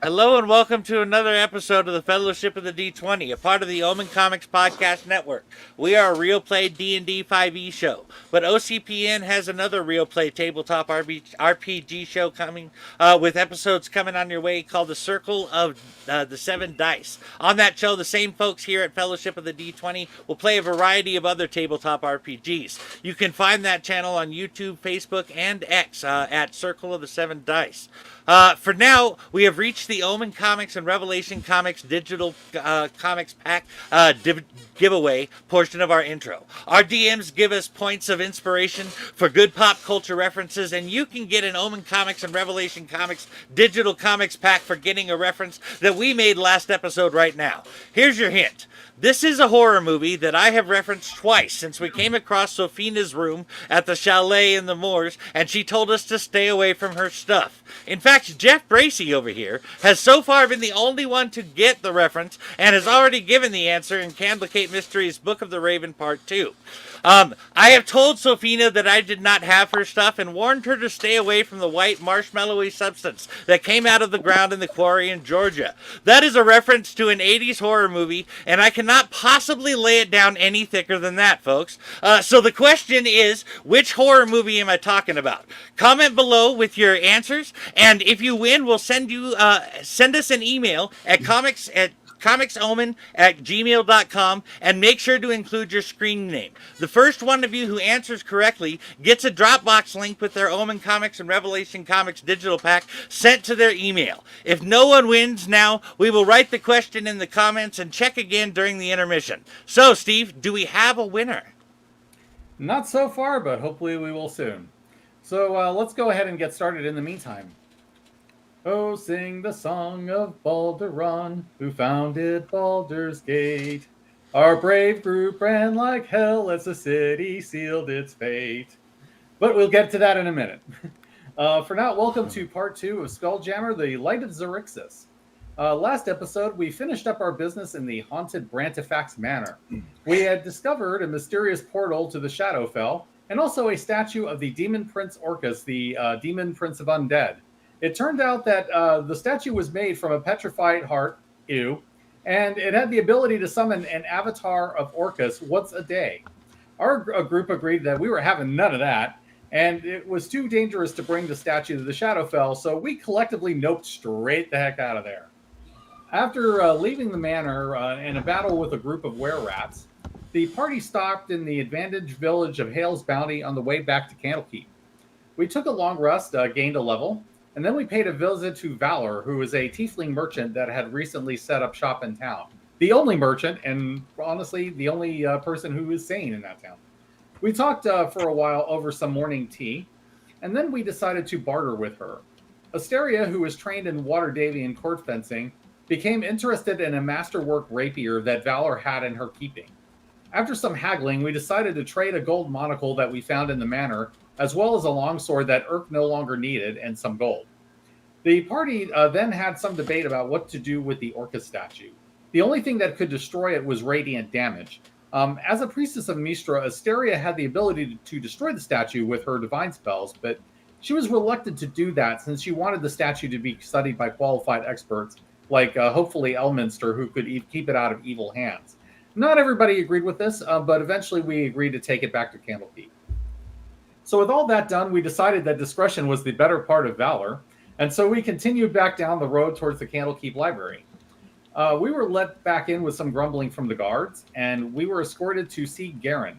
Hello and welcome to another episode of the Fellowship of the D20, a part of the Omen Comics Podcast Network. We are a real play D&D 5e show, but OCPN has another real play tabletop RPG show coming with episodes coming on your way called the Circle of the Seven Dice. On that show, the same folks here at Fellowship of the D20 will play a variety of other tabletop RPGs. You can find that channel on YouTube, Facebook, and X at Circle of the Seven Dice. For now, we have reached the Omen Comics and Revelation Comics digital comics pack giveaway portion of our intro. Our DMs give us points of inspiration for good pop culture references, and you can get an Omen Comics and Revelation Comics digital comics pack for getting a reference that we made last episode right now. Here's your hint. This is a horror movie that I have referenced twice since we came across Sofina's room at the chalet in the moors, and she told us to stay away from her stuff. In fact, Jeff Bracey over here has so far been the only one to get the reference and has already given the answer in Candlekeep Mysteries' Book of the Raven Part 2. I have told Sofina that I did not have her stuff and warned her to stay away from the white marshmallowy substance that came out of the ground in the quarry in Georgia. That is a reference to an 80s horror movie, and I cannot possibly lay it down any thicker than that, folks. So the question is, which horror movie am I talking about? Comment below with your answers, and if you win, we'll send us an email at comicsomen@gmail.com and make sure to include your screen name. The first one of you who answers correctly gets a Dropbox link with their Omen Comics and Revelation Comics digital pack sent to their email. If no one wins now, we will write the question in the comments and check again during the intermission. So, Steve, do we have a winner? Not so far, but hopefully we will soon. So let's go ahead and get started in the meantime. Oh, sing the song of Balderon, who founded Baldur's Gate. Our brave group ran like hell as the city sealed its fate. But we'll get to that in a minute. For now, welcome to part 2 of Spelljammer, the Light of Xaryxis. Last episode, we finished up our business in the haunted Brantifax Manor. We had discovered a mysterious portal to the Shadowfell, and also a statue of the Demon Prince Orcus, the Demon Prince of Undead. It turned out that the statue was made from a petrified heart, and it had the ability to summon an avatar of Orcus once a day. Our group agreed that we were having none of that, and it was too dangerous to bring the statue to the Shadowfell, so we collectively noped straight the heck out of there. After leaving the manor in a battle with a group of were-rats, the party stopped in the advantaged village of Hale's Bounty on the way back to Candlekeep. We took a long rest, gained a level, and then we paid a visit to Valor, who is a tiefling merchant that had recently set up shop in town. The only merchant, and honestly, the only person who is sane in that town. We talked for a while over some morning tea, and then we decided to barter with her. Asteria, who was trained in water davy and court fencing, became interested in a masterwork rapier that Valor had in her keeping. After some haggling, we decided to trade a gold monocle that we found in the manor, as well as a longsword that Urk no longer needed, and some gold. The party then had some debate about what to do with the Orcus statue. The only thing that could destroy it was radiant damage. As a priestess of Mistra, Asteria had the ability to destroy the statue with her divine spells, but she was reluctant to do that since she wanted the statue to be studied by qualified experts, like hopefully Elminster, who could keep it out of evil hands. Not everybody agreed with this, but eventually we agreed to take it back to Candlekeep. So with all that done, we decided that discretion was the better part of valor, and so we continued back down the road towards the Candlekeep Library. We were let back in with some grumbling from the guards, and we were escorted to see Garen.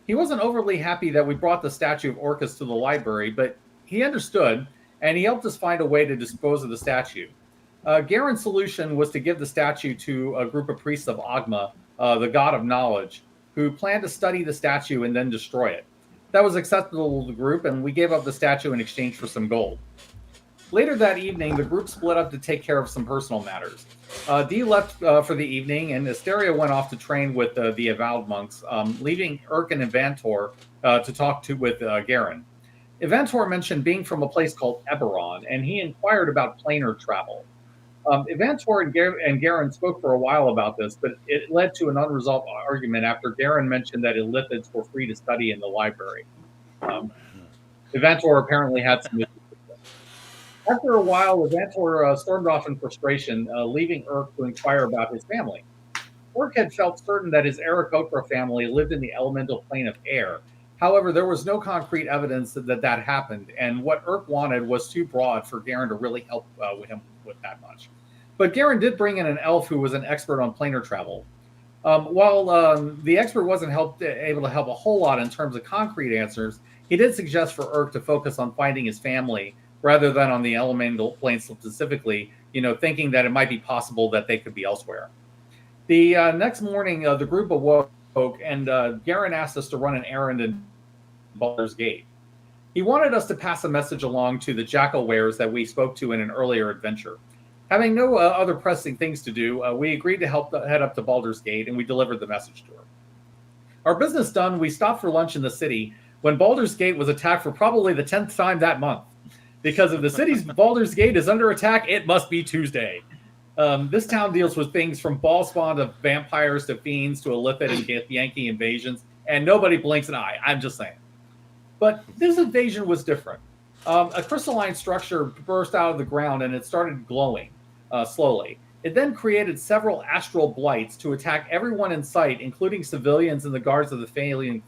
He wasn't overly happy that we brought the statue of Orcus to the library, but he understood, and he helped us find a way to dispose of the statue. Garen's solution was to give the statue to a group of priests of Agma, the god of knowledge, who planned to study the statue and then destroy it. That was acceptable to the group, and we gave up the statue in exchange for some gold. Later that evening, the group split up to take care of some personal matters. Dee left for the evening, and Asteria went off to train with the Avowed monks, leaving Urk and Evantor to talk with Garen. Evantor mentioned being from a place called Eberron, and he inquired about planar travel. Evantor and Garen spoke for a while about this, but it led to an unresolved argument after Garen mentioned that illithids were free to study in the library. Evantor apparently had some issues with this. After a while, Levantor stormed off in frustration, leaving Urk to inquire about his family. Urk had felt certain that his Aarakocra family lived in the elemental plane of air. However, there was no concrete evidence that happened, and what Urk wanted was too broad for Garen to really help with him with that much. But Garen did bring in an elf who was an expert on planar travel. While the expert wasn't able to help a whole lot in terms of concrete answers, he did suggest for Urk to focus on finding his family rather than on the elemental plane specifically, thinking that it might be possible that they could be elsewhere. The next morning, the group awoke, and Garen asked us to run an errand in Baldur's Gate. He wanted us to pass a message along to the jackal wares that we spoke to in an earlier adventure. Having no other pressing things to do, we agreed to help head up to Baldur's Gate, and we delivered the message to her. Our business done, we stopped for lunch in the city when Baldur's Gate was attacked for probably the 10th time that month. Because if the city's Baldur's Gate is under attack, it must be Tuesday. This town deals with things from ball spawn to vampires to fiends to Illithid and Yankee invasions, and nobody blinks an eye. I'm just saying. But this invasion was different. A crystalline structure burst out of the ground, and it started glowing slowly. It then created several astral blights to attack everyone in sight, including civilians and the guards of the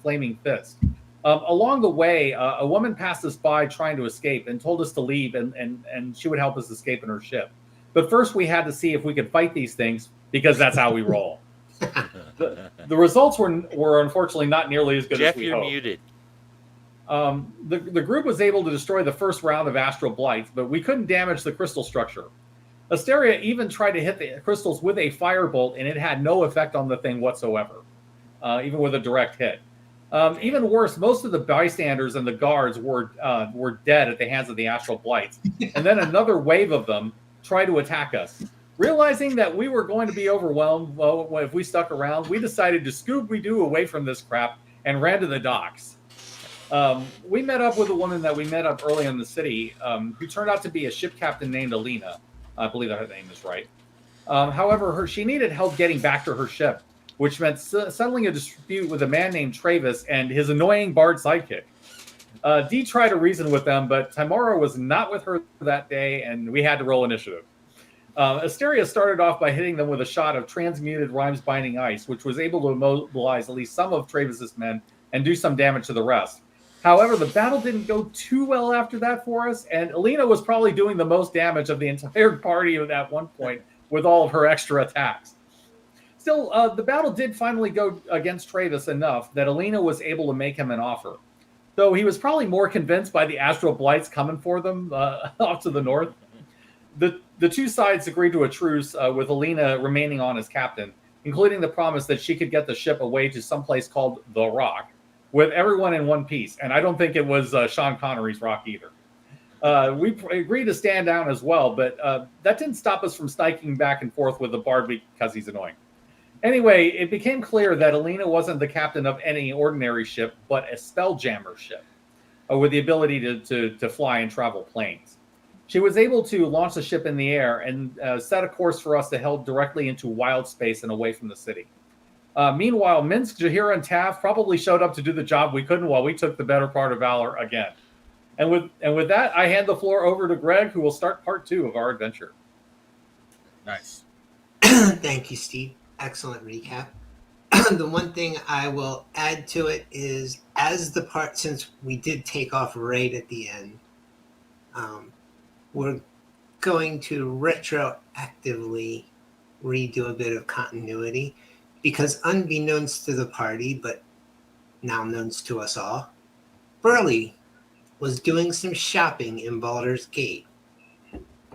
Flaming Fist. Along the way, a woman passed us by trying to escape and told us to leave, and she would help us escape in her ship. But first, we had to see if we could fight these things, because that's how we roll. The results were unfortunately not nearly as good Jeff, as we you're hoped. muted. The group was able to destroy the first round of astral blights, but we couldn't damage the crystal structure. Asteria even tried to hit the crystals with a firebolt, and it had no effect on the thing whatsoever, even with a direct hit. Even worse, most of the bystanders and the guards were dead at the hands of the astral blights, and then another wave of them tried to attack us. Realizing that we were going to be overwhelmed if we stuck around, we decided to Scooby-Doo away from this crap and ran to the docks. We met up with a woman that we met up early in the city, who turned out to be a ship captain named Alina. I believe that her name is right. However, she needed help getting back to her ship, which meant settling a dispute with a man named Travis and his annoying bard sidekick. Dee tried to reason with them, but Timora was not with her that day, and we had to roll initiative. Asteria started off by hitting them with a shot of transmuted Rhymes Binding Ice, which was able to immobilize at least some of Travis's men and do some damage to the rest. However, the battle didn't go too well after that for us, and Alina was probably doing the most damage of the entire party at that one point with all of her extra attacks. Still, the battle did finally go against Travis enough that Alina was able to make him an offer. Though he was probably more convinced by the astral blights coming for them off to the north. The two sides agreed to a truce with Alina remaining on as captain, including the promise that she could get the ship away to someplace called The Rock, with everyone in one piece. And I don't think it was Sean Connery's Rock either. We agreed to stand down as well, but that didn't stop us from spiking back and forth with the bard because he's annoying. Anyway, it became clear that Alina wasn't the captain of any ordinary ship, but a Spelljammer ship with the ability to fly and travel planes. She was able to launch the ship in the air and set a course for us to head directly into wild space and away from the city. Meanwhile, Minsk, Jahira, and Tav probably showed up to do the job we couldn't while we took the better part of Valor again. And with that, I hand the floor over to Greg, who will start part 2 of our adventure. Nice. Thank you, Steve. Excellent recap. The one thing I will add to it is, since we did take off right at the end, we're going to retroactively redo a bit of continuity, because unbeknownst to the party, but now known to us all, Burley was doing some shopping in Baldur's Gate.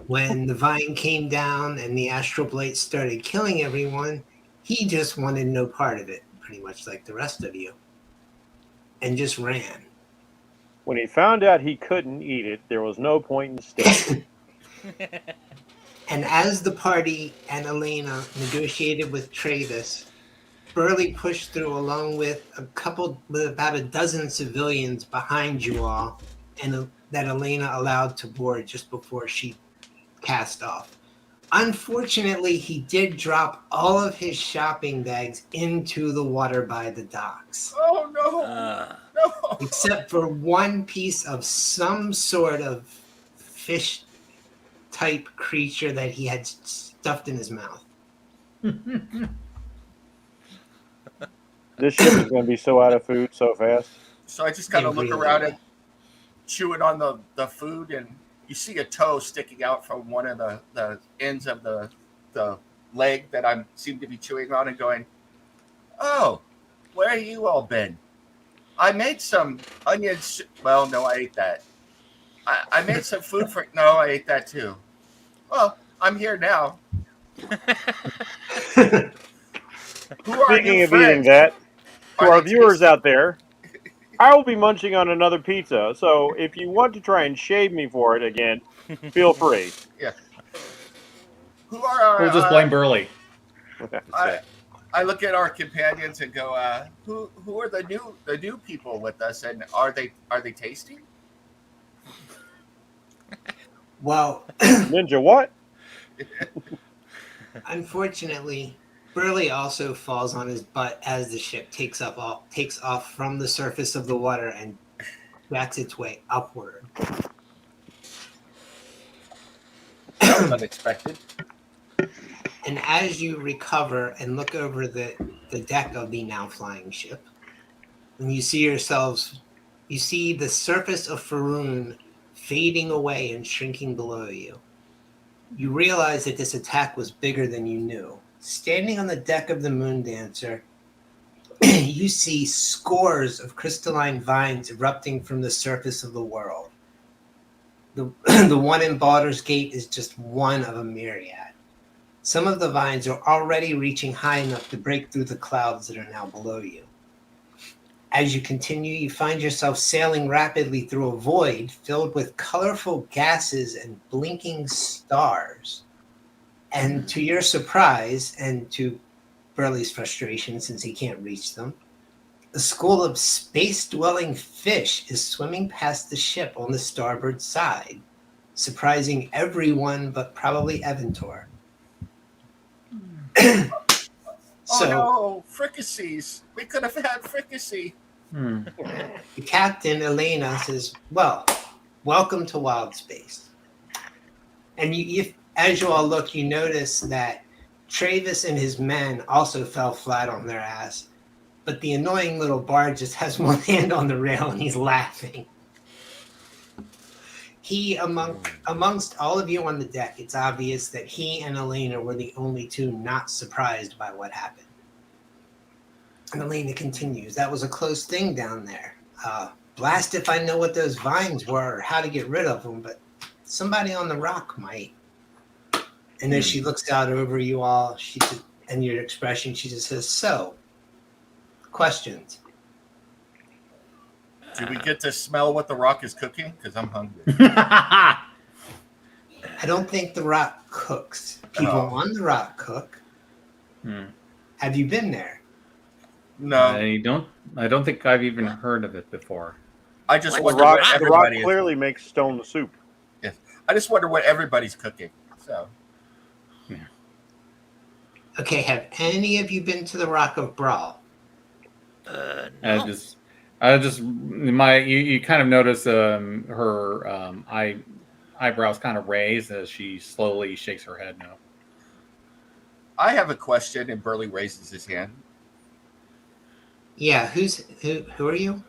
When the vine came down and the astral blight started killing everyone, he just wanted no part of it, pretty much like the rest of you, and just ran. When he found out he couldn't eat it, there was no point in staying. And as the party and Elena negotiated with Travis, Burley pushed through along with about a dozen civilians behind you all, and that Elena allowed to board just before she cast off. Unfortunately, he did drop all of his shopping bags into the water by the docks. Oh, no. No. Except for one piece of some sort of fish type creature that he had stuffed in his mouth. This ship is going to be so out of food so fast. So I just kind It of look really around is. and chewing on the food, and you see a toe sticking out from one of the ends of the leg that I seem to be chewing on, and going, "Oh, where have you all been? I made some onions. Well, no, I ate that. I made some food for. No, I ate that too. Well, I'm here now. Who are Speaking you of eating friends? that, to Are our they viewers tasty? out there, I will be munching on another pizza. So if you want to try and shave me for it again, feel free. Yeah. Who are our? We'll just blame Burley. I look at our companions and go, who are the new people with us, and are they tasty? Well, Ninja, what? unfortunately, Burley also falls on his butt as the ship takes off from the surface of the water and backs its way upward. That was unexpected. And as you recover and look over the deck of the now flying ship, and you see the surface of Faerun fading away and shrinking below you. You realize that this attack was bigger than you knew. Standing on the deck of the Moon Dancer, you see scores of crystalline vines erupting from the surface of the world. The one in Baldur's Gate is just one of a myriad. Some of the vines are already reaching high enough to break through the clouds that are now below you. As you continue, you find yourself sailing rapidly through a void filled with colorful gases and blinking stars. And to your surprise, and to Burley's frustration since he can't reach them, a school of space-dwelling fish is swimming past the ship on the starboard side, surprising everyone but probably Eventor. Oh no, fricassees! We could have had fricassee. The captain, Elena, says, well, welcome to Wild Space. And as you all look, you notice that Travis and his men also fell flat on their ass. But the annoying little bard just has one hand on the rail and he's laughing. Amongst all of you on the deck, it's obvious that he and Elena were the only two not surprised by what happened. And Elena continues, that was a close thing down there. Blast if I know what those vines were or how to get rid of them, but somebody on the rock might. And as she looks out over you all, and your expression, she just says, so, questions? Do we get to smell what the rock is cooking? Because I'm hungry. I don't think the rock cooks. People on the rock cook. Have you been there? No, I don't think I've even heard of it before. I just The wonder rock, what the rock everybody clearly makes stone soup. is. I just wonder what everybody's cooking. So Okay, have any of you been to the Rock of Brawl? No. You kind of notice her eyebrows kind of raise as she slowly shakes her head no. I have a question, and Burley raises his hand. Yeah, who are you?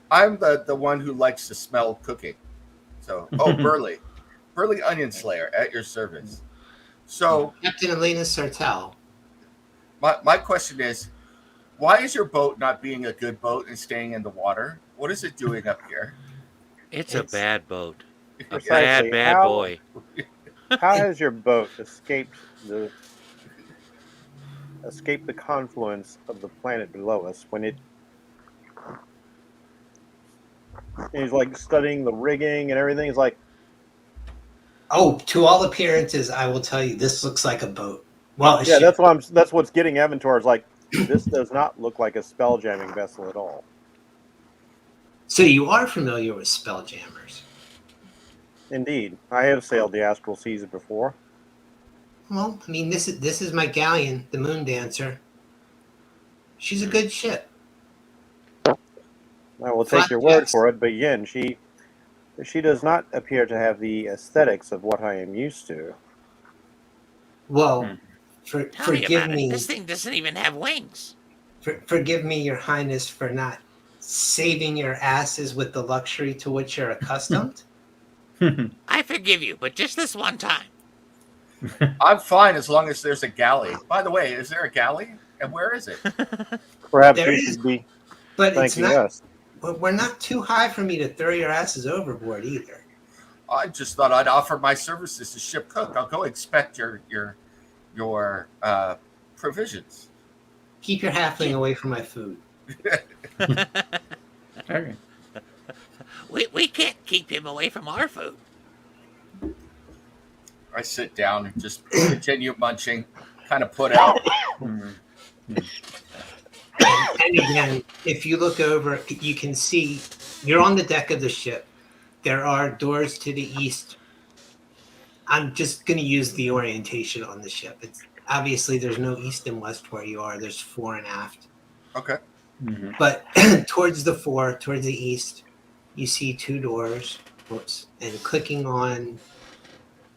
I'm the one who likes to smell cooking. So, Burley Onion Slayer at your service. So, Captain Elena Sartell. my question is, why is your boat not being a good boat and staying in the water? What is it doing up here? It's a bad boat. A Precisely. bad boy. How has your boat escaped the confluence of the planet below us when it is like studying the rigging and everything? It's like, Oh, to all appearances, I will tell you, this looks like a boat. Well, yeah, that's what's getting Aventor is like, this does not look like a spelljamming vessel at all. So you are familiar with Spelljammers. Indeed, I have sailed the astral seas before. Well, I mean, this is my galleon, the Moon Dancer. She's a good ship. I will take your word for it, but again, she She does not appear to have the aesthetics of what I am used to. Well, Tell me forgive about it. me. This thing doesn't even have wings. Forgive me, Your Highness, for not saving your asses with the luxury to which you're accustomed. I forgive you, but just this one time. I'm fine as long as there's a galley. By the way, is there a galley? And where is it? Perhaps There you is, should be but it's thanking not. us. We're not too high for me to throw your asses overboard either. I just thought I'd offer my services to ship cook. I'll go inspect your provisions. Keep your halfling away from my food. Okay. We can't keep him away from our food. I sit down and just continue munching, kind of put out. Mhm. And again, if you look over, you can see you're on the deck of the ship. There are doors to the east. I'm just going to use the orientation on the ship. It's obviously there's no east and west where you are. There's fore and aft. Okay. Mhm. But towards the fore, towards the east, you see two doors. Whoops. And clicking on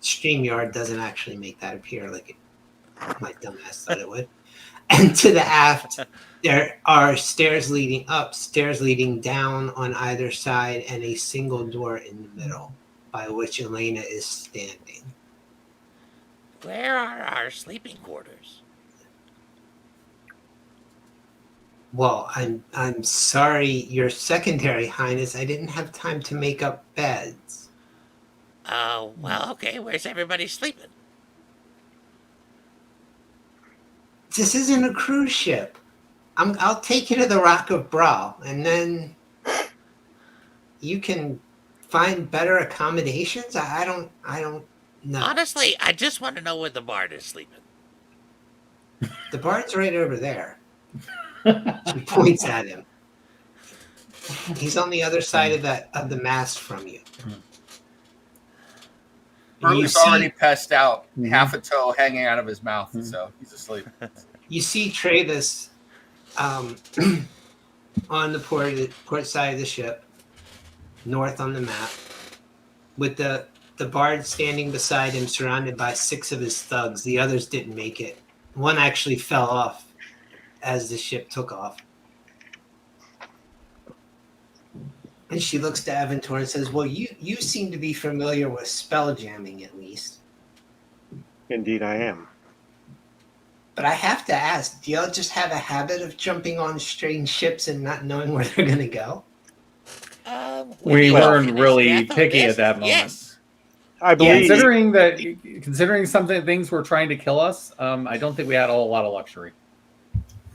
StreamYard doesn't actually make that appear like my dumbass thought it would. And to the aft, there are stairs leading up, stairs leading down on either side, and a single door in the middle by which Elena is standing. Where are our sleeping quarters? Well, I'm sorry, Your Secondary Highness. I didn't have time to make up beds. Oh, well, okay. Where's everybody sleeping? This isn't a cruise ship. I'll take you to the Rock of Bra, and then you can find better accommodations. I don't know. Honestly, I just want to know where the bard is sleeping. The bard's right over there. She points at him. He's on the other side of the mast from you. And you Burley's see, already passed out, Mhm. half a toe hanging out of his mouth, so he's asleep. you see Travis on the port side of the ship, north on the map, with the bard standing beside him, surrounded by 6 of his thugs. The others didn't make it. One actually fell off as the ship took off. And she looks to Aventor and says, well, you seem to be familiar with spelljamming at least. Indeed, I am. But I have to ask, do y'all just have a habit of jumping on strange ships and not knowing where they're going to go? We did weren't finish really Death on picky this. at that moment. Yes. I believe. Considering some things were trying to kill us, I don't think we had a whole lot of luxury.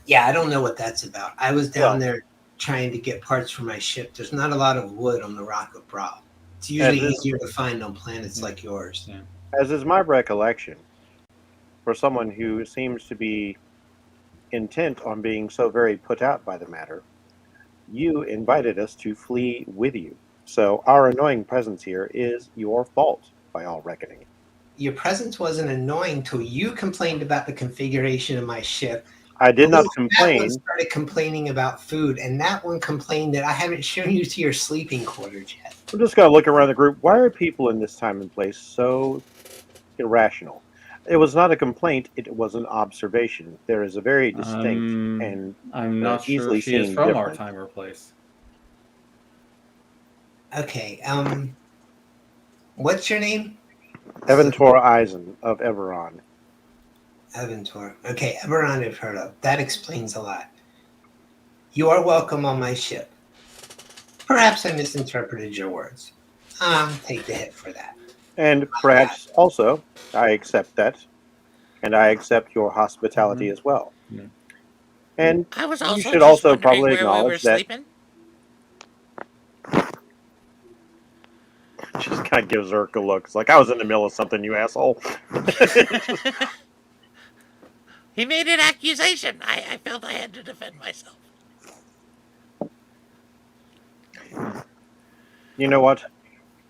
Yeah, I don't know what that's about. I was down there trying to get parts for my ship. There's not a lot of wood on the Rock of Bra. It's usually easier to find on planets like yours. Yeah. As is my recollection, for someone who seems to be intent on being so very put out by the matter, you invited us to flee with you. So our annoying presence here is your fault, by all reckoning. Your presence wasn't annoying till you complained about the configuration of my ship. I did not That complain. one started complaining about food, and that one complained that I haven't shown you to your sleeping quarters yet. I'm just going to look around the group. Why are people in this time and place so irrational? It was not a complaint. It was an observation. There is a very distinct and I'm not sure easily if she is seen from our difference. time or place. Okay, what's your name? Eventor Eisen of Everon. Aventor. Okay, Eberron I've heard of. That explains a lot. You are welcome on my ship. Perhaps I misinterpreted your words. Take the hit for that. And perhaps also, I accept that. And I accept your hospitality as well. Mhm. And I was you also should just also wondering probably where we were acknowledge that sleeping. she just kind of gives Urk a look. It's like, I was in the middle of something, you asshole. He made an accusation. I felt I had to defend myself. You know what?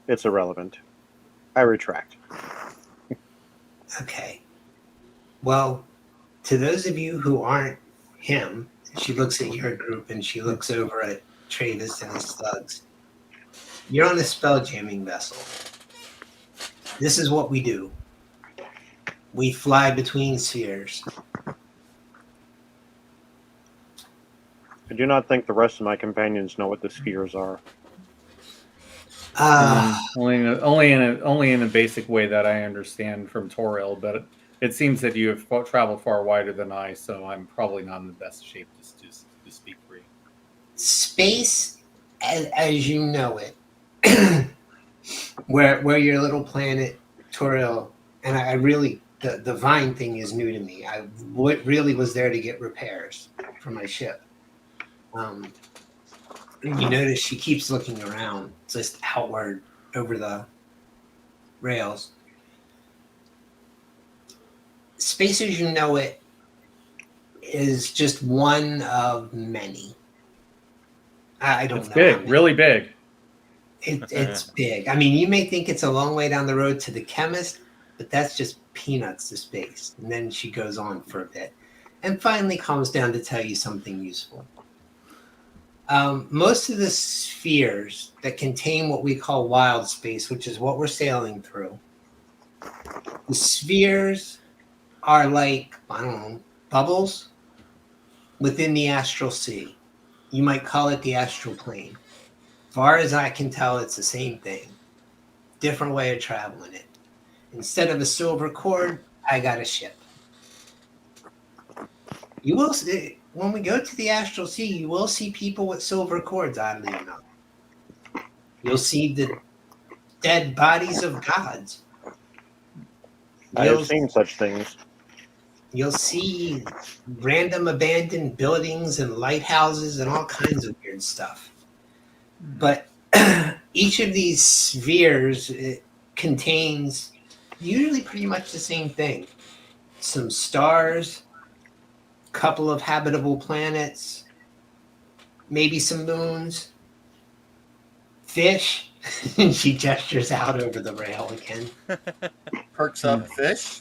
It's irrelevant. I retract. Okay. Well, to those of you who aren't she looks at your group and she looks over at Travis and his thugs. You're on a spell jamming vessel. This is what we do. We fly between spheres. I do not think the rest of my companions know what the spheres are. Only in a basic way that I understand from Toril, but it seems that you have traveled far wider than I, so I'm probably not in the best shape to speak for you. Space, as you know it, where your little planet Toril, and I really the vine thing is new to me. I really was there to get repairs for my ship. You notice she keeps looking around, just outward over the rails. Space as you know it is just one of many. I don't It's know. big, really big. It's big. I mean, you may think it's a long way down the road to the chemist, but that's just peanuts to space. And then she goes on for a bit and finally calms down to tell you something useful. Most of the spheres that contain what we call wild space, which is what we're sailing through, the spheres are like, I don't know, bubbles within the astral sea. You might call it the astral plane. Far as I can tell, it's the same thing. Different way of traveling it. Instead of a silver cord, I got a ship. You will see, when we go to the astral sea, you will see people with silver cords, oddly enough. You'll see the dead bodies of gods. I have seen such things. You'll see random abandoned buildings and lighthouses and all kinds of weird stuff. But each of these spheres contains usually pretty much the same thing. Some stars, a couple of habitable planets, maybe some moons, fish. And she gestures out over the rail again. Perks up fish.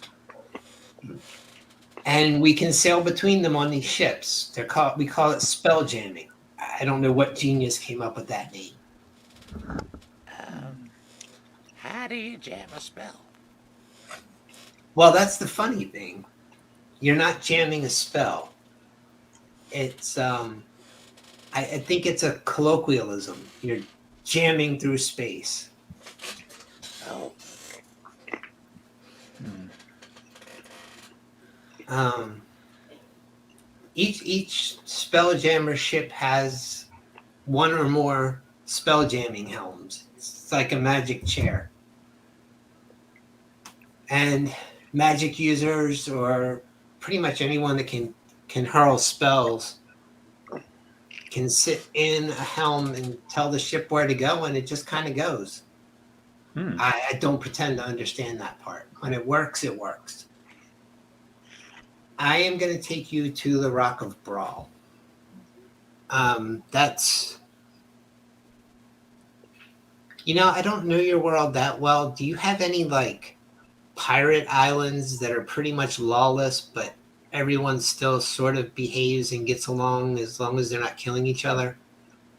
And we can sail between them on these ships. We call it spell jamming. I don't know what genius came up with that name. How do you jam a spell? Well, that's the funny thing. You're not jamming a spell. It's I think it's a colloquialism. You're jamming through space. Oh. Each Spelljammer ship has one or more spell jamming helms. It's like a magic chair. And magic users, or pretty much anyone that can hurl spells, can sit in a helm and tell the ship where to go, and it just kind of goes. I don't pretend to understand that part. When it works, it works. I am going to take you to the Rock of Brawl. That's... I don't know your world that well. Do you have any, pirate islands that are pretty much lawless, but everyone still sort of behaves and gets along as long as they're not killing each other?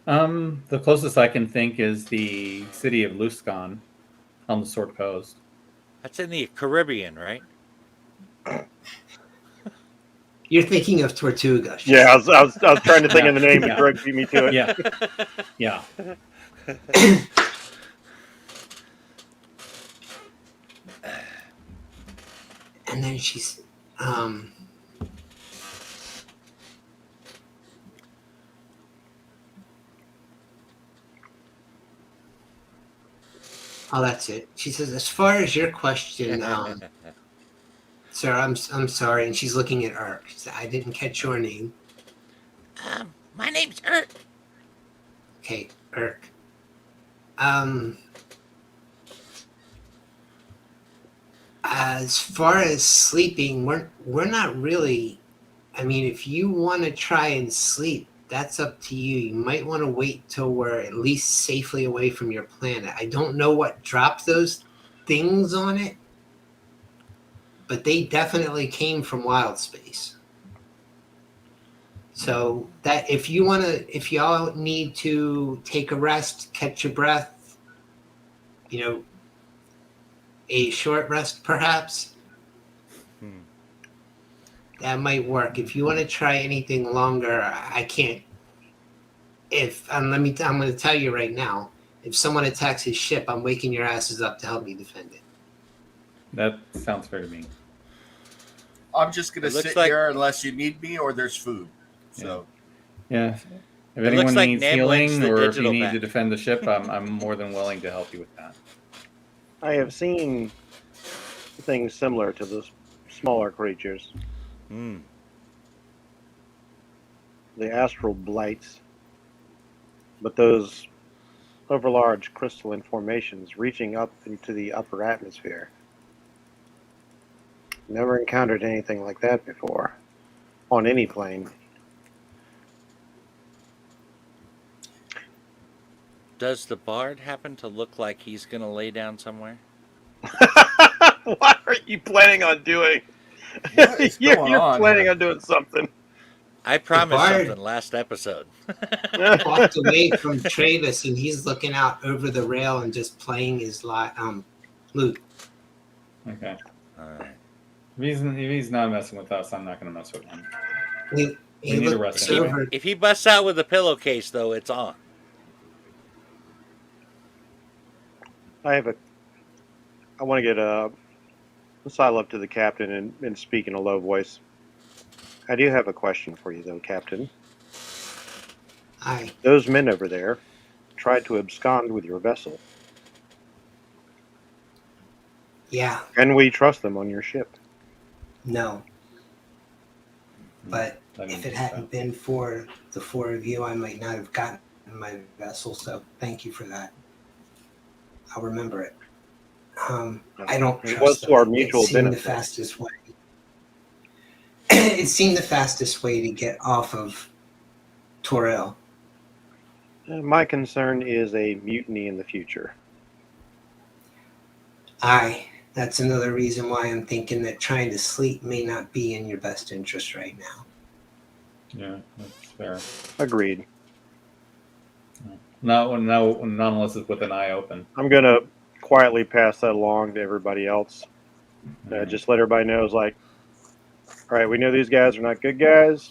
The closest I can think is the city of Luskan on the Sword Coast. That's in the Caribbean, right? You're thinking of Tortuga. Yeah, I was trying to think of the name, but Greg beat me to it. Yeah. And then she's oh, that's it. She says, as far as your question, sir, I'm sorry. And she's looking at Urk. She said, I didn't catch your name. My name's Ert. Okay, Urk. As far as sleeping, we're not really. I mean, if you want to try and sleep, that's up to you. You might want to wait till we're at least safely away from your planet. I don't know what dropped those things on it, but they definitely came from wild space. So that if y'all need to take a rest, catch your breath, a short rest perhaps. That might work. If you want to try anything longer, I can't. If I'm going to tell you right now, if someone attacks his ship, I'm waking your asses up to help me defend it. That sounds fair to me. I'm just gonna It looks sit like- here unless you need me or there's food. So Yeah. If It anyone looks like needs Namblin's healing the or if you digital need back. to defend the ship, I'm more than willing to help you with that. I have seen things similar to the smaller creatures, Hmm. the astral blights, but those overlarge crystalline formations reaching up into the upper atmosphere. Never encountered anything like that before, on any plane. Does the bard happen to look like he's going to lay down somewhere? What are you planning on doing? what is you're going on planning here? on doing something. I promised bard- something last episode. Walked away from Travis, and he's looking out over the rail and just playing his lute. Okay. All right. If he's not messing with us, I'm not going to mess with him. He We need a looks rest anyway. over. If he busts out with a pillowcase, though, it's on. I want to get sidle up to the captain and speak in a low voice. I do have a question for you, though, Captain. Aye. Those men over there tried to abscond with your vessel. Yeah. Can we trust them on your ship? No. But I didn't if it think hadn't been for the four of you, I might not have gotten my vessel. So thank you for that. I'll remember it. I don't It trust was to them. our mutual It seemed benefit. the fastest way. It seemed the fastest way to get off of Torel. My concern is a mutiny in the future. Aye. That's another reason why I'm thinking that trying to sleep may not be in your best interest right now. Yeah, that's fair. Agreed. No, not unless it's with an eye open. I'm going to quietly pass that along to everybody else. Just let everybody know, it's like, all right, we know these guys are not good guys.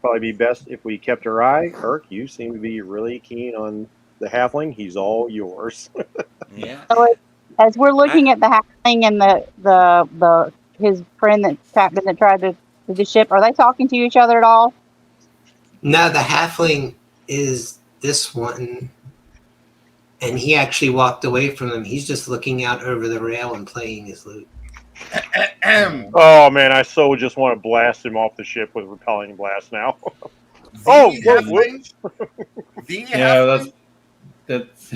Probably be best if we kept our eye. Kirk, you seem to be really keen on the halfling. He's all yours. Yeah. So as we're looking at the halfling and the his friend that captain that tried to the ship, are they talking to each other at all? No, the halfling is this one, and he actually walked away from them. He's just looking out over the rail and playing his lute. Oh, man, I so just want to blast him off the ship with repelling blast now. The halfling? The Yeah, halfling? that's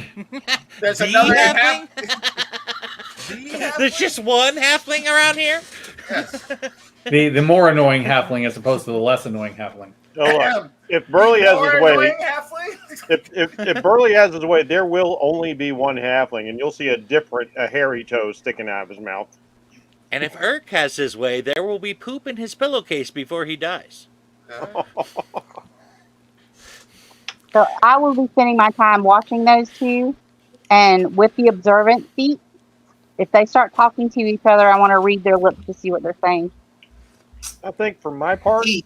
There's The another halfling? The halfling? There's just one halfling around here? Yes. the more annoying halfling as opposed to the less annoying halfling. Oh, look, if Burley has More his way, annoying halfling? if Burley has his way, there will only be one halfling, and you'll see a hairy toe sticking out of his mouth. And if Urk has his way, there will be poop in his pillowcase before he dies. So I will be spending my time watching those two, and with the observant seat. If they start talking to each other, I want to read their lips to see what they're saying. I think for my part, Hey,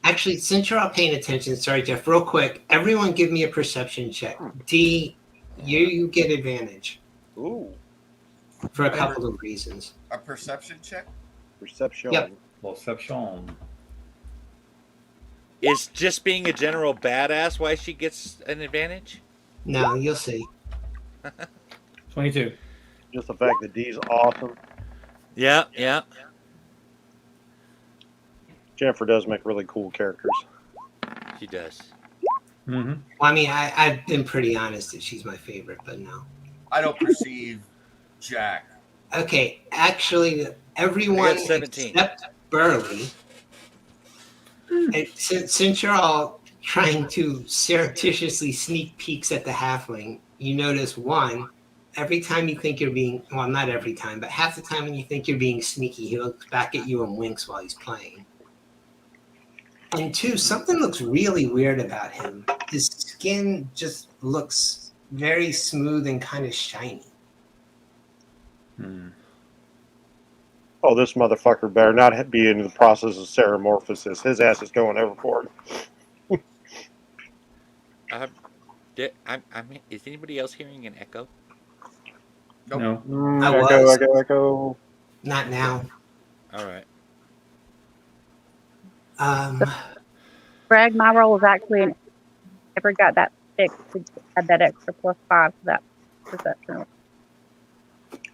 actually, since you're all paying attention, sorry, Jeff, real quick, everyone give me a perception check. D, you get advantage ooh, for a couple of reasons. A perception check? perception. Yep. Perception. Is just being a general badass why she gets an advantage? No, you'll see. 22. Just the fact that D's awesome. Yeah, yeah. Jennifer does make really cool characters. She does. Mm-hmm. Well, I mean, I've been pretty honest that she's my favorite, but no. I don't perceive Jack. Okay, actually, everyone I got 17. except Burley, and since you're all trying to surreptitiously sneak peeks at the halfling, you notice one, every time you think you're being, well, not every time, but half the time when you think you're being sneaky, he looks back at you and winks while he's playing. And two, something looks really weird about him. His skin just looks very smooth and kind of shiny. Oh, this motherfucker better not be in the process of ceramorphosis. His ass is going overboard. Is anybody else hearing an echo? Nope. No. I Echo, was. echo. Not now. All right. Greg, my role was actually never got that fixed to add that extra +5 to that perception.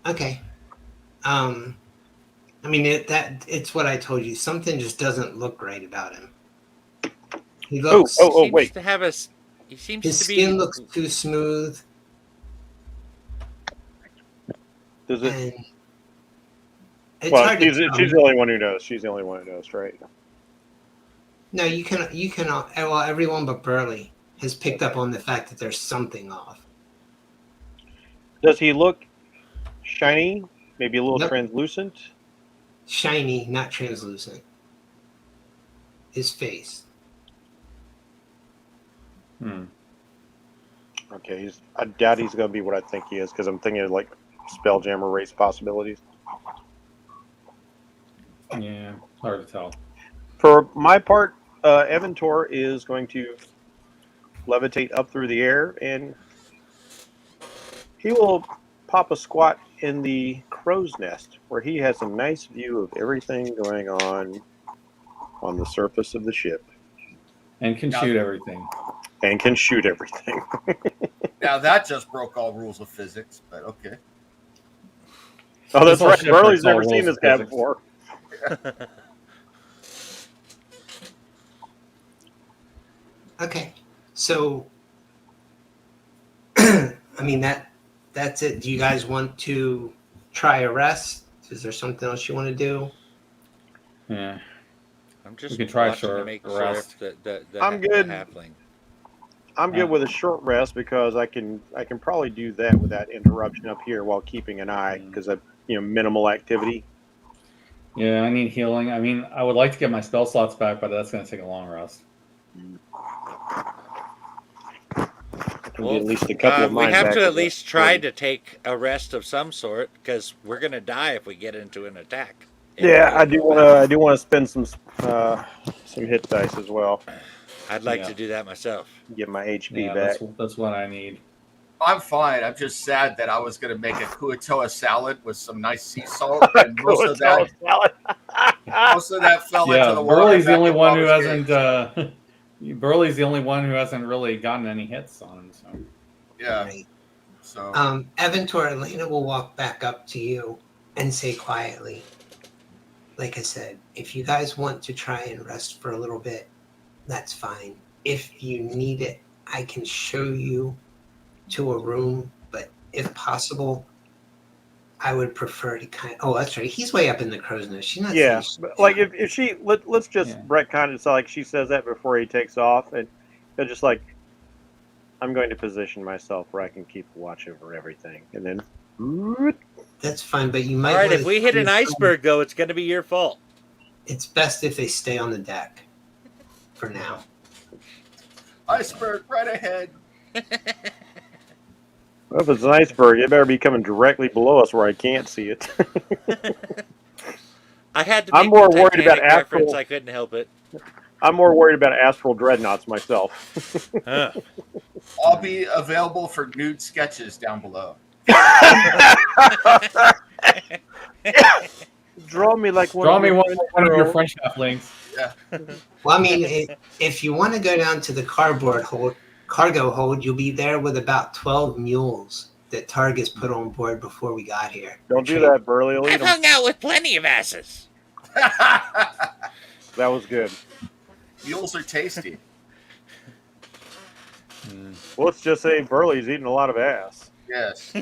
Okay. I mean, it's what I told you. Something just doesn't look right about him. He looks. Oh, He seems wait. to have a. He seems His to skin be. looks too smooth, Does it? and it's Well, hard to she's tell. the only one who knows. She's the only one who knows, right? No, you can. Well, everyone but Burley has picked up on the fact that there's something off. Does he look shiny? Maybe a little Nope. translucent? Shiny, not translucent. His face. Okay, I doubt he's going to be what I think he is because I'm thinking of like Spelljammer race possibilities. Yeah, hard to tell. For my part, Evantor is going to levitate up through the air and he will pop a squat in the crow's nest where he has a nice view of everything going on the surface of the ship. And can shoot everything. And can shoot everything. Now that just broke all rules of physics, but okay. Oh, that's This whole right. ship Burley's breaks all never seen rules this of guy physics. before. Okay, so I mean that's it. Do you guys want to try a rest? Is there something else you want to do? Yeah. I'm just We can try watching to short make rest. sure if the I'm good. The halfling. I'm good with a short rest because I can probably do that without interruption up here while keeping an eye because of minimal activity. Yeah, I need healing. I mean, I would like to get my spell slots back, but that's going to take a long rest. Can get at least a couple of We mine have back to with at that. least try to take a rest of some sort because we're gonna die if we get into an attack. Yeah, I do want to spend some hit dice as well. I'd like to do that myself. Get my HP Yeah, back. that's what I need. I'm fine. I'm just sad that I was going to make a kuatoa salad with some nice sea salt, and most of that fell into the water. Burley's the only back in one who Baldur's hasn't. Gate. Burley's the only one who hasn't really gotten any hits on him. So. Yeah. Right. So Evantor, Elena will walk back up to you and say quietly, like I said, if you guys want to try and rest for a little bit, that's fine. If you need it, I can show you to a room, but if possible, I would prefer to that's right. He's way up in the crow's nest. She's not. Yeah, but like if she let's just retcon it so like she says that before he takes off, and they're just like, I'm going to position myself where I can keep watch over everything, and then. That's fine, but you might. All right, if we hit an iceberg, though, it's going to be your fault. It's best if they stay on the deck for now. iceberg right ahead. Well, if it's an iceberg, it better be coming directly below us where I can't see it. I had to make I'm more the worried Titanic about reference. astral. I couldn't help it. I'm more worried about astral dreadnoughts myself. I'll be available for nude sketches down below. Draw me like one. Draw me one of your French halflings. Yeah. Well, I mean, if you want to go down to the cargo hold, you'll be there with about 12 mules that Targus put on board before we got here. Don't do that, Burley. I've hung out with plenty of asses. That was good. Mules are tasty. Well, let's just say Burley's eating a lot of ass. Yes.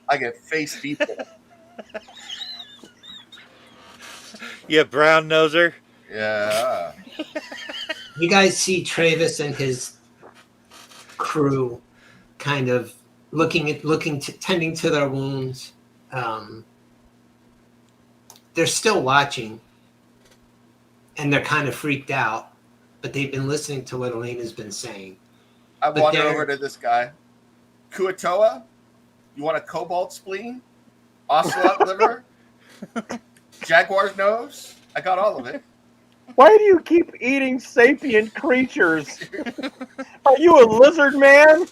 I get face deep in it. You brown noser. Yeah. You guys see Travis and his crew kind of tending to their wounds. They're still watching, and they're kind of freaked out, but they've been listening to what Elena's been saying. I But wander they're- over to this guy. Kuatoa, you want a cobalt spleen? Ocelot liver? Jaguar's nose? I got all of it. Why do you keep eating sapient creatures? Are you a lizard man?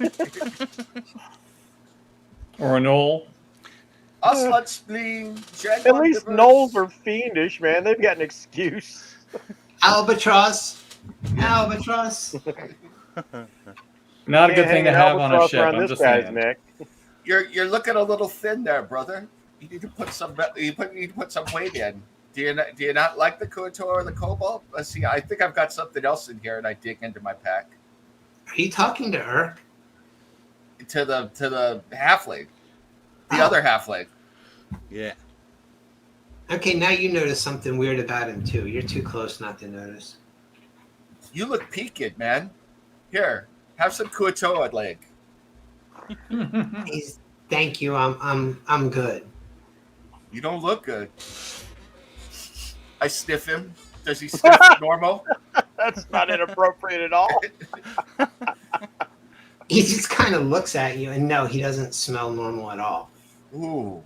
Or a knoll. Ocelot spleen, At jaguar least livers. gnolls are fiendish, man. They've got an excuse. Albatross. Albatross. Not a good Can't thing hang to an have on a albatross ship. around I'm this just guy's saying. neck. You're looking a little thin there, brother. You need to put some weight in. Do you not like the Kuatoa or the cobalt? Let's see. I think I've got something else in here, and I dig into my pack Are you talking to Urk? to the halfling, the Oh. other halfling. Yeah. Okay, now you notice something weird about him too. You're too close not to notice. You look peaked, man. Here, have some Kuatoa leg. He's thank you. I'm good. You don't look good. I sniff him. Does he sniff normal? That's not inappropriate at all. He just kind of looks at you, and no, he doesn't smell normal at all. Ooh.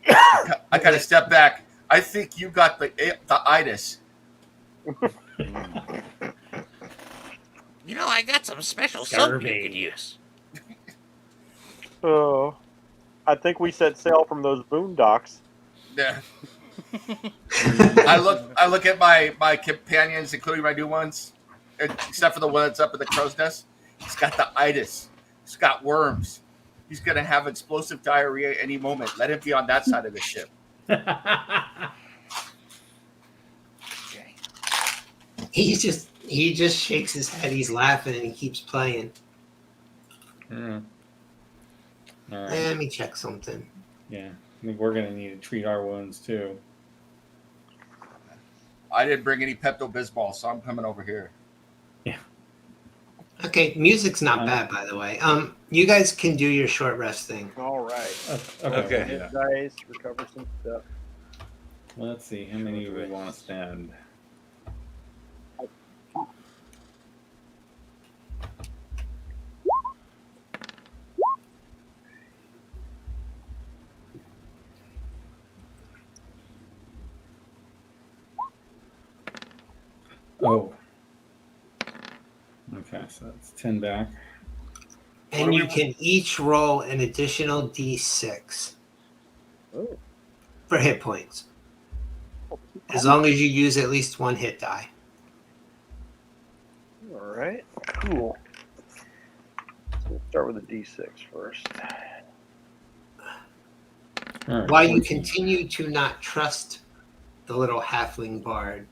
I gotta step back. I think you got the itis. You know, I got some special soap you Scurvy. could use. Oh, I think we set sail from those boondocks. Yeah. I look at my companions, including my new ones, except for the one that's up at the crow's nest. He's got the itis. He's got worms. He's gonna have explosive diarrhea any moment. Let him be on that side of the ship. Okay. he just shakes his head. He's laughing, and he keeps playing. Mm. All right. Let me check something. Yeah. I think we're going to need to treat our wounds too. I didn't bring any Pepto-Bismol, so I'm coming over here. Okay, music's not bad, by the way. You guys can do your short rest thing. All right. Okay. Yeah. Dice, recover some stuff. Let's see. How many do we want to spend? Oh. Okay, so that's 10 back. And you can each roll an additional d6 Oh. for hit points. As long as you use at least one hit die. All right. Cool. So we'll start with a D6 first. All right. While you continue to not trust the little halfling bard,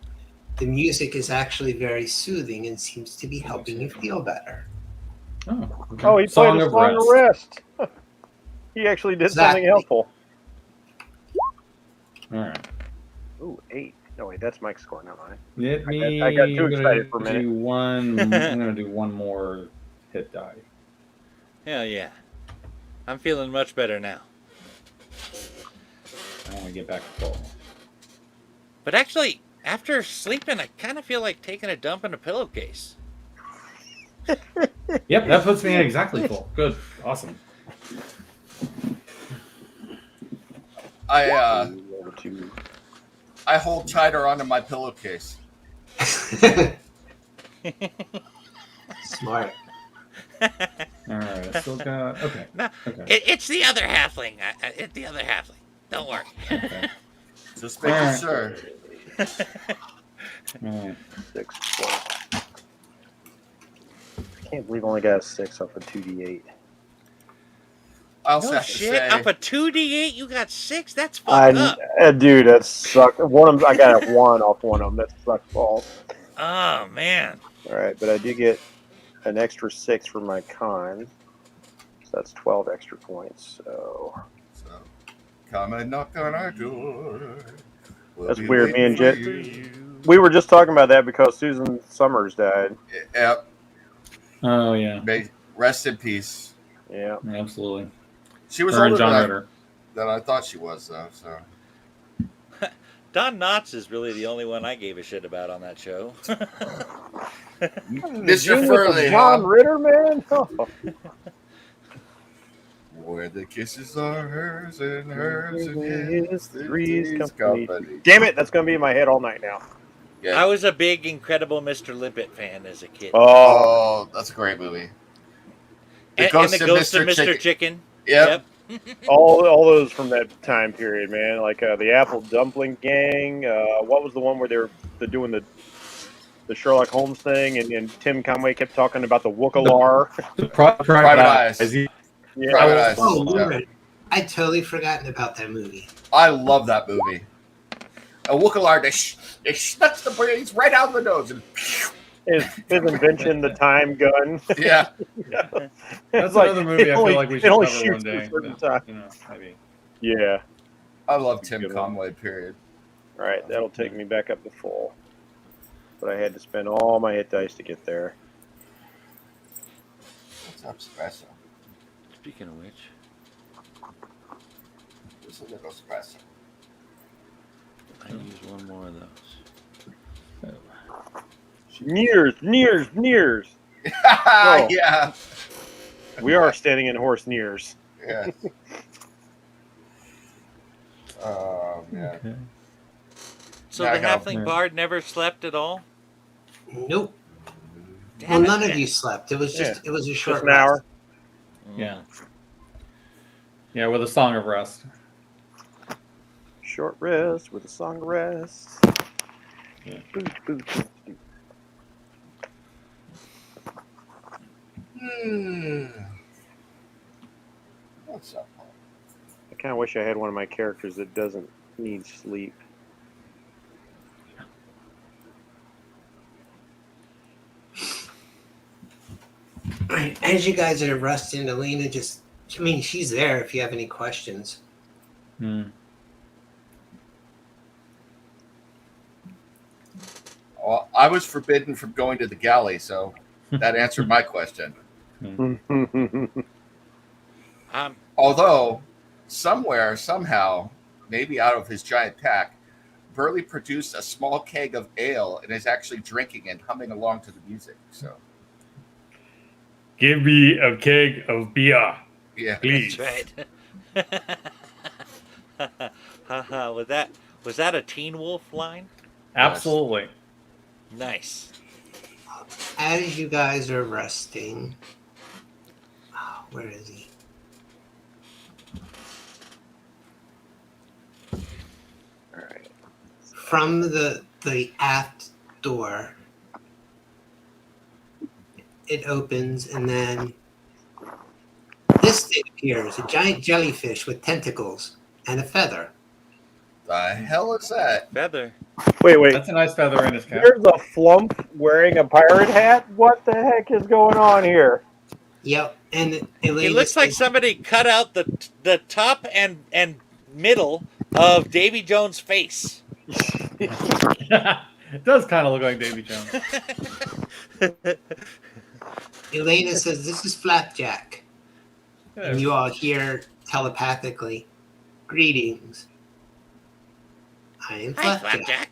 the music is actually very soothing and seems to be helping you feel better. Oh, okay. Oh, he played a song of rest. He actually did Exactly. something helpful. All right. Ooh, 8. No, wait, that's Mike's score, not mine. Let me. I got too I'm gonna excited for a minute. do one. I'm gonna do one more hit die. Hell yeah. I'm feeling much better now. I want to get back to full. But actually, after sleeping, I kind of feel like taking a dump in a pillowcase. Yep, that puts me at exactly full. Good, awesome. I Over to I hold tighter onto my pillowcase. Smart. All right, I still got. Okay. No, Okay. it's the other halfling. It's the other halfling. Don't worry. Okay. Just making Alright. sure. All right. 6 plus. I can't believe I only got a 6 off of 2d8. I also No have to shit. say, Up a 2d8, you got 6? That's fucked up. Dude, that sucked. One of them, I got a 1 off one of them. That sucked balls. Oh, man. All right, but I do get an extra 6 for my con. So that's 12 extra points. So come and knock on our door. We'll That's be weird, me and waiting Jet- for you. we were just talking about that because Susan Summers died. Yep. Oh yeah, May rest in peace. Yeah. She was Her and older John than Ritter. I thought she was, though. So Don Knotts is really the only one I gave a shit about on that show. Mr. Furley, John huh? Ritter, man. Oh. Where the kisses are hers and hers and his, Three's Three's company. company. Damn it, that's gonna be in my head all night now. Yeah. I was a big Incredible Mr. Limpet fan as a kid. Oh, Oh, that's a great movie. and the Ghost of Mr. Chicken. Yep. all those from that time period, man. Like the Apple Dumpling Gang. What was the one where they're doing the Sherlock Holmes thing, and Tim Conway kept talking about the Wookalar. Private Eyes. Yeah, Private Eyes. Oh, Yeah. you're right. I'd totally forgotten about that movie. I love that movie. A Wookalar, they snuck the brains right out of the nose. And his invention, the time gun. yeah. That's another movie I feel like we should cover one shoots day. a certain time. You know, maybe. Yeah. I love Tim Good one. Conway, period. All right, that'll take me back up to full. But I had to spend all my hit dice to get there. What's up, espresso? Speaking of which, There's a little espresso. I use one more of those. Nears. Yeah. We are standing in horse nears. Yeah. Oh, man. Okay. So Yeah, I the got halfling him. bard never slept at all? Nope. Damn Well, it. none of you slept. It was just it was a short Just an hour. rest. Yeah. Yeah, with a song of rest. Short rest with a song of rest. Yeah. Boot, boot, boot, boot. What's up, Paul? I kind of wish I had one of my characters that doesn't need sleep. All right, as you guys are resting, Alina she's there if you have any questions. Hmm. Well, I was forbidden from going to the galley, so that answered my question. Although, somewhere, somehow, maybe out of his giant pack, Burley produced a small keg of ale and is actually drinking and humming along to the music. So, Give me a keg of beer, yeah. please. That's right. Was that a Teen Wolf line? Absolutely. Nice. As you guys are resting, where is he? All right. From the aft door, it opens, and then this thing appears, a giant jellyfish with tentacles and a feather. The hell is that? Feather. Wait. That's a nice feather in his cap. There's a flump wearing a pirate hat? What the heck is going on here? Yep, and It looks like somebody cut out the top and middle of Davy Jones' face. It does kind of look like Davy Jones. Elena says, "This is Flapjack," and you all hear telepathically, "Greetings. I am Hi, Flapjack." Flapjack.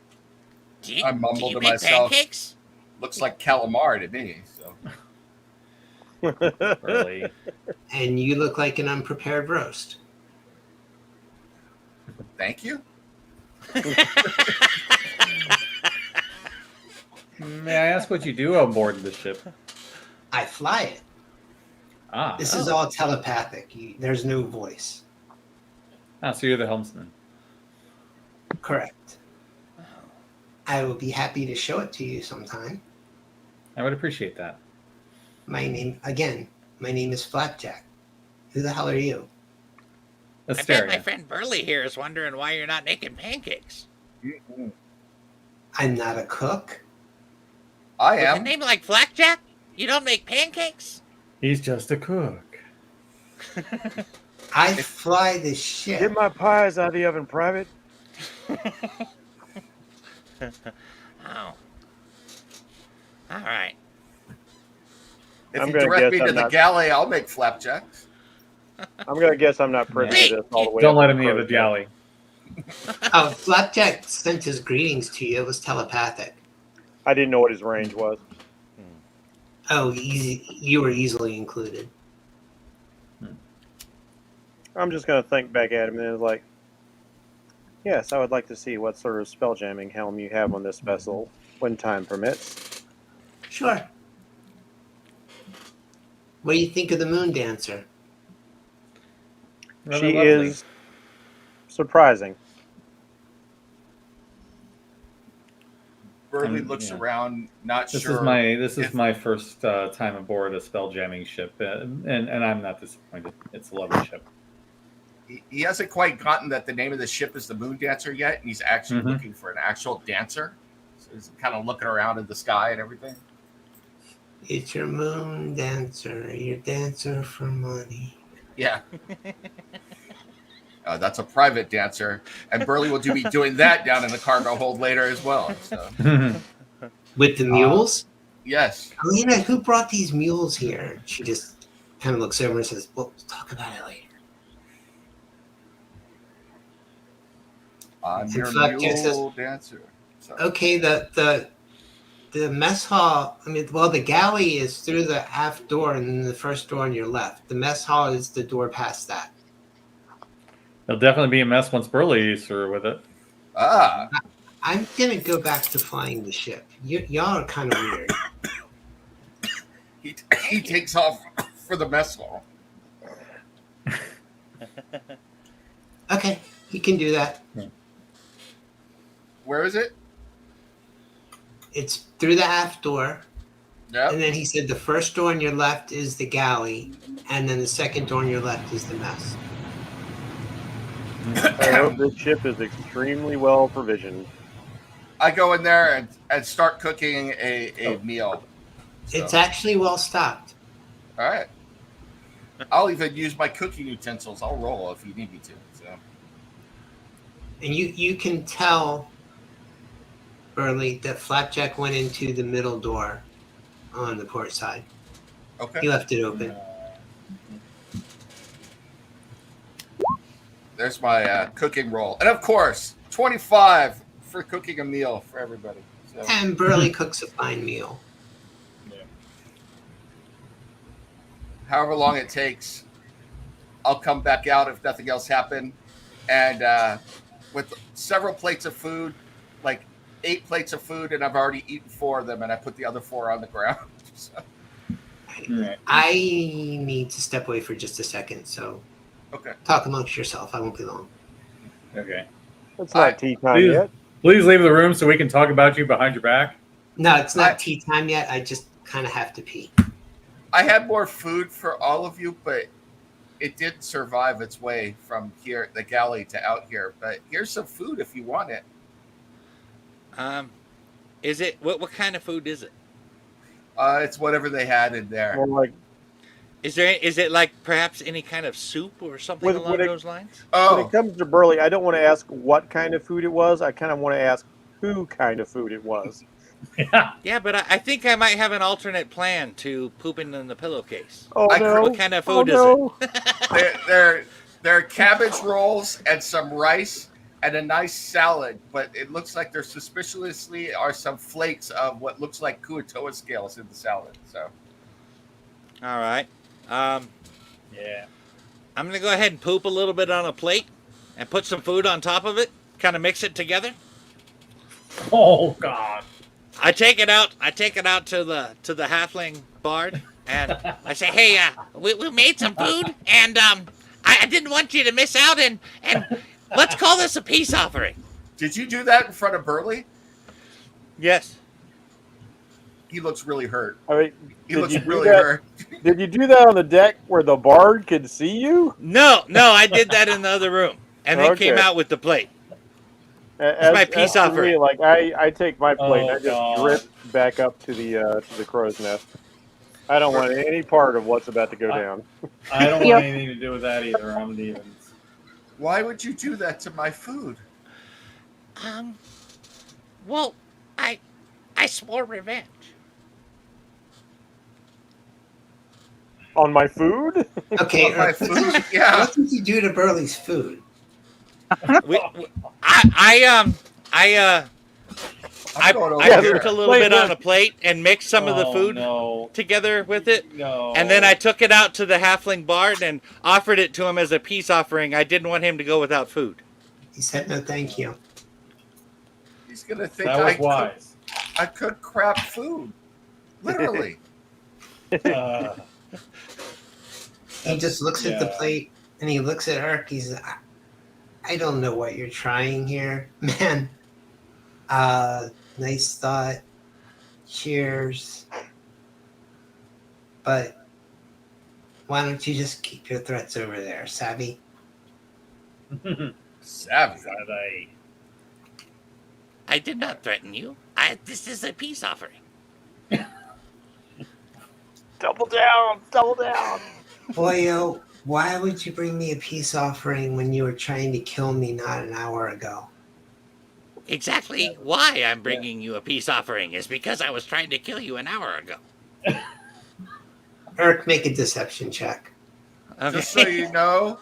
Do I mumbled do you to make myself. pancakes? Looks like calamari to me. So, Early. And you look like an unprepared roast. thank you. May I ask what you do on board the ship? I fly it. This is all telepathic. There's no voice. So you're the helmsman. Correct. I will be happy to show it to you sometime. I would appreciate that. My name is Flapjack. Who the hell are you? I bet Asteria. my friend Burley here is wondering why you're not making pancakes. I'm not a cook. I With a am. name like Flapjack, you don't make pancakes? He's just a cook. I fly the Get ship. my pies out of the oven, Private. Oh. All right. If I'm you gonna direct me guess to I'm the not- galley, I'll make flapjacks. I'm going to guess I'm not privy Wait, to this all the way Don't up let to him near the Crow's galley. Oh, Flapjack sent his greetings to you. It was telepathic. I didn't know what his range was. Oh, easy. You were easily included. I'm just going to think back at him and it's like, yes, I would like to see what sort of spelljamming helm you have on this vessel when time permits. Sure. What do you think of the Moon Dancer? Rather She lovely. is surprising. Burley And, looks yeah. around, not This sure. is if- my first time aboard a spelljamming ship, and I'm not disappointed. It's a lovely ship. He hasn't quite gotten that the name of the ship is the Moon Dancer yet, and he's actually Mhm. looking for an actual dancer. So he's kind of looking around in the sky and everything. It's your Moon Dancer, your dancer for money. Yeah. That's a private dancer, and Burley will be doing that down in the cargo hold later as well. So With the mules? yes, Alina, who brought these mules here? She just kind of looks over and says, well, we'll talk about it later. I'm In your fact, mule it says- dancer. So, Okay, the mess hall, the galley is through the aft door and then the first door on your left. The mess hall is the door past that. It'll definitely be a mess once Burley's through with it. I'm going to go back to flying the ship. Y'all are kind of weird. he takes off for the mess hall. Okay, you can do that. Where is it? It's through the aft door. Yeah. And then he said the first door on your left is the galley, and then the second door on your left is the mess. I hope this ship is extremely well provisioned. I go in there and start cooking a meal. So, It's actually well stocked. all right. I'll even use my cooking utensils. I'll roll if you need me to. So And you can tell, Burley, that Flapjack went into the middle door on the port side. okay. He left it open. There's my cooking roll, and of course, 25 for cooking a meal for everybody. So And Burley cooks a fine meal. however long it takes, I'll come back out if nothing else happened, and with several plates of food, like 8 plates of food, and I've already eaten 4 of them, and I put the other 4 on the ground. So, I need to step away for just a second, so okay. talk amongst yourself. I won't be long. Okay. It's not tea time Please, yet. please leave the room so we can talk about you behind your back. No, it's not tea time yet. I just kind of have to pee. I had more food for all of you, but it didn't survive its way from here, the galley, to out here. But here's some food if you want it. Is it what kind of food is it? It's whatever they had in there. Well, like, Is it like perhaps any kind of soup or something Would- along would it- those lines? when Oh, it comes to Burley, I don't want to ask what kind of food it was. I kind of want to ask who kind of food it was. Yeah. Yeah, but I think I might have an alternate plan to pooping in the pillowcase. Oh, no. What kind of food Oh, is no. there are cabbage rolls and some rice and a nice salad, but it looks like there suspiciously are some flakes of what looks like Kuatoa scales in the salad. So All right. Yeah. I'm going to go ahead and poop a little bit on a plate and put some food on top of it, kind of mix it together. Oh God. I take it out to the halfling bard and I say, "Hey, we made some food and I didn't want you to miss out and let's call this a peace offering." did you do that in front of Burley? Yes. He looks really hurt. I mean, He Did looks you do really that? hurt. did you do that on the deck where the bard could see you? No, I did that in the other room and then came Okay. out with the plate. As, my peace as for offering. me, like I take my plate and I Oh, just God. drip back up to the crow's nest. I don't want any part of what's about to go down. I don't Yep. want anything to do with that either. I'm Devens. Why would you do that to my food? Well, I swore revenge. On my food? Okay, My food? Yeah. what did you do to Burley's food? I I'm going over I here. put a little bit on a plate and mixed some of the food No. together with it. No. And then I took it out to the halfling bard and offered it to him as a peace offering. I didn't want him to go without food. He said no thank you. He's gonna think That was wise. I cook crap food. Literally. He just looks at the plate and he looks at Urk. He's, I don't know what you're trying here, man. Nice thought. Cheers. But why don't you just keep your threats over there, savvy? Savvy. I did not threaten you. This is a peace offering. Double down, double down. Boyo, why would you bring me a peace offering when you were trying to kill me not an hour ago? Exactly why I'm bringing you a peace offering is because I was trying to kill you an hour ago. Urk, make a deception check. Okay. Just so you know,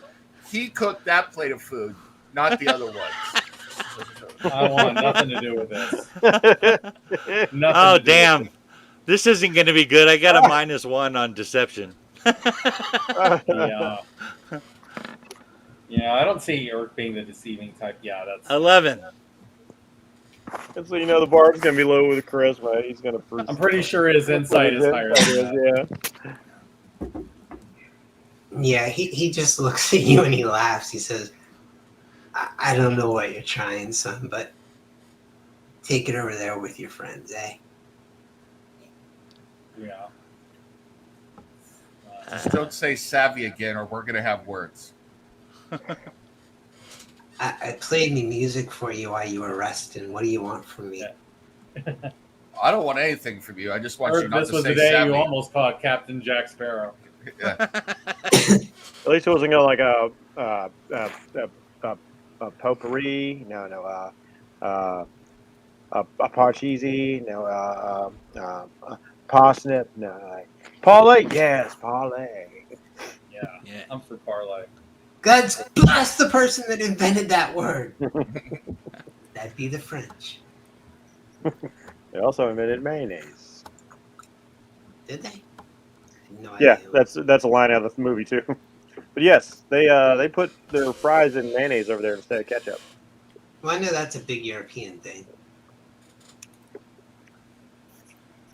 he cooked that plate of food, not the other ones. I want nothing to do with this. Nothing Oh, to do damn. with This isn't going to be good. I got a -1 on deception. it. Yeah. Yeah, I don't see Urk being the deceiving type. Yeah, that's. 11. And so you know the bard's gonna be low with charisma. He's gonna. I'm pretty sure his insight is higher than that. Yeah. Yeah, he just looks at you and he laughs. He says, I don't know what you're trying, son, but take it over there with your friends, eh? Yeah. Just don't say savvy again, or we're gonna have words. I played me music for you while you were resting. What do you want from me? I don't want anything from you. I just want you Urk, not this to was say the day savvy. you almost caught Captain Jack Sparrow. Yeah. At least it wasn't gonna like a potpourri. No. A parcheesi. No. Parsnip. No. Parlay. Yes, parlay. Yeah, Yeah. I'm for parlay. God's bless the person that invented that word. That'd be the French. They also invented mayonnaise. Did they? No Yeah, idea. that's a line out of the movie too. But yes, they put their fries in mayonnaise over there instead of ketchup. Well, I know that's a big European thing.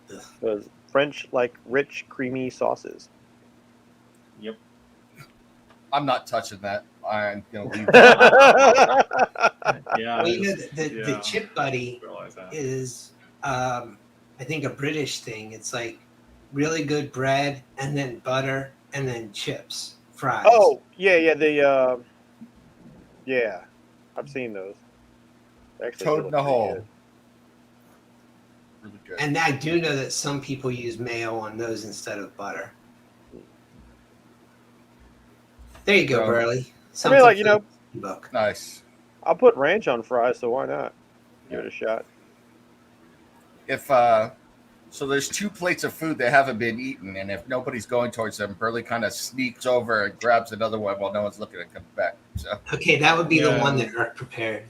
Because French like rich, creamy sauces. Yep. I'm not touching that. I'm gonna leave that. Yeah. Well, you know, the yeah. chip buddy Realize that. is, I think, a British thing. It's like really good bread and then butter and then chips, fries. Oh yeah, yeah. I've seen those. Actually, Toad they in look the pretty hole. good. Really good. And I do know that some people use mayo on those instead of butter. There you go, So- I Burley. mean, Something like for the book. Nice. I'll put ranch on fries, so why not? Give it a shot. If so, there's 2 plates of food that haven't been eaten, and if nobody's going towards them, Burley kind of sneaks over and grabs another one while no one's looking and comes back. So Okay, that would be the Yeah. one that Urk prepared.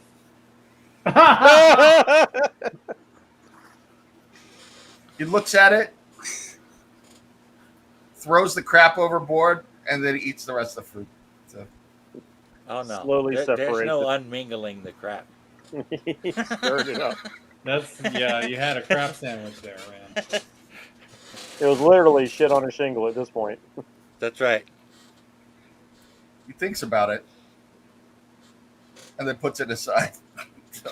he looks at it, throws the crap overboard, and then eats the rest of the food. So Oh, no. Slowly There's separate no it. unmingling the crap. He stirred it up. That's you had a crap sandwich there, man. It was literally shit on a shingle at this point. That's right. he thinks about it, and then puts it aside. So,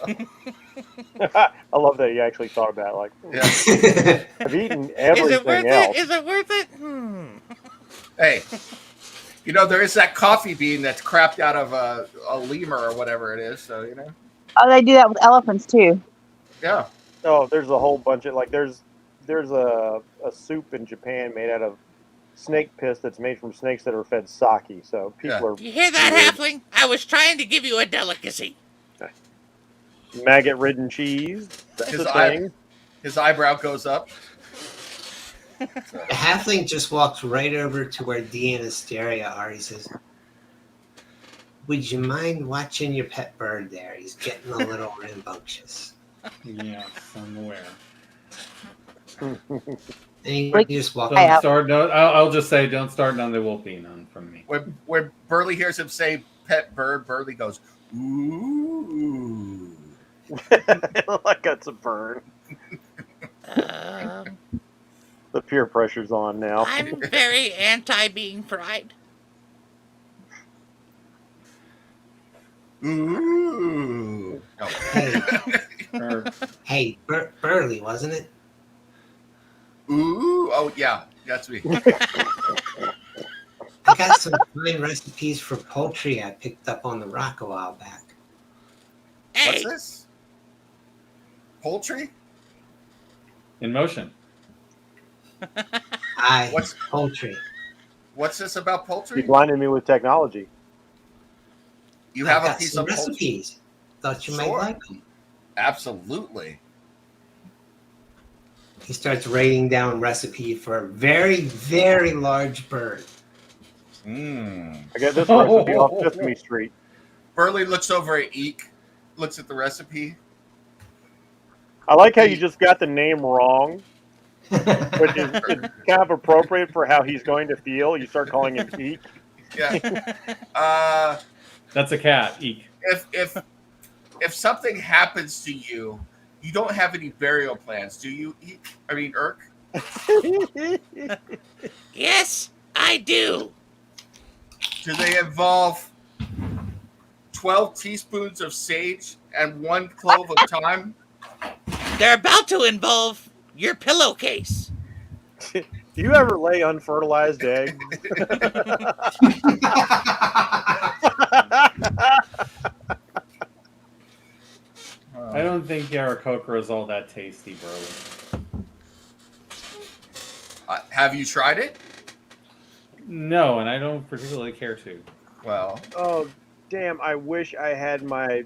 I love that you actually thought about it. Like, yeah. I've eaten Is everything it worth else. it? Is it worth it? Hey, you know, there is that coffee bean that's crapped out of a lemur or whatever it is. So, you know, Oh, they do that with elephants too. yeah. Oh, there's a whole bunch of there's a soup in Japan made out of snake piss that's made from snakes that are fed sake. So people Yeah. are You hear that, halfling? I was trying to give you a delicacy. maggot-ridden cheese. That's His a eye- thing. His eyebrow goes up. The halfling just walks right over to where Dee and Asteria are. He says, would you mind watching your pet bird there? He's getting a little rambunctious. Yes, I'm aware. And he Like, just walk. Hey, Don't start. No, I'll just say, don't start none. There will be none from me. When Burley hears him say pet bird, Burley goes, ooh. I got some burn. Um, The peer pressure's on now. I'm very anti being fried. Ooh. No. Hey, Or, hey, Burley, wasn't it? Ooh. Oh, yeah. That's me. I got some fine recipes for poultry I picked up on the rock a while back. Hey, What's this? Poultry? in motion. What's- Poultry. What's this about You poultry? blinded me with technology. You have I a got piece some of poultry? recipes. Thought you might Sure. like them. Absolutely. He starts writing down recipe for a very, very large bird. Mmm. I got this recipe off Tiffany Street. Burley looks over at Eek, looks at the recipe. I like how you just got the name wrong, which is kind of appropriate for how he's going to feel. You start calling him Eek. Yeah. That's a cat. Eek. If something happens to you, you don't have any burial plans, do you? Eek? I mean, Irk. yes, I do. Do they involve 12 teaspoons of sage and 1 clove of thyme? They're about to involve your pillowcase. Do you ever lay unfertilized eggs? I don't think Yarakokra is all that tasty, Burley. Have you tried it? No, and I don't particularly care to. Well, Oh, damn! I wish I had my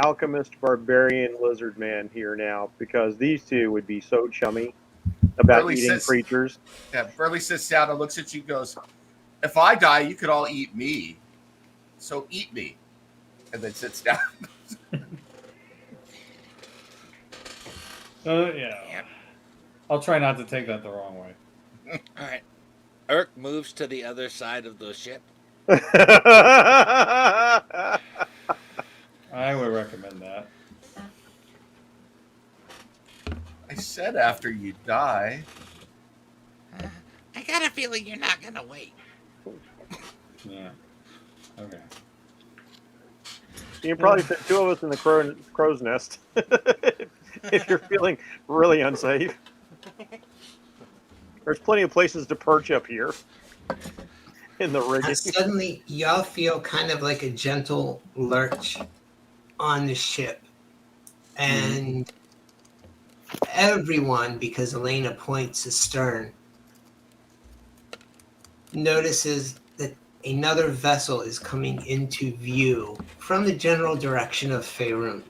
alchemist barbarian lizard man here now, because these two would be so chummy about Burley eating says- creatures. yeah, Burley sits down and looks at you and goes, if I die, you could all eat me. So eat me. And then sits down. Yeah. I'll try not to take that the wrong way. All right. Irk moves to the other side of the ship. I would recommend that. I said after you die. I got a feeling you're not gonna wait. Yeah. Okay. You can probably fit two of us in the crow's nest if you're feeling really unsafe. There's plenty of places to perch up here in the rigging. Suddenly, y'all feel kind of like a gentle lurch on the ship. And everyone, because Elena points astern, notices that another vessel is coming into view from the general direction of Faerun.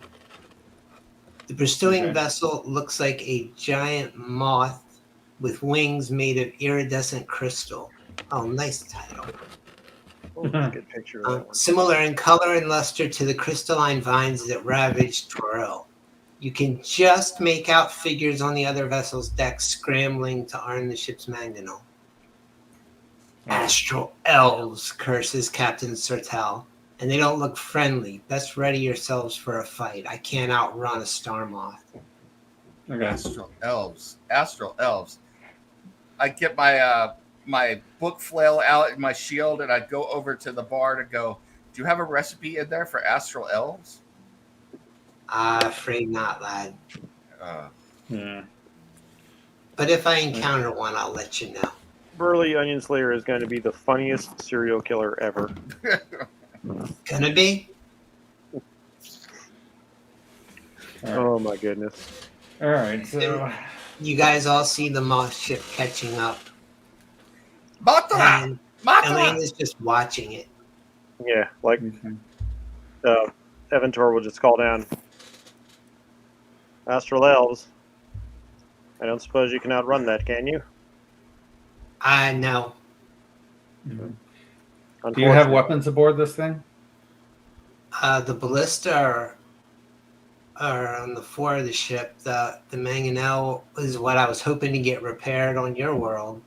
The pursuing Okay. vessel looks like a giant moth with wings made of iridescent crystal. Oh, nice title. Oh, that's a good picture of that one. Similar in color and luster to the crystalline vines that ravaged Toril. You can just make out figures on the other vessel's deck scrambling to arm the ship's mangonel. Astral elves, curses Captain Sertel, and they don't look friendly. Best ready yourselves for a fight. I can't outrun a star moth. Okay. Astral elves. Astral elves. I get my my book flail out and my shield, and I'd go over to the bar and go, do you have a recipe in there for astral elves? Afraid not, lad. Yeah. But if I encounter one, I'll let you know. Burly Onion Slayer is going to be the funniest serial killer ever. Gonna be? Oh my goodness. All right. So You guys all see the moth ship catching up. Matra! And Matra! Elena's just watching it. Yeah, like okay. Evantor will just call down. Astral Elves. I don't suppose you can outrun that, can you? No. Mhm. Do you have unfortunately. weapons aboard this thing? The ballista are on the floor of the ship. The mangonel is what I was hoping to get repaired on your world.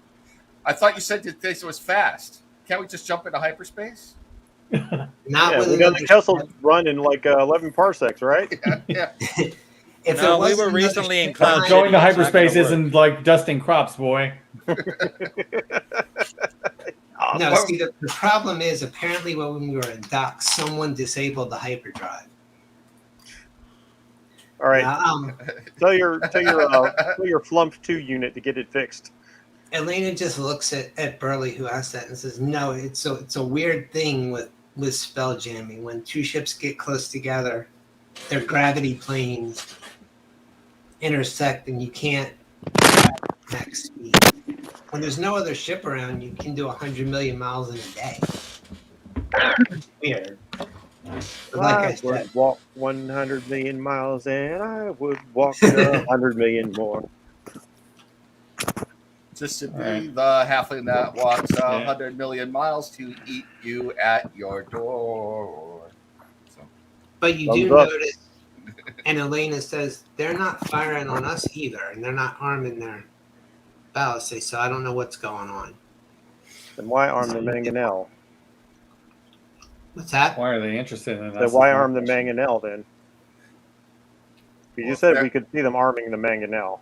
I thought you said that this was fast. Can't we just jump into hyperspace? Not Yeah, with we know another the Kessel ship. run in like 11 parsecs, right? Yeah. If No, it we was were another recently in ship Cloud behind- City. Going to It's not hyperspace gonna work. isn't like dusting crops, boy. No, Well- see, the problem is apparently when we were in dock, someone disabled the hyperdrive. All right, Now, tell your Flump 2 unit to get it fixed. Elena just looks at Burley, who asked that, and says, "No, it's a weird thing with spell jamming. When two ships get close together, their gravity planes intersect, and you can't max speed. When there's no other ship around, you can do 100 million miles in a day. It's weird. But like I said, would walk 100 million miles and I would walk 100 million more. Just to be Alright. the halfling that walks Yeah. 100 million miles to eat you at your door. So, but you do Thumbs up. notice, and Elena says they're not firing on us either, and they're not arming their ballistae, so I don't know what's going on. Then why arm the mangonel? What's that? Why are they interested in Then us? why arm the mangonel then? You Well, said they're- we could see them arming the mangonel.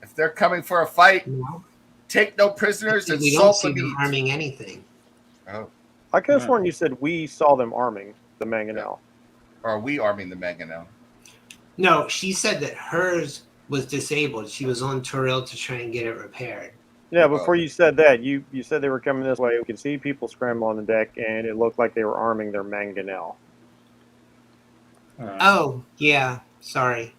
if they're coming for a fight, No, take no prisoners and we don't salt see the them meat. arming anything. Oh, I could have Yeah. sworn you said we saw them arming the mangonel. or are we arming the mangonel? No, she said that hers was disabled. She was on Turil to try and get it repaired. Yeah, before you said that, you said they were coming this way. We could see people scramble on the deck, and it looked like they were arming their mangonel. Alright. Oh, yeah. Sorry.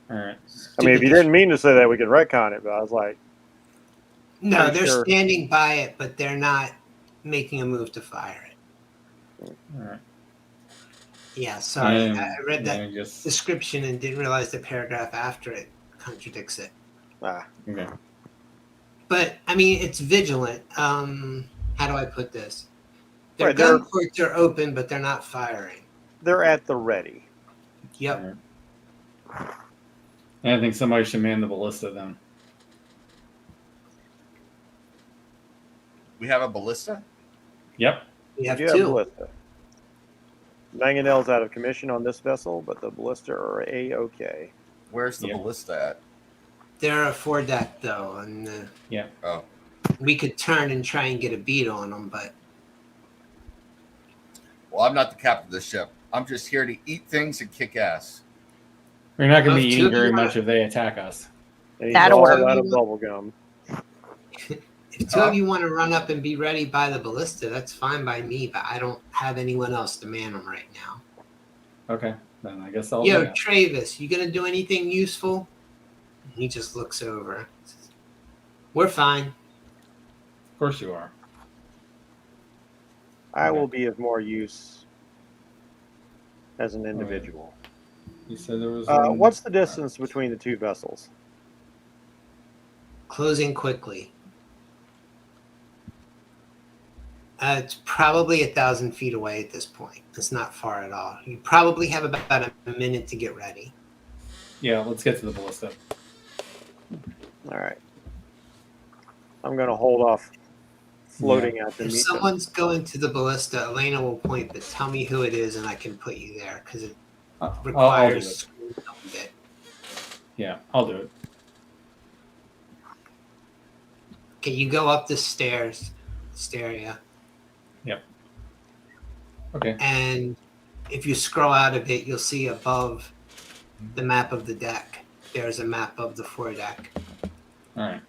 Alright. I mean, if you didn't mean to say that, we could retcon it, but I was like, No, pretty they're sure. standing by it, but they're not making a move to fire it. Alright. Yeah, sorry. Um, I read that yeah, just description and didn't realize the paragraph after it contradicts it. okay. But I mean, it's vigilant. How do I put this? Their Right, they're- gun ports are open, but they're not firing. they're at the ready. Yep. Alright. And I think somebody should man the ballista then. We have a ballista? Yep. We have You two. ballista. Mangonel's out of commission on this vessel, but the ballista are a-okay. Where's the Yeah. ballista at? They're a foredeck though, and Oh, we could turn and try and get a beat on them, but well, I'm not the captain of the ship. I'm just here to eat things and kick ass. We're not going to Those be two eating very are- much if they attack us. And he's That'll all work. out of bubble gum. if two of you want to run up and be ready by the ballista, that's fine by me. But I don't have anyone else to man them right now. Okay. Then I guess I'll Yo, do that. Travis, you gonna do anything useful? He just looks over. We're fine. Of course you are. I will be of more use as an individual. You said there was. What's the distance between the two vessels? Closing quickly. It's probably 1,000 feet away at this point. It's not far at all. You probably have about a minute to get ready. Yeah, let's get to the ballista. All right. I'm going to hold off floating out to If meet someone's going to the ballista, Elena will point, but tell me who it is and I can put you there because it I'll do requires it. screen a bit. Yeah, I'll do it. Okay, you go up the stairs, Staria, Okay. and if you scroll out a bit, you'll see above the map of the deck, there's a map of the foredeck, All right.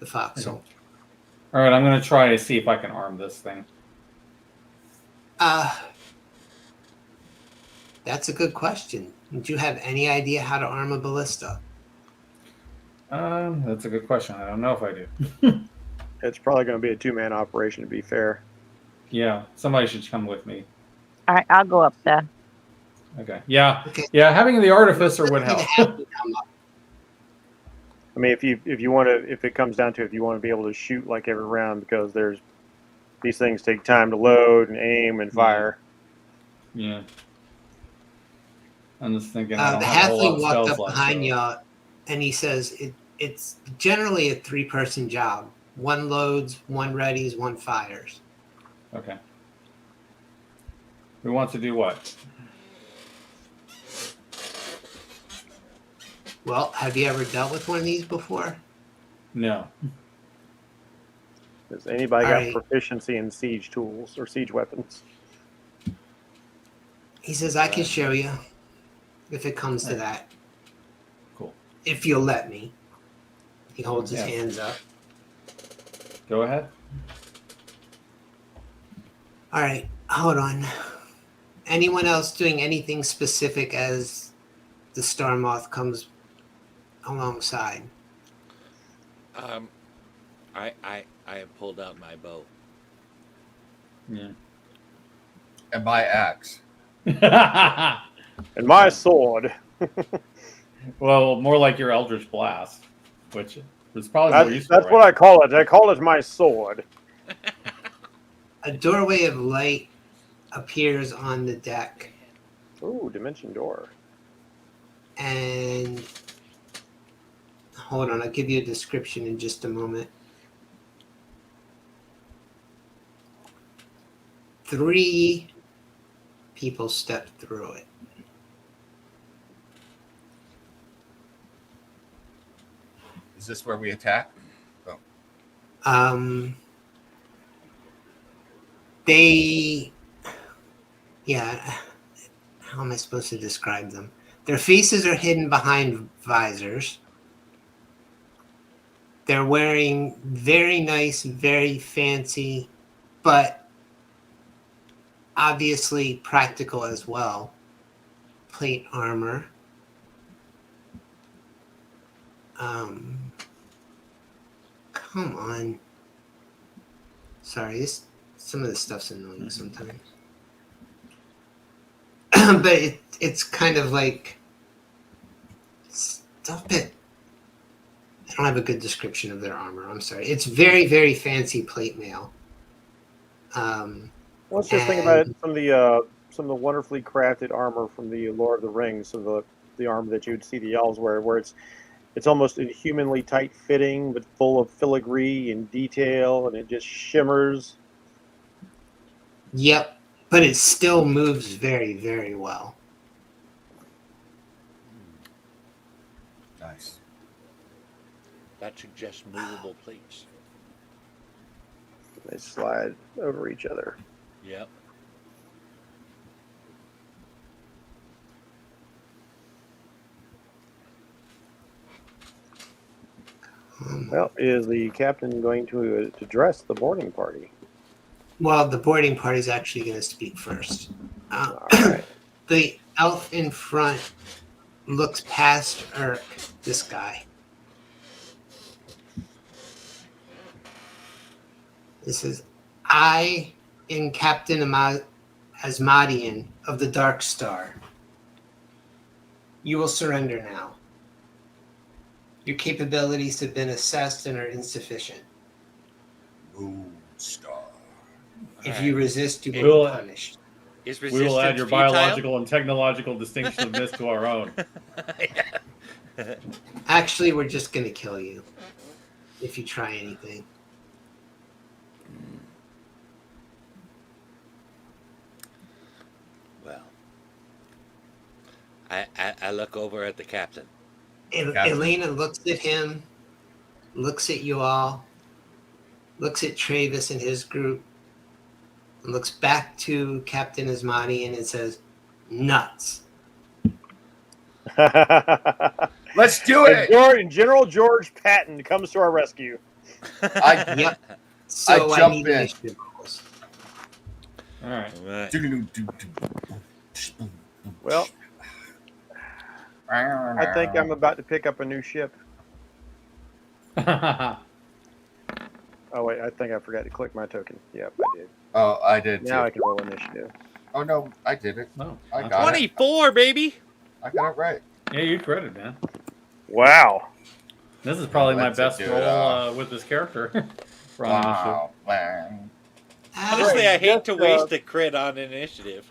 the forecastle. All right. I'm going to try to see if I can arm this thing. That's a good question. Do you have any idea how to arm a ballista? That's a good question. I don't know if I do. them. It's probably going to be a two-man operation, to be fair. Yeah, somebody should come with me. All right, I'll go up there. Okay. Yeah. Okay. Yeah, having the artificer would help. Have to come up. I mean, if you want to, if it comes down to, if you want to be able to shoot like every round, because these things take time to load and aim and fire. Yeah. I'm just thinking I don't The have a whole lot halfling of walked spells up left. behind So. y'all, and he says it's generally a 3-person job. One loads, one readies, one fires. Okay. We want to do what? Well, have you ever dealt with one of these before? No. Does anybody All got right. proficiency in siege tools or siege weapons? He says, I can show you if it comes to Right. that. Cool. If you'll let me. He holds his Yeah. hands up. Go ahead. All right, hold on. Anyone else doing anything specific as the Star Moth comes alongside? I have pulled out my bow. Yeah. And my axe. And my sword. Well, more like your Eldritch Blast, which is probably more useful. That's what I call it. I call it my sword. A doorway of light appears on the deck, Ooh, dimension door. and hold on, I'll give you a description in just a moment. 3 people step through it. Is this where we attack? How am I supposed to describe them? Their faces are hidden behind visors. They're wearing very nice, very fancy, but obviously practical as well, plate armor. Come on. Sorry, some of this stuff's annoying sometimes. But it's kind of like, stop it. I don't have a good description of their armor. I'm sorry. It's very, very fancy plate mail. Let's just think about it. Some of the wonderfully crafted armor from the Lord of the Rings, so the armor that you would see the elves wear, where it's almost inhumanly tight fitting, but full of filigree and detail, and it just shimmers. Yep, but it still moves very, very well. Nice. That suggests movable plates. They slide over each other. Yep. Well, is the captain going to address the boarding party? Well, the boarding party is actually going to speak first. All right. The elf in front looks past Urk, this guy. This is, I am Captain Asmodian of the Dark Star. You will surrender now. Your capabilities have been assessed and are insufficient. Moon Star. If you resist, you will We'll- be punished. Is We will add resistance your futile? biological and technological distinction of this to our own. Actually, we're just going to kill you if you try anything. Well, I look over at the captain. Captain. Elena looks at him, looks at you all, looks at Travis and his group, and looks back to Captain Asmodian and says, nuts. Let's do it. And General George Patton comes to our rescue. Yep. So I jump need in. initiative rolls. All right. All right. Well, I think I'm about to pick up a new ship. Oh, Oh wait, I think I forgot to click my token. Yep, I did. Oh, I did Now I too. can roll initiative. Oh no, I did it. no. I got it. 24, baby. I got it right. Yeah, you credit, man. Wow. This is probably my Let's best do it, roll with this character. For on initiative. Wow. Man. Honestly, I hate to Just, waste a crit on initiative.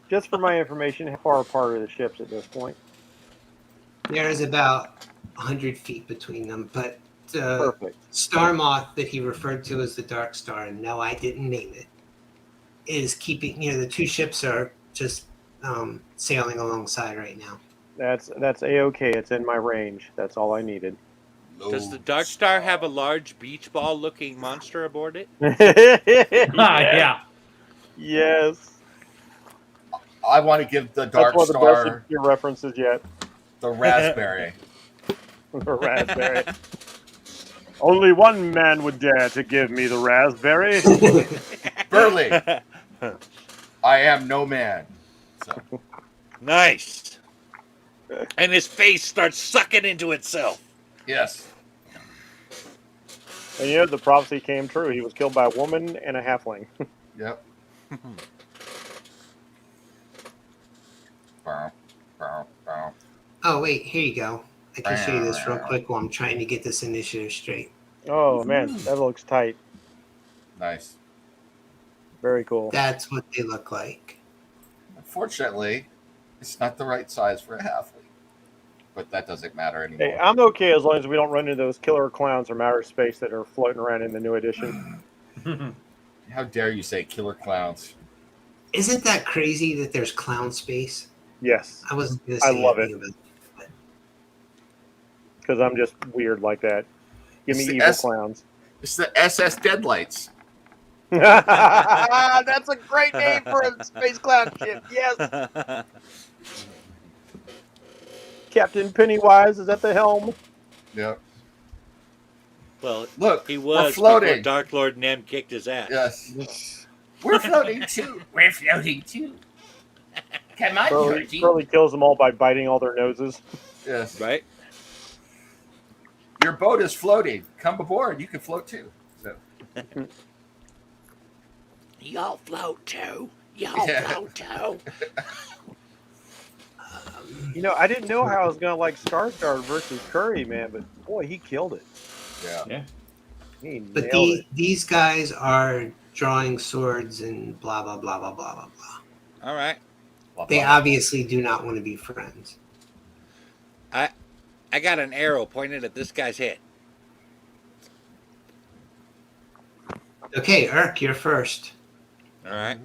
Just for my information, how far apart are the ships at this point? There's about 100 feet between them, but Perfect. Star Moth that he referred to as the Dark Star, and no, I didn't name it, is keeping, the two ships are just sailing alongside right now. That's A-okay. It's in my range. That's all I needed. Does the Dark Star have a large beach ball looking monster aboard it? Yeah. Yes. I want to give the That's Dark one of the best Star of your references yet. the raspberry. The raspberry. Only one man would dare to give me the raspberry. Burley, I am no man. So, Nice. And his face starts sucking into itself. yes. And the prophecy came true. He was killed by a woman and a halfling. Yep. Bow, bow, bow. Oh, wait, here you go. I can show you this real quick while I'm trying to get this initiative straight. Oh, man. That looks tight. Nice. Very cool. That's what they look like. Unfortunately, it's not the right size for a halfling. But that doesn't matter anymore. Hey, I'm okay as long as we don't run into those killer clowns from outer space that are floating around in the new edition. How dare you say killer clowns? Isn't that crazy that there's clown space? Yes, I wasn't going to say I love anything it. about it. because I'm just weird like that. Give me It's the evil S- clowns. It's the SS Deadlights. That's a great name for a space clown ship. Yes. Captain Pennywise is at the helm. Yep. Well, Look, he we're was floating. before Dark Lord Nem kicked his ass. Yes. We're floating too. We're floating too. Come on, Georgie. Curly kills them all by biting all their noses. Yes. Right? Your boat is floating. Come aboard. You can float too. So. Y'all float too. Y'all float too. I didn't know how I was going to like Skarsgård versus Curry, man, but boy, he killed it. Yeah. He But nailed it. these guys are drawing swords and blah, blah, blah, blah, blah, blah, blah. All right. They obviously do not want to be friends. I got an arrow pointed at this guy's head. Okay, Urk, you're first. All right.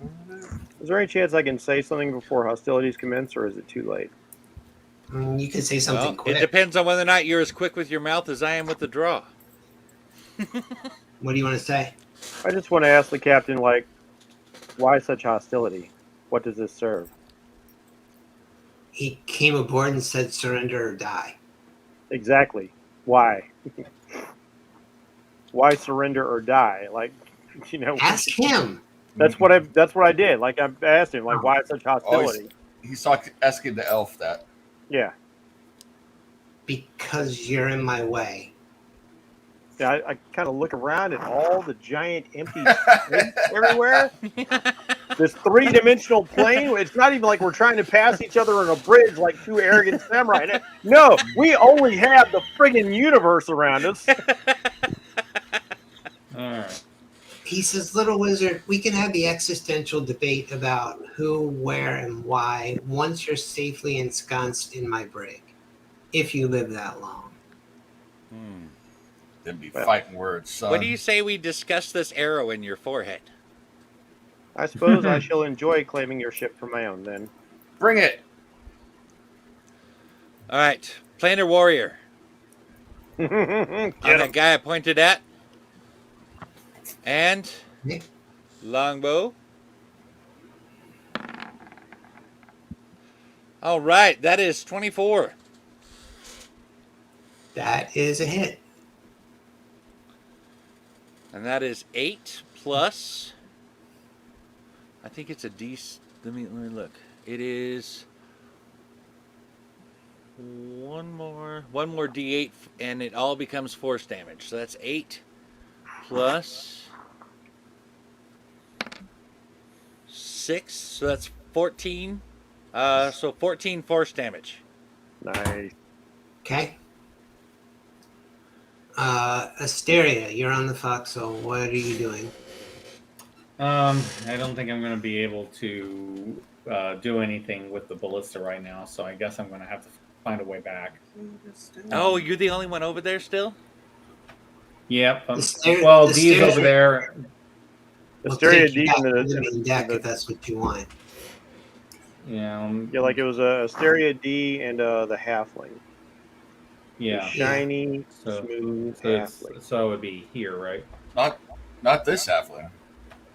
Is there any chance I can say something before hostilities commence, or is it too late? You can say something Well, quick. it depends on whether or not you're as quick with your mouth as I am with the draw. What do you want to say? I just want to ask the captain, why such hostility? What does this serve? He came aboard and said surrender or die. Exactly. Why? Why surrender or die? Ask him. That's what I did. I asked him, why such hostility? He's asking the elf that. Yeah. Because you're in my way. Yeah, I kind of look around at all the giant empty space everywhere. This three-dimensional plane. It's not even like we're trying to pass each other on a bridge like two arrogant samurai. No, we only have the friggin' universe around us. All right. He says, little wizard, we can have the existential debate about who, where, and why once you're safely ensconced in my brig, if you live that long. Then be fighting words, son. What do you say we discuss this arrow in your forehead? I suppose I shall enjoy claiming your ship for my own then. Bring it. All right. Planar Warrior. Get On 'em. that guy I pointed at. And Nick? longbow. All right. That is 24. That is a hit. And that is 8 plus. I think it's a D. Let me look. It is one more D8, and it all becomes force damage. So that's 8 plus 6. So that's 14. So 14 force damage. Nice. Okay. Asteria, you're on the foxhole. What are you doing? I don't think I'm going to be able to do anything with the ballista right now, so I guess I'm going to have to find a way back. Oh, you're the only one over there still? Yep. The well, the D's over stairs- there. We'll Asteria take you D back in to the, the in main the, deck in the if that's what you want. Yeah. yeah, like it was a Asteria D and the halfling. Yeah. Shiny, So, smooth so, halfling. so it would be here, right? Not this halfling.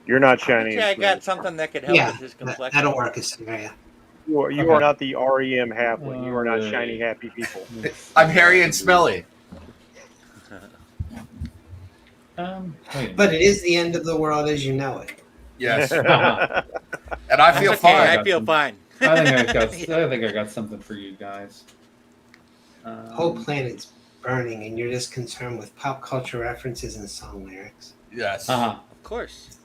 You're not I shiny. bet you I and got smooth. something that could help Yeah, with his complexion. that'll work, Asteria. You Okay. are not the REM halfling. You are not Alright. shiny, happy people. I'm hairy and smelly. Wait a But minute. it is the end of the world as you know it. Yes, and Uh-huh. I feel That's okay, fine. I feel fine. I think I got something for you guys. The whole planet's burning, and you're just concerned with pop culture references and song lyrics. Yes. Uh-huh. Of course.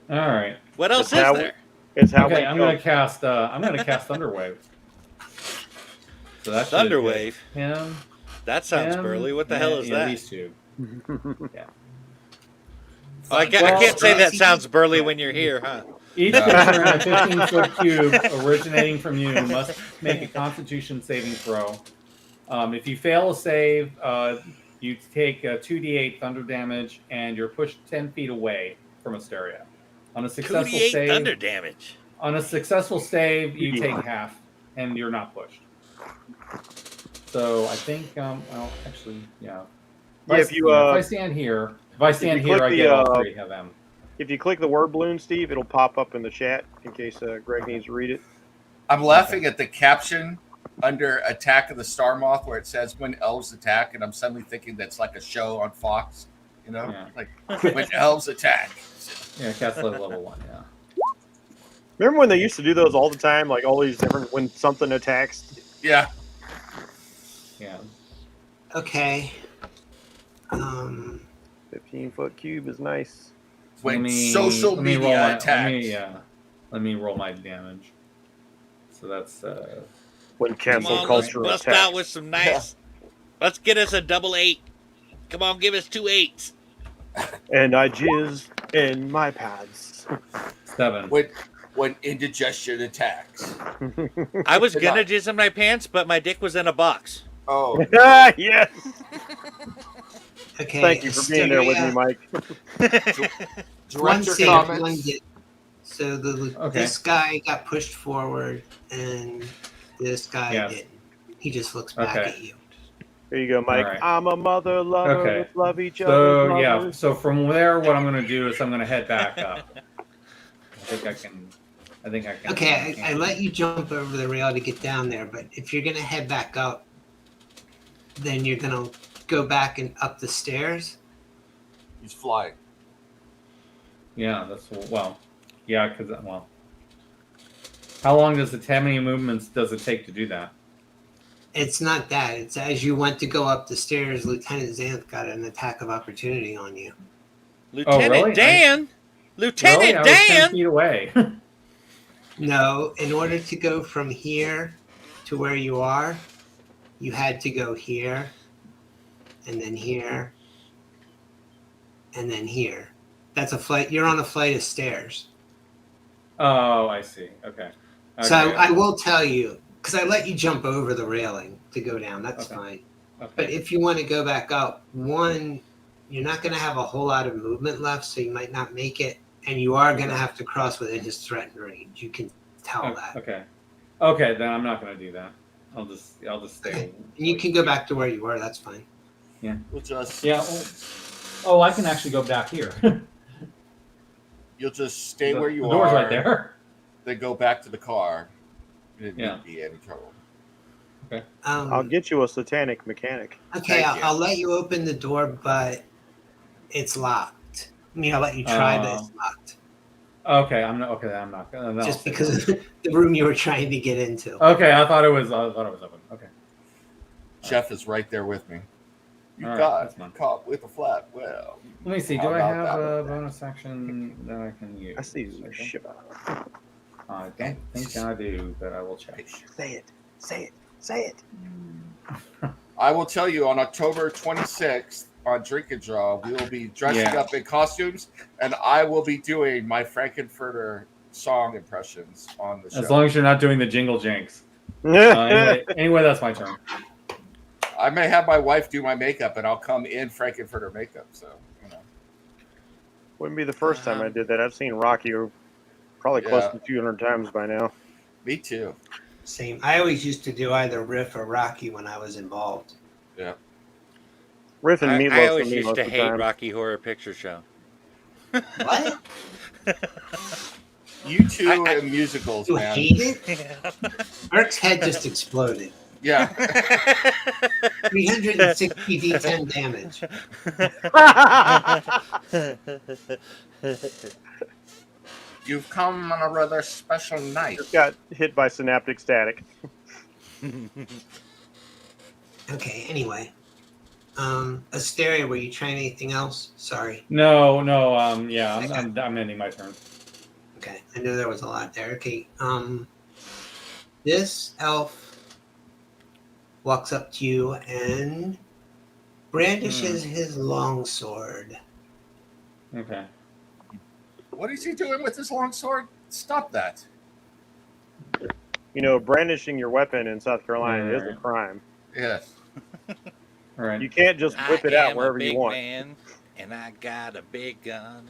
All right. What else That's how is there? It's how Okay, we I'm go. gonna cast Thunderwave. So that's Thunderwave? Him. That sounds him, burly. What the hell is that? These two. Oh, I Well, can't say that Xaryxis- sounds burly when you're here, huh? Each No. creature in a 15-foot cube originating from you must make a Constitution saving throw. If you fail a save, you take 2d8 thunder damage, and you're pushed 10 feet away from Asteria. On a successful 2d8 save, thunder damage. on a successful save, you take half, and you're not pushed. So I think, well, actually, yeah. Yeah, if you, if I stand here, I click get all three of them. If you click the word balloon, Steve, it'll pop up in the chat in case Greg needs to read it. I'm laughing at the caption under Attack of the Star Moth where it says when elves attack, and I'm suddenly thinking that's like a show on Fox, you know, Yeah. like when elves attack. Yeah, cast level 1, yeah. Remember when they used to do those all the time? Like all these different, when something attacks? Yeah. Yeah. Okay. 15-foot cube is nice. When social let me roll media my, attacks. let me roll my damage. So that's When Come cancel on, let's culture bust attacks. out with some nice. Let's get us a double 8. Come on, give us 2 8s. And I jizz in my pads. 7. When indigestion attacks. I was gonna jizz in my pants, but my dick was in a box. Oh, Yes. Okay. Thank you for being there with me, Mike. One director save, one comments. did. So Okay. this guy got pushed forward, and this guy Yes. didn't. He just looks back Okay. at you. Here you go, Mike. All right. I'm a mother lover. Okay. Let's love each other. So yeah, so from there, what I'm going to do is I'm going to head back up. I think I can. Okay, I let you jump over the rail to get down there, but if you're gonna head back up, then you're gonna go back and up the stairs. He's flying. Yeah, that's well. Yeah, because well. How long does it? How many movements does it take to do that? It's not that. It's as you went to go up the stairs, Lieutenant Xanth got an attack of opportunity on you. Lieutenant really? Dan? Lieutenant Really? I was 10 Dan? feet away. No, in order to go from here to where you are, you had to go here, and then here, and then here. That's a flight. You're on a flight of stairs. Oh, I see. Okay. So Okay. I will tell you, because I let you jump over the railing to go down. That's Okay. fine. Okay. But if you want to go back up, one, you're not going to have a whole lot of movement left, so you might not make it. And you are going to have to cross within his threatened range. You can tell that. Okay. Okay, then I'm not going to do that. I'll just stay. Okay. And you can go back to where you were. That's fine. We'll just Yeah. Oh, I can actually go back here. you'll just stay The- where you the are. door's right there. Then go back to the car. You didn't Yeah. need to be any trouble. I'll get you a satanic mechanic. Okay, Thank you. I'll let you open the door, but it's locked. I mean, I'll let you try, but it's locked. Okay, I'm not. Okay, I'm not. No, Just because of the room you were trying to get into. Okay, I thought it was open. Okay. Jeff is right there with me. You All right, got that's fine. caught with a flat. Well, Let me see. How Do I about have that a one? bonus action that I can use? I see you Okay. shit. I don't think I do, but I will check. Say it. Say it. Say it. I will tell you on October 26th, on Drink and Draw, we will be dressing Yeah. up in costumes, and I will be doing my Frankenfurter song impressions on the show. As long as you're not doing the jingle janks. Anyway, that's my turn. I may have my wife do my makeup, and I'll come in Frankenfurter makeup. So, you know. Wouldn't be the first time I did that. I've seen Rocky probably close to 200 times by now. Me too. Same. I always used to do either Riff or Rocky when I was involved. Yeah. Riff and Meatloaf. I always for me used most to of the hate time. Rocky Horror Picture Show. What? You two and musicals, You man. hate it? Eric's head just exploded. Yeah. 360 D10 damage. You've come on a rather special night. Just got hit by synaptic static. Okay, anyway. Asteria, were you trying anything else? Sorry. No, yeah, I'm ending my turn. Okay, I knew there was a lot there. Okay, this elf walks up to you and brandishes his longsword. Okay. What is he doing with his long sword? Stop that. You know, brandishing your weapon in South Carolina is a Alright. crime. Yes. All right. You can't just whip it out wherever you want. Man, and I got a big gun.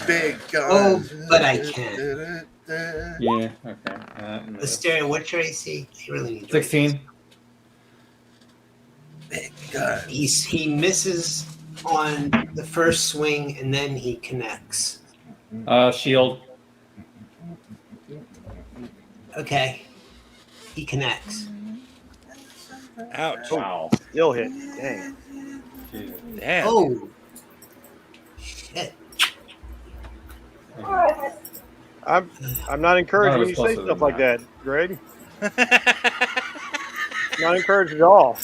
Big gun. Oh, but I can. Yeah. Okay. Asteria, what's your AC? You really need 16. Big gun. He misses on the first swing and then he connects. Shield. Okay. He connects. Ouch. Wow. Still hit. Dang. Damn. Oh. Shit. I'm not encouraged No, when you it's say closer stuff than like that, Greg. Not encouraged at all.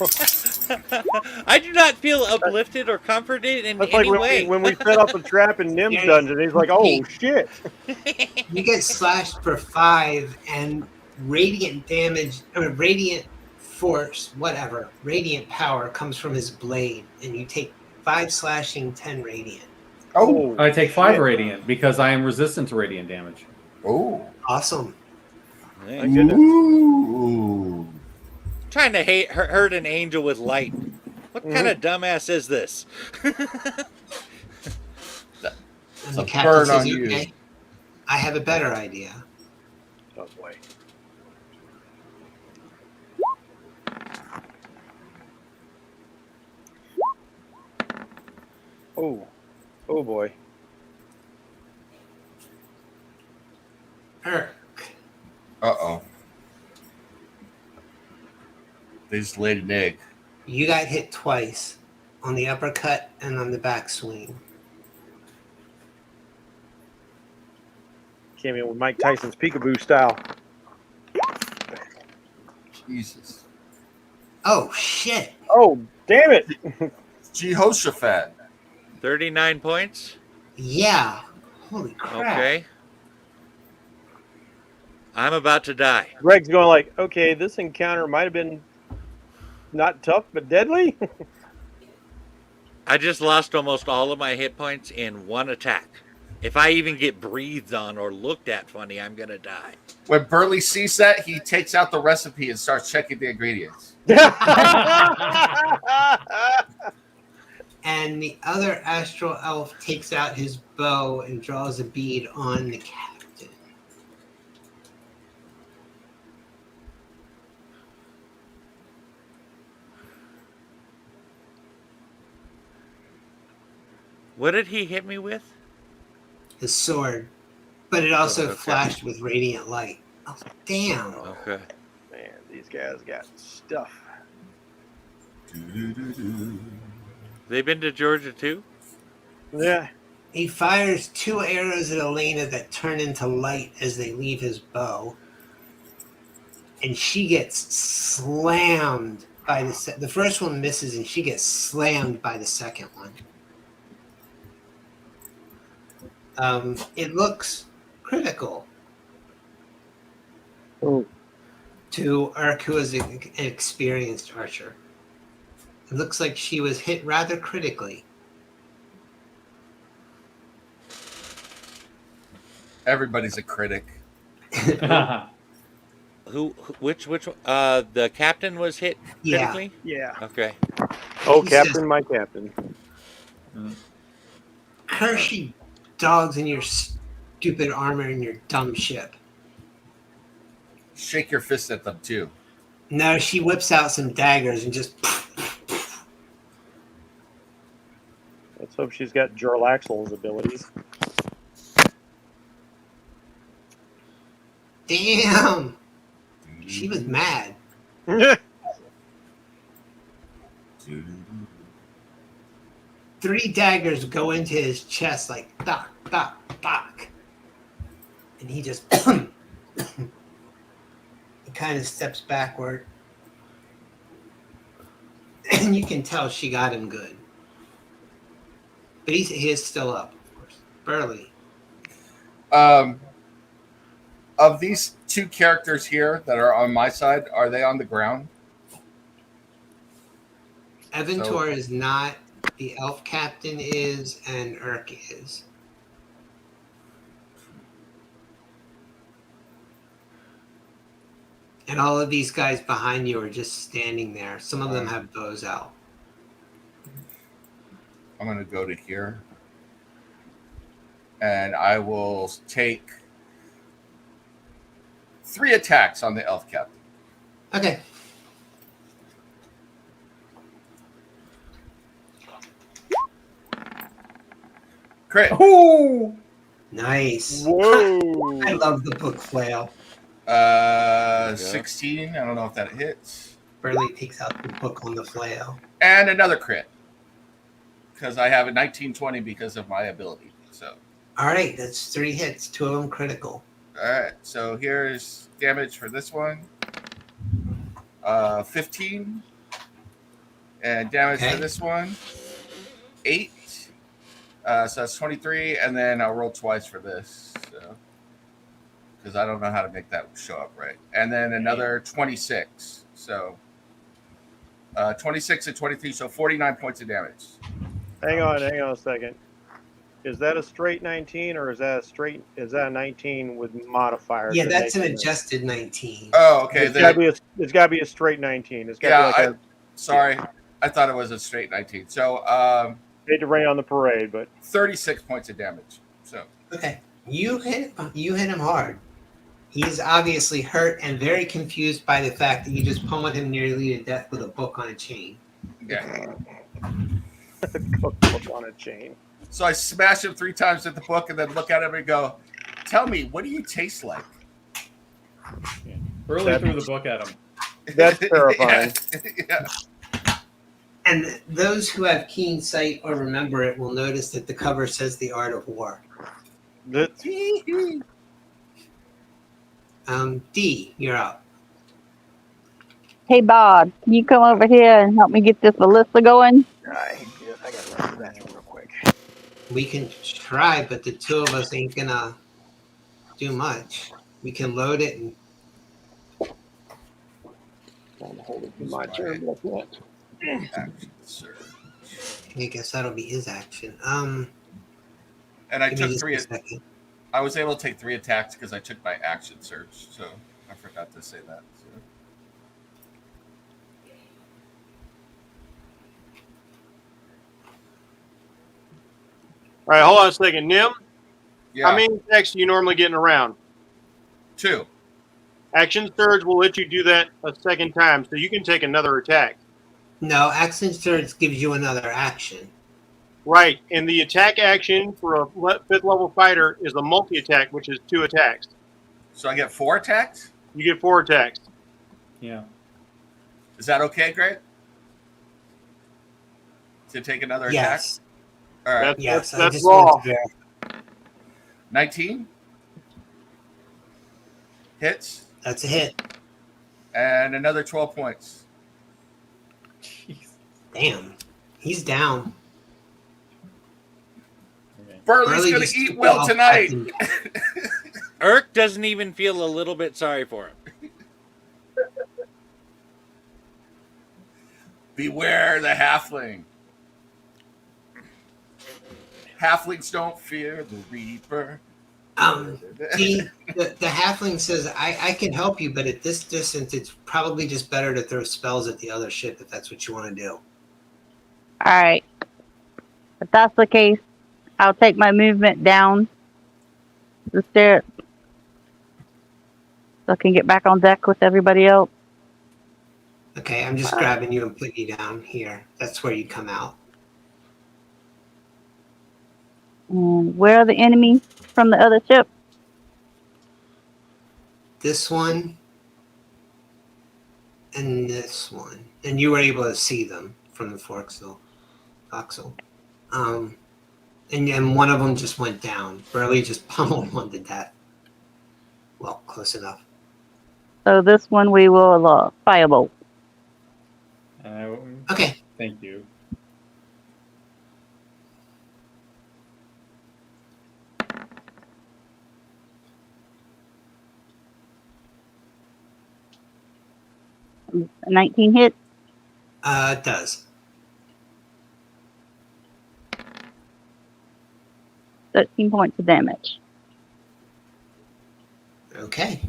I do not feel uplifted or comforted in That's any like way. when we set up a trap in Nim's Yeah. dungeon. He's like, "Oh shit!" You get slashed for 5 and radiant damage, or radiant force, whatever, radiant power comes from his blade, and you take 5 slashing, 10 radiant. Oh. I take 5 shit. radiant because I am resistant to radiant damage. Oh. Awesome. My goodness. Ooh. Trying to hurt an angel with light. What kind of dumbass is this? And It's the a captain burn says, on you. okay, I have a better idea. Oh boy. Oh boy. Erk, Uh-oh. They just laid an egg. you got hit twice on the uppercut and on the backswing. Came in with Mike Tyson's peekaboo style. Jesus. Oh, shit. Oh damn it! Jehoshaphat. 39 points. Yeah. Holy crap. Okay. I'm about to die. Greg's going like, "Okay, this encounter might have been not tough but deadly." I just lost almost all of my hit points in one attack. If I even get breathed on or looked at funny, I'm going to die. When Burley sees that, he takes out the recipe and starts checking the ingredients. And the other astral elf takes out his bow and draws a bead on the captain. What did he hit me with? His sword. But it also Okay. flashed with radiant light. Oh, damn. Okay. Man, these guys got stuff. They've been to Georgia too? Yeah. He fires 2 arrows at Elena that turn into light as they leave his bow. And she gets slammed by the first one misses and she gets slammed by the second one. It looks critical Oh. to Ark, who is an experienced archer. It looks like she was hit rather critically. Everybody's a critic. Which the captain was hit Yeah. critically? Yeah. Okay. Oh, He Captain, says- my Captain. Curse you dogs in your stupid armor and your dumb ship. Shake your fist at them too. No, she whips out some daggers and just. Let's hope she's got Jarlaxle's abilities. Damn! She was mad. 3 daggers go into his chest like dock, dock, dock. And he just he kind of steps backward. And you can tell she got him good. But he is still up, of course. Burley. Of these 2 characters here that are on my side, are they on the ground? Eventor is not. The elf captain is, and Urk is. And all of these guys behind you are just standing there. Some of them have bows out. I'm going to go to here. And I will take 3 attacks on the elf captain. Okay. Crit. Oh! Nice. Whoa! I love the book flail. 16. I don't know if that hits. Burley takes out the book on the flail. And another crit. Because I have a 1920 because of my ability. So, All right, that's 3 hits, 2 of them critical. all right. So here's damage for this one. 15. And damage Okay. for this one. 8. So that's 23. And then I'll roll twice for this. So, because I don't know how to make that show up right. And then another 26. So 26 and 23. So 49 points of damage. Hang on a second. Is that a straight 19 or is that a 19 with modifiers? Yeah, that that's an make it- adjusted 19. Oh, okay. It's Then, gotta be a straight 19. It's gotta yeah, be like sorry. I thought it was a straight 19. So hate to rain on the parade, but 36 points of damage. So Okay, you hit him hard. He's obviously hurt and very confused by the fact that you just pummeled him nearly to death with a book on a chain. yeah. book on a chain. So I smash him 3 times with the book and then look at him and go, "Tell me, what do you taste like?" Burley threw the book at him. That's terrifying. Yeah. And those who have keen sight or remember it will notice that the cover says The Art of War. That's D, you're up. Hey, Bob, can you come over here and help me get this ballista going? I gotta run to the bathroom real quick. We can try, but the 2 of us ain't gonna do much. We can load it and Trying to hold it in my turn, but I can't. Action surge. I guess that'll be his action. And I Give me took just 3. a second. I was able to take 3 attacks because I took my action surge. So I forgot to say that. So. All right, hold on a second. Nim, Yeah. how many attacks do you normally get in a round? 2. Action Surge will let you do that a second time, so you can take another attack. No, action surge gives you another action. Right, and the attack action for a 5th level fighter is a multi-attack, which is 2 attacks. So I get 4 attacks. You get 4 attacks. Yeah. Is that okay, Greg? To take another Yes. attack? All right. Yes, I That's just raw. wanted to verify. 19 hits That's a hit. and another 12 points. Jeez. Damn. He's down. Okay. Burley's Burley going just to eat took well off tonight. acting- Urk doesn't even feel a little bit sorry for him. Beware the halfling. Halflings don't fear the reaper. The halfling says, I can help you, but at this distance, it's probably just better to throw spells at the other ship if that's what you want to do. All right. If that's the case, I'll take my movement down the stairs so I can get back on deck with everybody else. Okay, I'm just grabbing you and putting you down here. That's where you come out. Where are the enemies from the other ship? This one and this one. And you were able to see them from the forecastle. And then one of them just went down. Burley just pummeled one to death. Well, close enough. So this one we will firebolt. Okay. Thank you. A 19 hit. It does. 13 points of damage. Okay.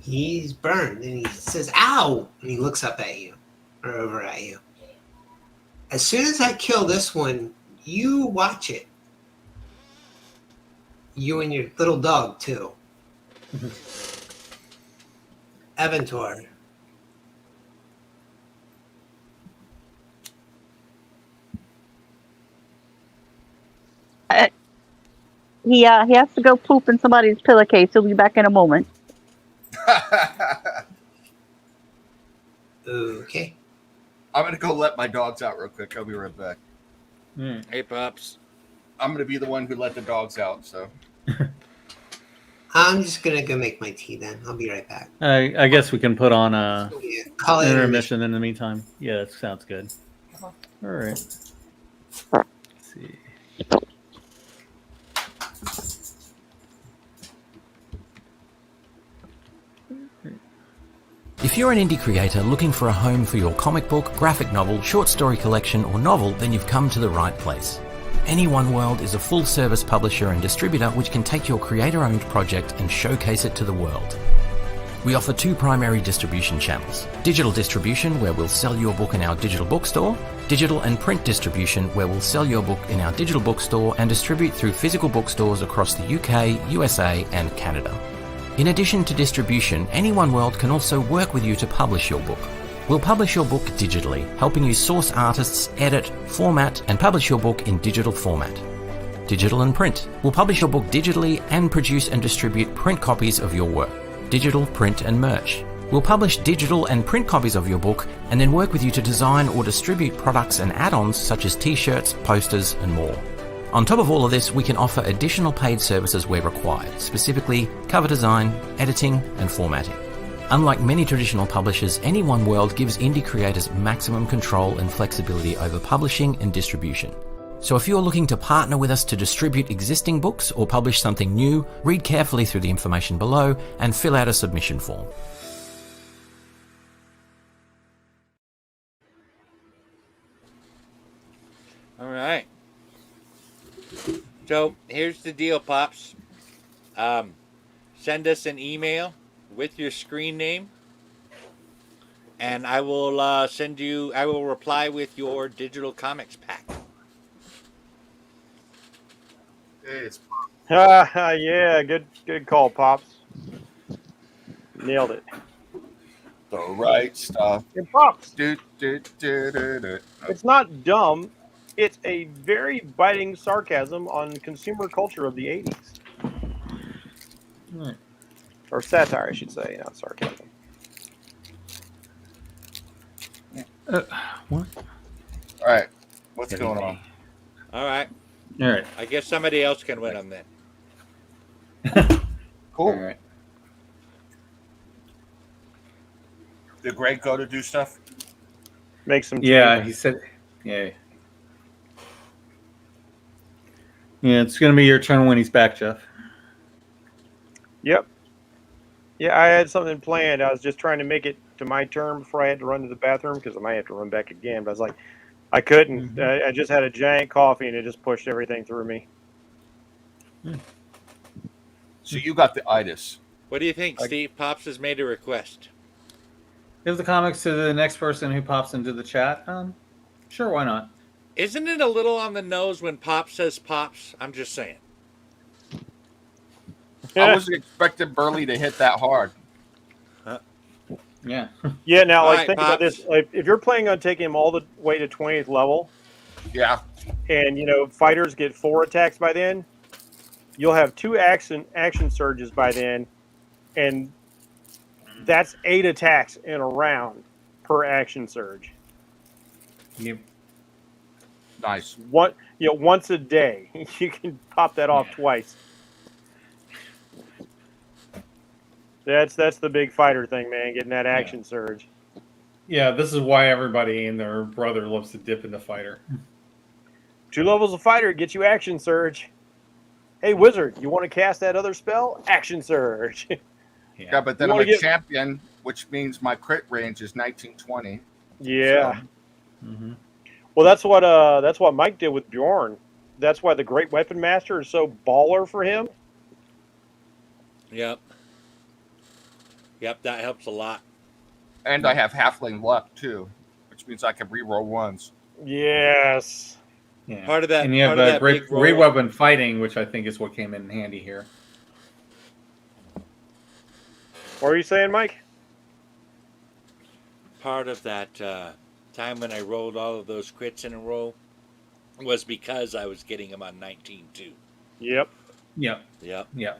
He's burned and he says, ow! And he looks up at you or over at you. As soon as I kill this one, you watch it. You and your little dog, too. Aventor. He has to go poop in somebody's pillowcase. He'll be back in a moment. Okay. I'm gonna go let my dogs out real quick. I'll be right back. Hey, pups. I'm gonna be the one who let the dogs out. So I'm just going to go make my tea then. I'll be right back. I guess we can put on a Yeah, call it intermission in the meantime. Yeah, that sounds good. All right. Let's see. If you're an indie creator looking for a home for your comic book, graphic novel, short story collection, or novel, then you've come to the right place. Any One World is a full-service publisher and distributor which can take your creator-owned project and showcase it to the world. We offer two primary distribution channels: digital distribution, where we'll sell your book in our digital bookstore; digital and print distribution, where we'll sell your book in our digital bookstore and distribute through physical bookstores across the UK, USA, and Canada. In addition to distribution, Any One World can also work with you to publish your book. We'll publish your book digitally, helping you source artists, edit, format, and publish your book in digital format. Digital and print. We'll publish your book digitally and produce and distribute print copies of your work. Digital, print, and merch. We'll publish digital and print copies of your book and then work with you to design or distribute products and add-ons such as t-shirts, posters, and more. On top of all of this, we can offer additional paid services where required, specifically cover design, editing, and formatting. Unlike many traditional publishers, Any One World gives indie creators maximum control and flexibility over publishing and distribution. So if you're looking to partner with us to distribute existing books or publish something new, read carefully through the information below and fill out a submission form. All right. So here's the deal, Pops. Send us an email with your screen name, and I will I will reply with your digital comics pack. hey, it's Yeah, good call, Pops. Nailed it. the right stuff. And Pops, Do, do, do, do, do. it's not dumb. It's a very biting sarcasm on consumer culture of the 80s. Or satire, I should say, not sarcasm. What? All right, what's going on? All right. All right. I guess somebody else can win them then. Cool. All right. Did Greg go to do stuff? Make some. Yeah, he said. Yeah. Yeah, it's gonna be your turn when he's back, Jeff. Yep. Yeah, I had something planned. I was just trying to make it to my turn before I had to run to the bathroom because I might have to run back again. But I was like, I couldn't. I just had a giant coffee and it just pushed everything through me. So you got the itis. What do you think, Steve? Pops has made a request. Give the comics to the next person who pops into the chat. Sure, why not? Isn't it a little on the nose when Pops says Pops? I'm just saying. I wasn't expecting Burley to hit that hard. Yeah. Yeah. Now, All like, right, think about Pops. this. Like, if you're planning on taking him all the way to 20th level, Yeah. and fighters get 4 attacks by then, you'll have 2 action surges by then, and that's 8 attacks in a round per action surge. Yep. Nice. Once a day, you can pop that off twice. That's the big fighter thing, man. Getting that action surge. Yeah, this is why everybody and their brother loves to dip into fighter. 2 levels of fighter gets you action surge. Hey, wizard, you want to cast that other spell? Action surge. Yeah, but then I'm a champion, which means my crit range is 1920. Yeah. So. Well, that's what Mike did with Bjorn. That's why the Great Weapon Master is so baller for him. Yep. Yep, that helps a lot. And I have halfling luck too, which means I can reroll ones. Yes. Yeah. Part of that. And you have that great weapon fighting, which I think is what came in handy here. What are you saying, Mike? Part of that time when I rolled all of those crits in a row was because I was getting them on 19-2. Yep. Yep. Yep. Yeah.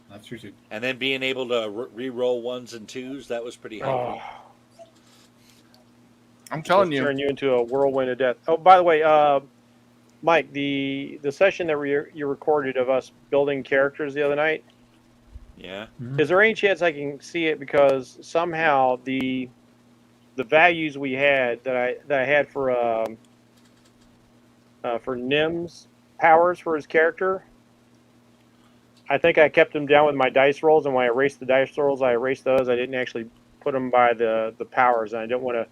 That's true too. And then being able to re-roll 1s and 2s, that was pretty helpful. I'm telling you. Turn you into a whirlwind of death. Oh, by the way, Mike, the session that you recorded of us building characters the other night. Yeah. Is there any chance I can see it? Because somehow the values we had that I had for Nim's powers for his character, I think I kept them down with my dice rolls, and when I erased the dice rolls, I erased those. I didn't actually put them by the powers, and I didn't want to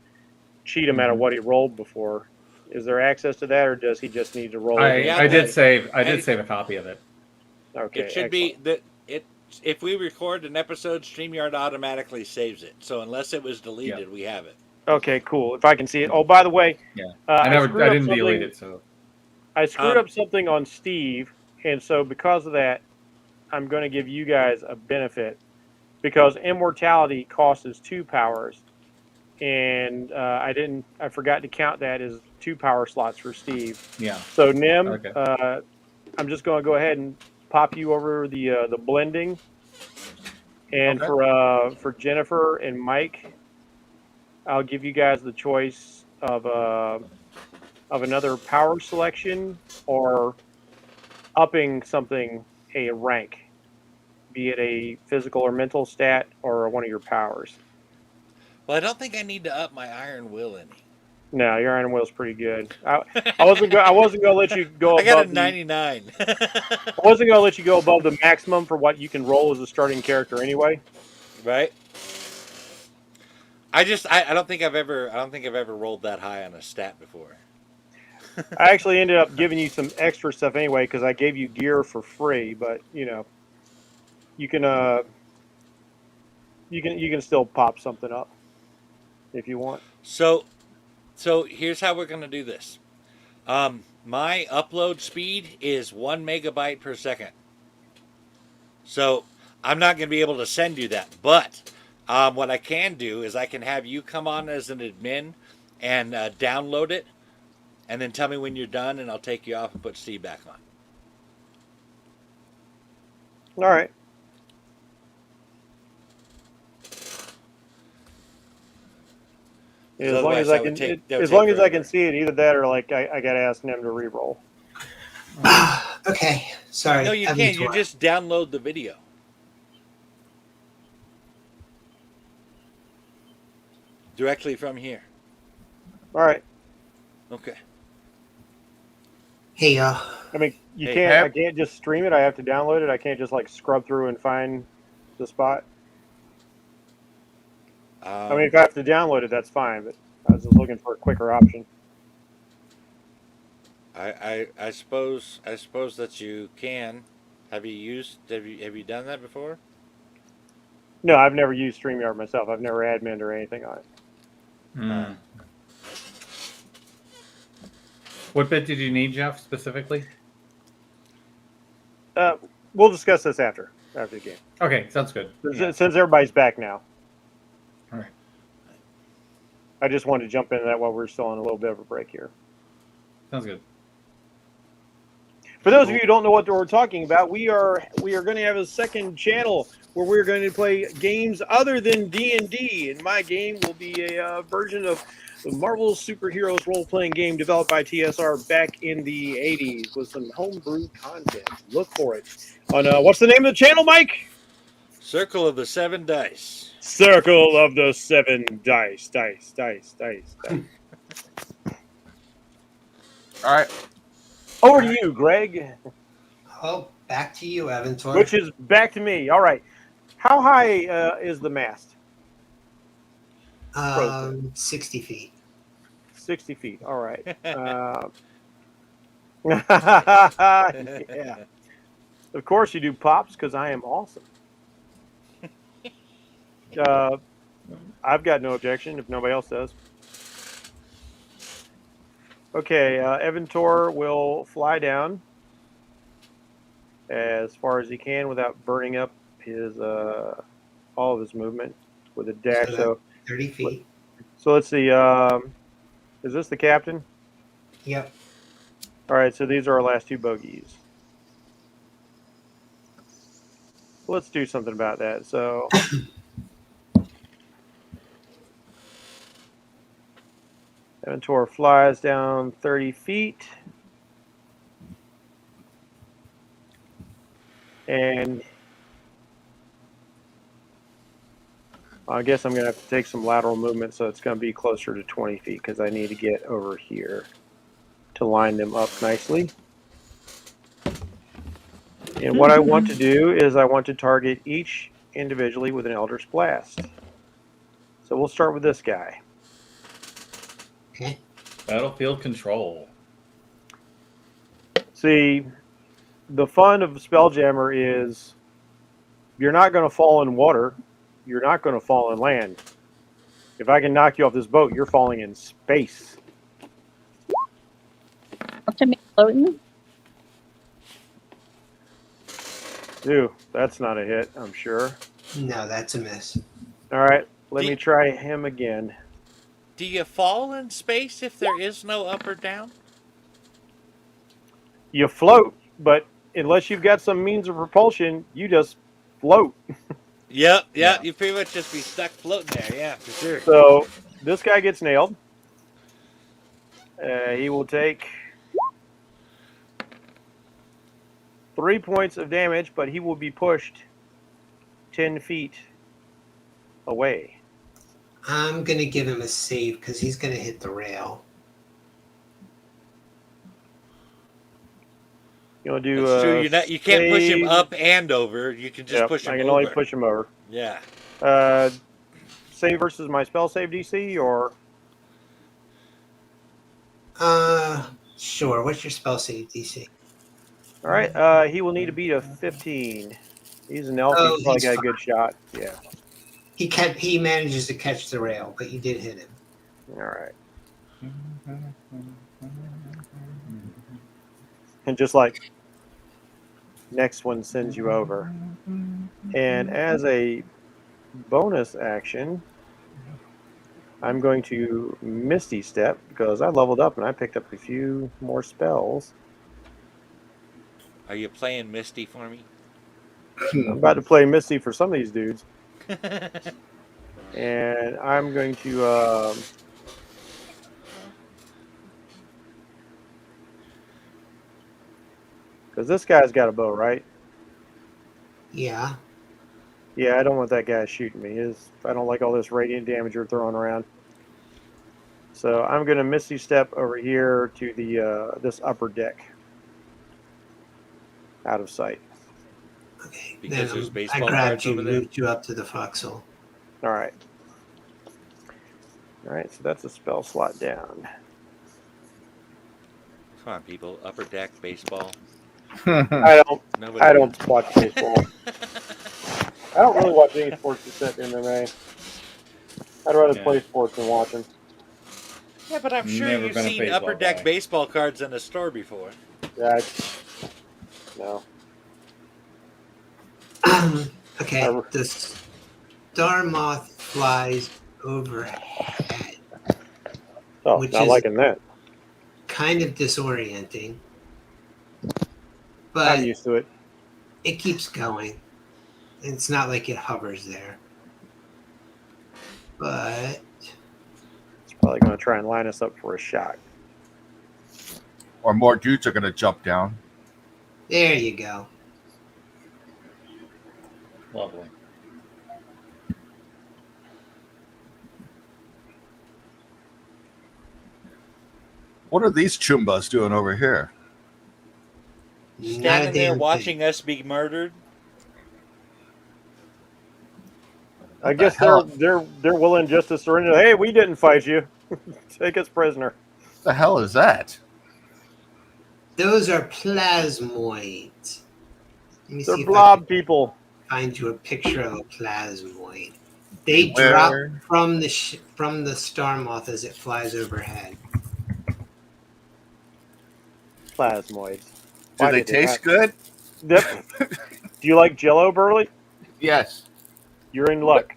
cheat him out of what he rolled before. Is there access to that, or does he just need to roll? I did save a copy of it. Okay, it should be that it. If we record an episode, StreamYard automatically saves it. So unless it was deleted, we have it. Okay, cool. If I can see it. Oh, by the way, I didn't delete it, so I screwed up something on Steve, and so because of that, I'm going to give you guys a benefit because immortality costs 2 powers, and I forgot to count that as 2 power slots for Steve. Yeah. So Nim, I'm just going to go ahead and pop you over the blending, and for Jennifer and Mike, I'll give you guys the choice of another power selection or upping something a rank, be it a physical or mental stat or one of your powers. Well, I don't think I need to up my Iron Will any. No, your Iron Will is pretty good. I wasn't going to let you go. I got a 99. I wasn't going to let you go above the maximum for what you can roll as a starting character anyway. Right. I don't think I've ever rolled that high on a stat before. I actually ended up giving you some extra stuff anyway because I gave you gear for free, but you can still pop something up if you want. So here's how we're gonna do this. My upload speed is 1 megabyte per second. So I'm not gonna be able to send you that, but what I can do is I can have you come on as an admin and download it. And then tell me when you're done, and I'll take you off and put Steve back on. All right. As long as I can, see it, either that or like I got to ask them to re-roll. Okay, sorry. No, you can't. You just download the video. Directly from here. All right. Okay. Hey, I mean, I can't just stream it. I have to download it. I can't just like scrub through and find the spot. I mean, if I have to download it, that's fine. But I was just looking for a quicker option. I suppose that you can. Have you done that before? No, I've never used StreamYard myself. I've never admin or anything on it. Hmm. What bit did you need, Jeff, specifically? We'll discuss this after the game. Okay, sounds good. Yeah. Since everybody's back now, All right. I just wanted to jump into that while we're still on a little bit of a break here. Sounds good. For those of you who don't know what we're talking about, we are going to have a second channel where we're going to play games other than D&D. And my game will be a version of the Marvel Superheroes role-playing game developed by TSR back in the 80s with some homebrew content. Look for it on what's the name of the channel, Mike? Circle of the 7 Dice. Circle of the 7 Dice. All right. Over to you, Greg. Oh, back to you, Aventor. Which is back to me. All right. How high is the mast? 60 feet. 60 feet. All right. Yeah. Of course you do pops because I am awesome. I've got no objection if nobody else does. Okay, Evantor will fly down as far as he can without burning up his all of his movement with a dash. So 30 feet. So let's see. Is this the captain? Yep. All right. So these are our last two bogeys. Let's do something about that. So. Evantor flies down 30 feet. And I guess I'm going to have to take some lateral movement, so it's going to be closer to 20 feet because I need to get over here to line them up nicely. And what I want to do is I want to target each individually with an Eldritch Blast. So we'll start with this guy. Okay. Battlefield control. See, the fun of Spelljammer is you're not going to fall in water. You're not going to fall in land. If I can knock you off this boat, you're falling in space. To me, floating. Ew, that's not a hit, I'm sure. No, that's a miss. All right, let me try him again. Do you fall in space if there is no up or down? You float, but unless you've got some means of propulsion, you just float. Yep, yeah. You pretty much just be stuck floating there, yeah, for sure. So this guy gets nailed. He will take 3 points of damage, but he will be pushed 10 feet away. I'm going to give him a save because he's going to hit the rail. You'll do. That's true. You can't push him up and over. You can just push him over. I can only push him over. Yeah. Save versus my spell save DC, or? Sure. What's your spell save DC? All right. He will need to beat a 15. He's an elf. He's probably got a good shot. Yeah. He manages to catch the rail, but you did hit him. All right. And just like next one sends you over. And as a bonus action, I'm going to Misty Step because I leveled up and I picked up a few more spells. Are you playing Misty for me? I'm about to play Misty for some of these dudes. And I'm going to because this guy's got a bow, right? Yeah. Yeah, I don't want that guy shooting me. I don't like all this radiant damage you're throwing around. So I'm going to Misty Step over here to the this upper deck, out of sight. Okay. Because there's baseball I grabbed cards you, over there? moved you up to the foxhole. All right. All right, so that's a spell slot down. Come on, people. Upper Deck baseball. I Nobody. don't watch baseball. I don't really watch any sports except MMA. I'd rather play sports than watch them. Yeah, but I'm sure Never you've been a seen baseball Upper Deck guy. baseball cards in a store before. Yeah, no. Okay, the star moth flies overhead, Oh, which not is liking that. kind of disorienting, I'm but used to it. it keeps going. It's not like it hovers there. But It's probably going to try and line us up for a shot. Or more dudes are going to jump down. there you go. Lovely. What are these chumbas doing over here? Not a Standing there damn watching thing. us be murdered. I guess hell? they're willing just to surrender. Hey, we didn't fight you. Take us prisoner. What the hell is that? Those are plasmoids. Let me see They're if blob people. I can find you a picture of a plasmoid. They Where? drop from the star moth as it flies overhead. Plasmoids. Do Why they did taste not- good? Yep. Do you like Jello, Burley? Yes. You're in luck.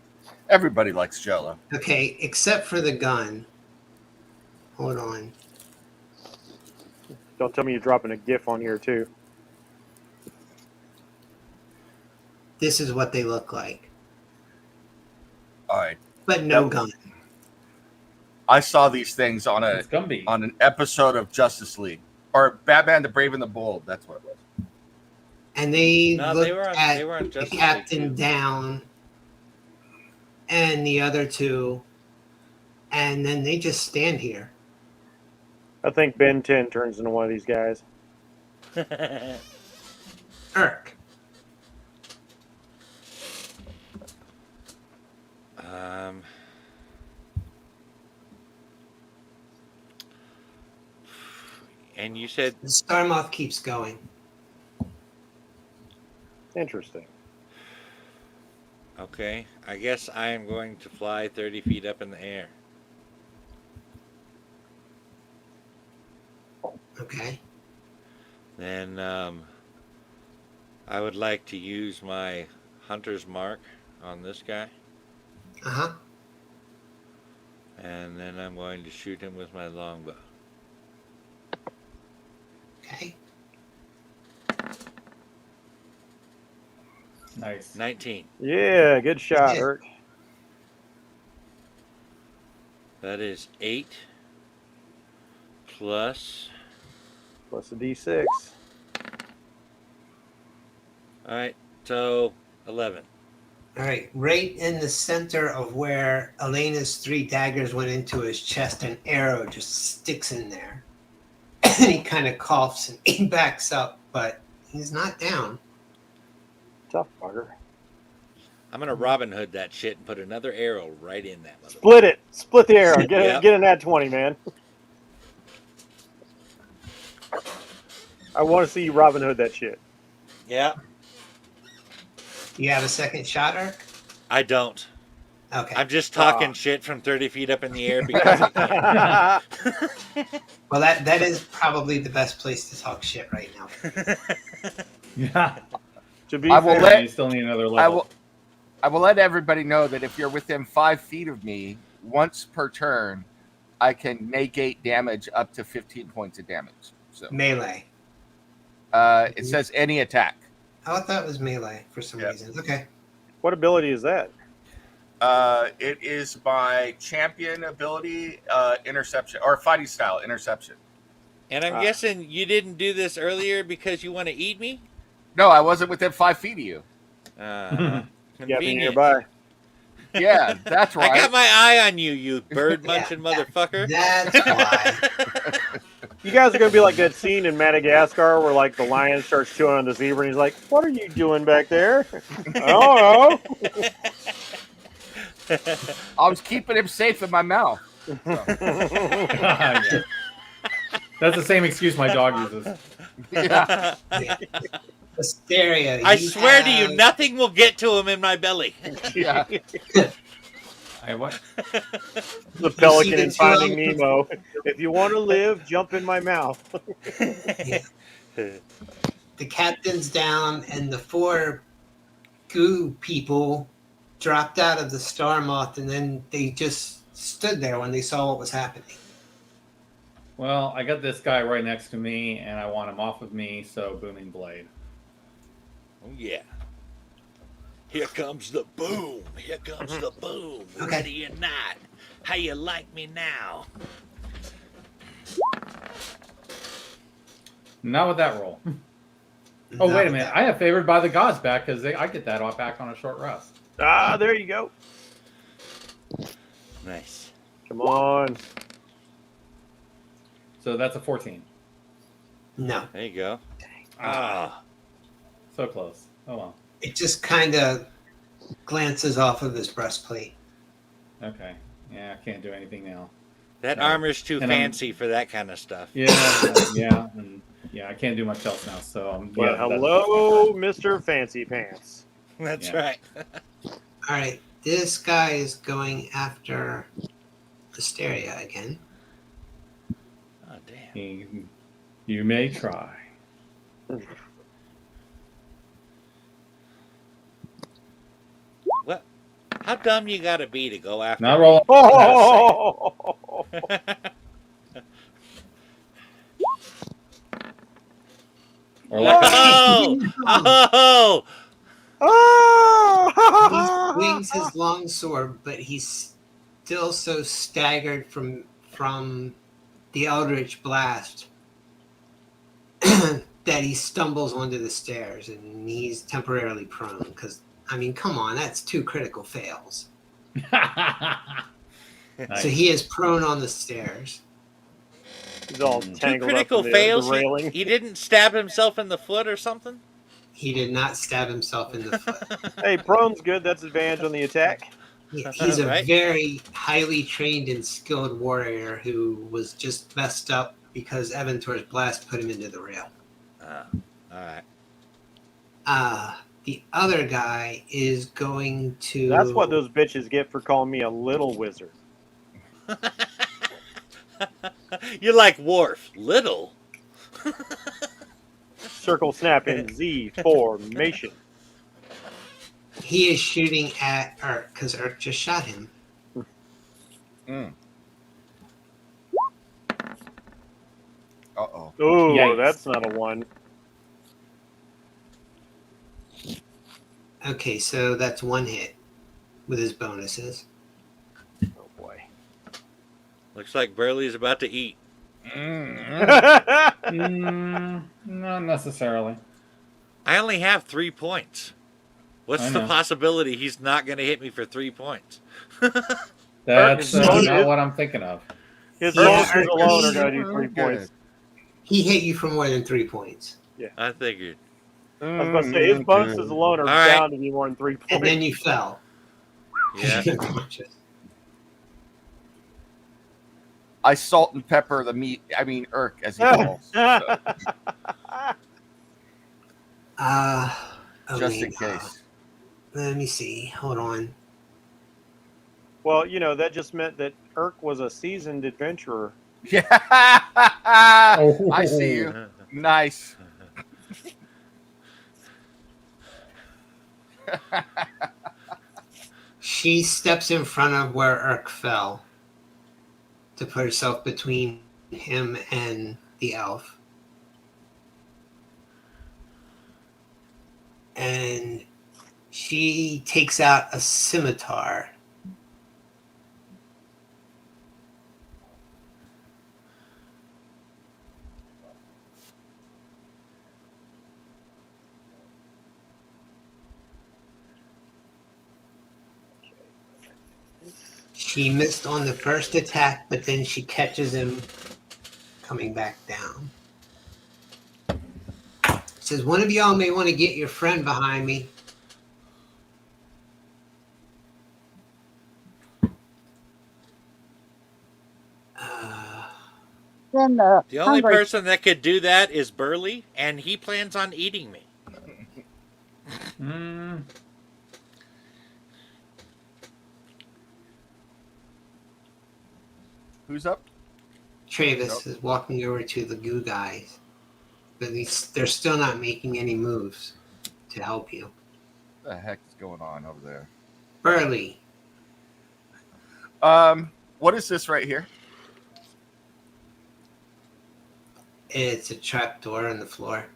Everybody likes Jello. Okay, except for the gun. Hold on. Don't tell me you're dropping a GIF on here too. This is what they look like, All right. but no Yep. gun. I saw these things on It's Gumby. an episode of Justice League or Batman: The Brave and the Bold. That's what it was. And they No, looked they were on at the Justice League, captain too. down and the other two, and then they just stand here. I think Ben 10 turns into one of these guys. Irk. And you said The star moth keeps going. Interesting. okay. I guess I am going to fly 30 feet up in the air. Okay. Then I would like to use my hunter's mark on this guy, Uh-huh. and then I'm going to shoot him with my longbow. Okay. Nice. 19. Yeah, good shot, Yeah. Irk. That is 8 plus. Plus a D6. All right, so 11. All right. Right in the center of where Elena's 3 daggers went into his chest, an arrow just sticks in there. And he kind of coughs and he backs up, but he's not down. Tough bugger. I'm gonna Robin Hood that shit and put another arrow right in that motherfucker. Split it. Split the arrow. Get Yep. get an at 20, man. I want to see you Robin Hood that shit. Yeah, You have a second shot, Irk? I don't. Okay. I'm just talking shit from 30 feet up in the air because I can. Well, that is probably the best place to talk shit right now. Yeah. To be I will fair, let- You still need another I level. will let everybody know that if you're within 5 feet of me, once per turn, I can negate damage up to 15 points of damage. So Melee. it says any attack. I thought that was melee for some Yep. reason. Okay. what ability is that? It is my champion ability, interception, or fighting style, interception. And I'm guessing you didn't do this earlier because you want to eat me? No, I wasn't within 5 feet of you. Yeah, be Convenient. nearby. Yeah, that's right. I got my eye on you, you bird munching motherfucker. That's why. You guys are gonna be like that scene in Madagascar where like the lion starts chewing on the zebra and he's like, "What are you doing back there?" I don't know. I was keeping him safe in my mouth. Yeah. That's the same excuse my dog uses. Yeah. Yeah. Hysteria. I swear to you, have- nothing will get to him in my belly. Yeah. I what? The see pelican the in two Finding elephants? Nemo. If you want to live, jump in my mouth. Yeah. The captain's down, and the 4 goo people dropped out of the Star Moth, and then they just stood there when they saw what was happening. Well, I got this guy right next to me, and I want him off of me, so booming blade. Oh, yeah. Here comes the boom. Here comes the boom. Okay. Ready or not. How you like me now? Not with that roll. Oh, Not wait a with minute. that. I have Favored by the Gods back because I get that off back on a short rest. Ah, there you go. Nice. Come on. So that's a 14. No, There you go. Ah. So close. Oh, well. it just kind of glances off of his breastplate. Okay. Yeah, I can't do anything now. That No. armor's too And I'm- fancy for that kind of stuff. Yeah, and I can't do much else now. So Well, yeah, hello, Mr. Fancy Pants. That's Yeah. right. All right, this guy is going after Hysteria again. Oh, damn. You may try. What? How dumb you gotta be to go after Not me? rolling. Oh! Or like Oh! Oh! He swings his long sword, but he's still so staggered from the Eldritch Blast that he stumbles onto the stairs and he's temporarily prone. Because, I mean, come on, that's 2 critical fails. Nice. So he is prone on the stairs. He's all Two Two tangled critical up in fails. the railing. He didn't stab himself in the foot or something? He did not stab himself in the foot. Hey, prone's good. That's advantage on the attack. He's a Right. very highly trained and skilled warrior who was just messed up because Eventor's blast put him into the rail. All right. The other guy is going to. That's what those bitches get for calling me a little wizard. You're like Worf. Little. Circle snap in Z formation. He is shooting at Urk because Urk just shot him. Mm. Uh-oh. Oh, Yikes. that's not a 1. Okay, so that's 1 hit with his bonuses. Oh boy. Looks like Burley's about to eat. Not necessarily. I only have 3 points. What's I the know. possibility he's not going to hit me for 3 points? That's Urk- not what I'm thinking of. His Yeah, monsters Urk- alone are going to do 3 Good. points. He hit you for more than 3 points. I figured. I was about to say, his bonuses alone are All right. bound to be more than 3 And points. then you fell. Yeah. Unconscious. I salt and pepper the meat. I mean, Urk, as he calls. So, just in case. Let me see. Hold on. Well, that just meant that Urk was a seasoned adventurer. Yeah. I see you. Nice. She steps in front of where Urk fell to put herself between him and the elf. And she takes out a scimitar. She missed on the first attack, but then she catches him coming back down. Says, one of y'all may want to get your friend behind me. Then the The only hungry. person that could do that is Burley, and he plans on eating me. Mm, Who's up? Travis is walking over to the goo guys, but they're still not making any moves to help you. What the heck is going on over there? Burley, What is this right here? it's a trap door in the floor.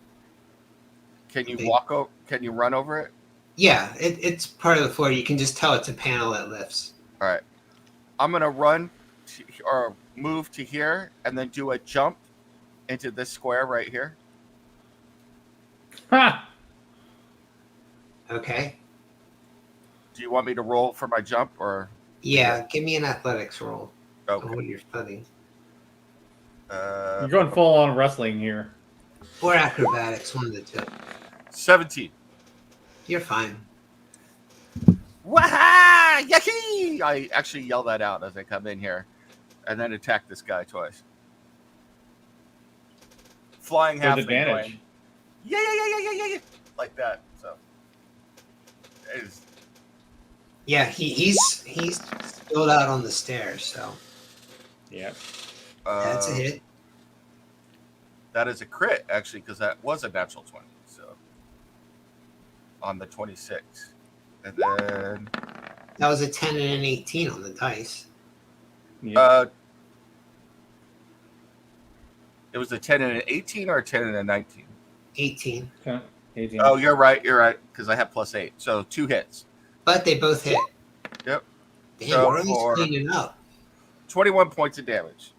Can you Okay. walk over? Can you run over it? Yeah, it's part of the floor. You can just tell it's a panel that lifts. All right. I'm gonna run or move to here and then do a jump into this square right here. ha! Okay. Do you want me to roll for my jump or? Yeah, give me an athletics roll. Okay. Of what you're studying. You're going full on wrestling here. Or acrobatics, one of the two. 17. You're fine. Waha! Yahee! I actually yell that out as I come in here and then attack this guy twice. Flying With half advantage. yeah, like that. So it's, Yeah, he's spilled out on the stairs, so Yeah. that's a hit. That is a crit, actually, because that was a natural 20. So on the 26. And then That was a 10 and an 18 on the dice. Yeah. it was a 10 and an 18 or a 10 and a 19? 18. 18. Oh, you're right, because I have +8. So 2 hits. But they both hit. Yep. Damn, So Burley's for- cleaning up. 21 points of damage.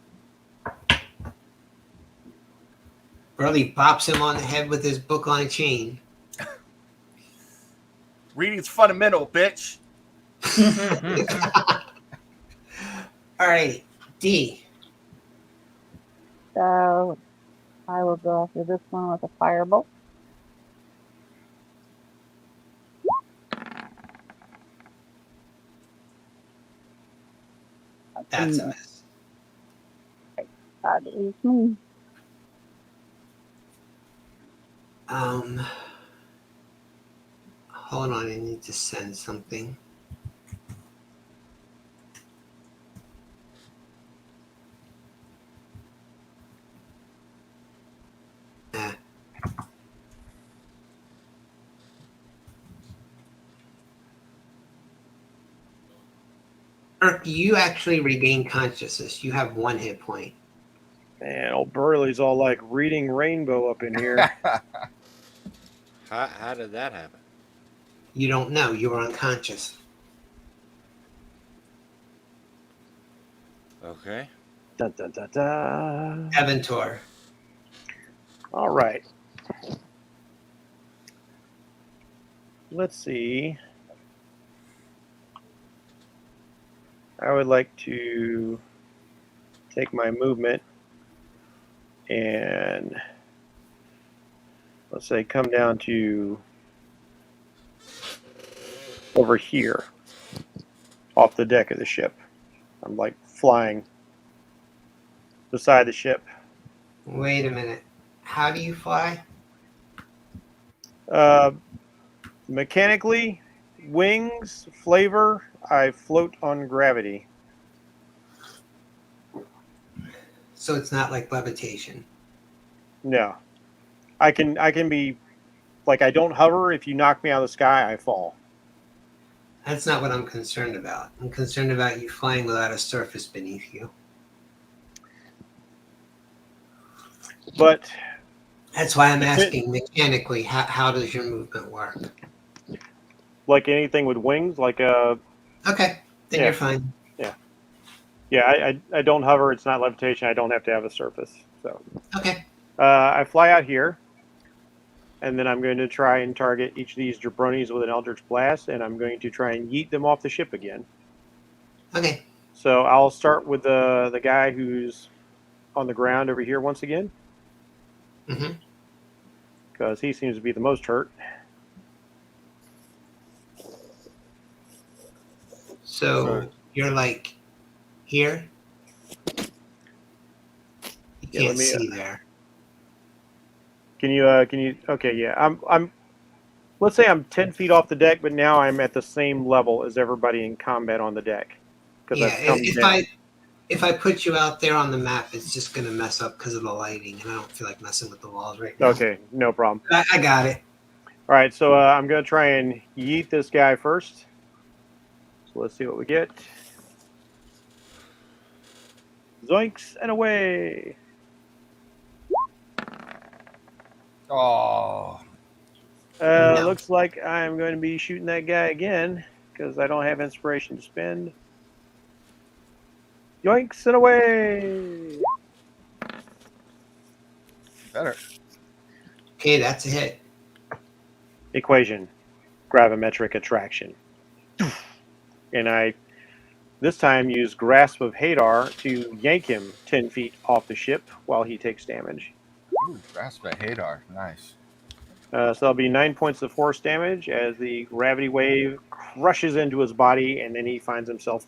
Burley bops him on the head with his book on a chain. Reading's fundamental, bitch. All right, D. So I will go after this one with a firebolt. That's a miss. That is me. Hold on, I need to send something. Erk, you actually regain consciousness. You have 1 hit point. Man, old Burley's all like reading rainbow up in here. How did that happen? You don't know. You were unconscious. Okay. Da, da, da, da. Aventor. All right. Let's see. I would like to take my movement and let's say come down to over here off the deck of the ship. I'm like flying beside the ship. Wait a minute. How do you fly? Mechanically, wings, flavor, I float on gravity. So it's not like levitation. No. I can be like I don't hover. If you knock me out of the sky, I fall. That's not what I'm concerned about. I'm concerned about you flying without a surface beneath you. But That's why I'm asking mechanically, how does your movement work? like anything with wings, like Okay, then Yeah. you're fine. I don't hover. It's not levitation. I don't have to have a surface. So Okay. I fly out here, and then I'm going to try and target each of these jabronis with an Eldritch Blast, and I'm going to try and yeet them off the ship again. Okay. So I'll start with the guy who's on the ground over here once again, Mm-hmm. because he seems to be the most hurt. So you're like here. You Yeah, Can't see there. Can you? Okay, yeah. I'm. Let's say I'm 10 feet off the deck, but now I'm at the same level as everybody in combat on the deck because Yeah, I've come down. if I put you out there on the map, it's just gonna mess up because of the lighting, and I don't feel like messing with the walls right now. Okay, no problem. I got it. All right, so I'm gonna try and yeet this guy first. So let's see what we get. Zoinks and away. Oh, No. Looks like I'm going to be shooting that guy again because I don't have inspiration to spend. Yoinks and away. better. Okay, that's a hit. Equation, gravimetric attraction. And I, this time, use Grasp of Hadar to yank him 10 feet off the ship while he takes damage. Ooh, grasp at Hadar. Nice. So that'll be 9 points of force damage as the gravity wave crushes into his body, and then he finds himself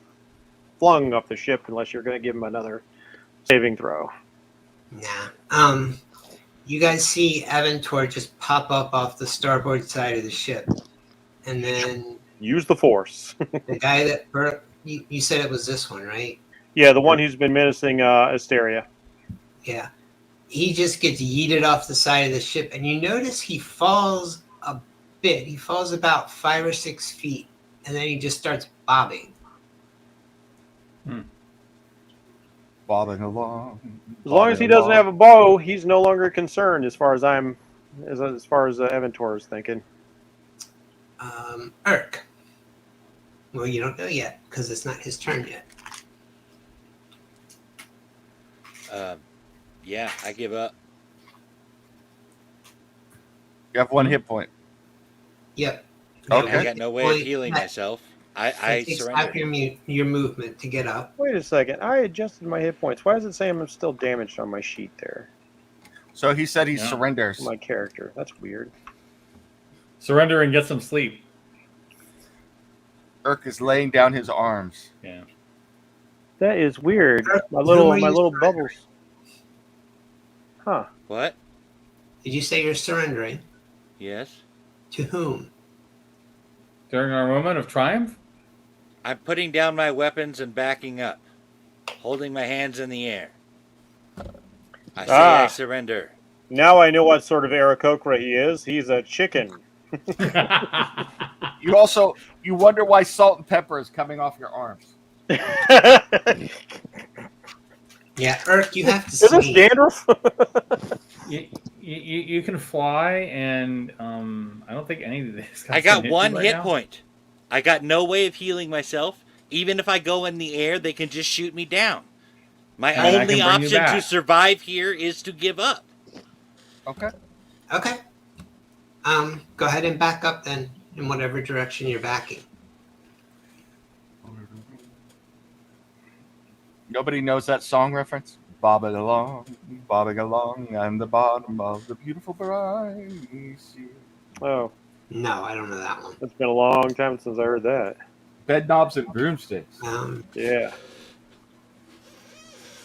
flung off the ship unless you're going to give him another saving throw. Nah. You guys see Aventor just pop up off the starboard side of the ship, and then Use the force. the guy that you said it was this one, right? Yeah, the one who's been menacing Asteria. Yeah. He just gets yeeted off the side of the ship, and you notice he falls a bit. He falls about 5 or 6 feet, and then he just starts bobbing. Bobbing along. As long as he doesn't have a bow, he's no longer concerned as far as Aventor is thinking. Urk. Well, you don't know yet, because it's not his turn yet. Yeah, I give up. You have 1 hit point. Yep. Okay. I got no way of healing myself. I takes surrender. out your movement to get up. Wait a second. I adjusted my hit points. Why does it say I'm still damaged on my sheet there? So he said he surrenders. My character. That's weird. Surrender and get some sleep. Urk is laying down his arms. Yeah. That is weird. My Who are you little surrendering? bubbles. Huh. What? Did you say you're surrendering? Yes. To whom? During our moment of triumph? I'm putting down my weapons and backing up, holding my hands in the air. I say I surrender. Now I know what sort of Aarakocra he is. He's a chicken. You wonder why salt and pepper is coming off your arms. Yeah, Urk, you have to Is this sleep. dandruff? You can fly, and I don't think any of this. I got 1 hit point. I got no way of healing myself. Even if I go in the air, they can just shoot me down. My And I can only bring you option to back. survive here is to give up. Okay. Okay. Go ahead and back up then in whatever direction you're backing. Nobody knows that song reference? Bobbing along, on the bottom of the beautiful bride. Oh, No, I don't know that one. it's been a long time since I heard that. Bed knobs and broomsticks. Yeah.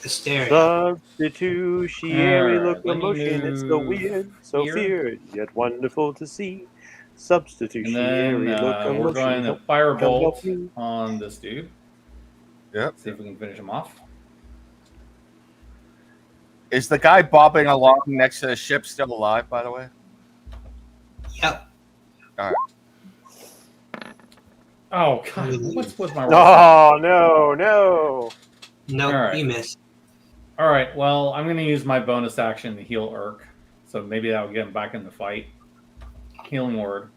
Asteria. Substitutionary Alright, let me locomotion. It's so move weird, so here. feared, yet wonderful to see. And Substitutionary then locomotion. we're going to Help firebolt me. on this dude. Yep. See if we can finish him off. Is the guy bobbing along next to the ship still alive, by the way? Yep. Oh, God. What's with my Oh, no. Nope, Alright. you missed. All right. Well, I'm going to use my bonus action to heal Urk. So maybe that will get him back in the fight. Healing word.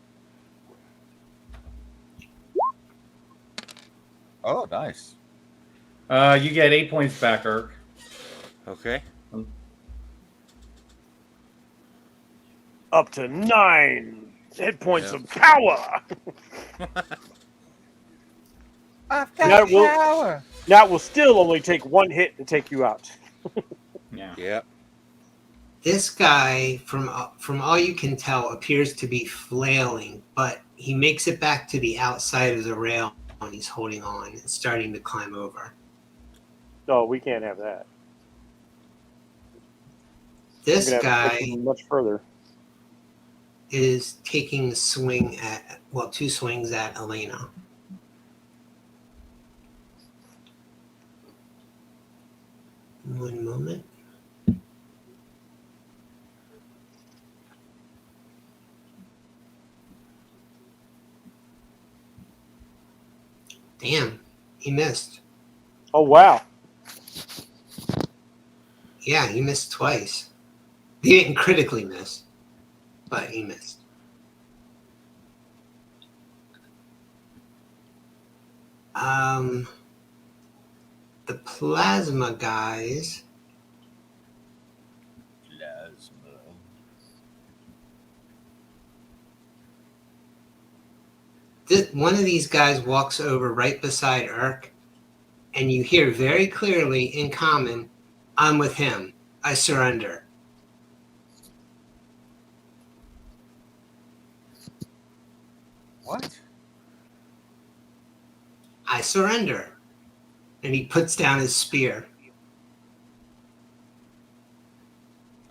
Oh, nice. You get 8 points back, Urk. Okay. Up to 9 hit points of power. I've got power. That will still only take 1 hit to take you out. Yeah. Yep. This guy, from all you can tell, appears to be flailing, but he makes it back to the outside of the rail and he's holding on and starting to climb over. No, we can't have that. This I'm gonna have to push guy him much further. is taking a swing at, well, 2 swings at Elena. One moment. Damn, he missed. Oh wow! Yeah, he missed twice. He didn't critically miss, but he missed. The plasma guys. One of these guys walks over right beside Urk, and you hear very clearly in common, "I'm with him. I surrender." What? I surrender. And he puts down his spear.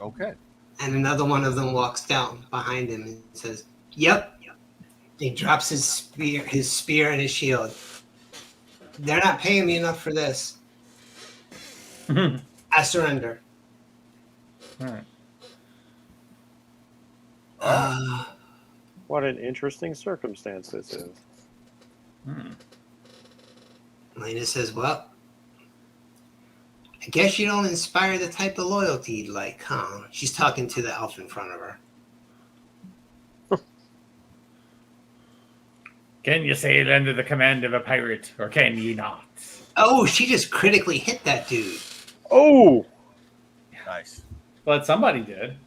Okay. And another one of them walks down behind him and says, "Yep." He drops his spear and his shield. "They're not paying me enough for this. I surrender." All right. What an interesting circumstance this is. Lena says, "Well, I guess you don't inspire the type of loyalty you'd like, huh?" She's talking to the elf in front of her. Can you sail under the command of a pirate, or can ye not? Oh, she just critically hit that dude. Oh! Nice. But somebody did.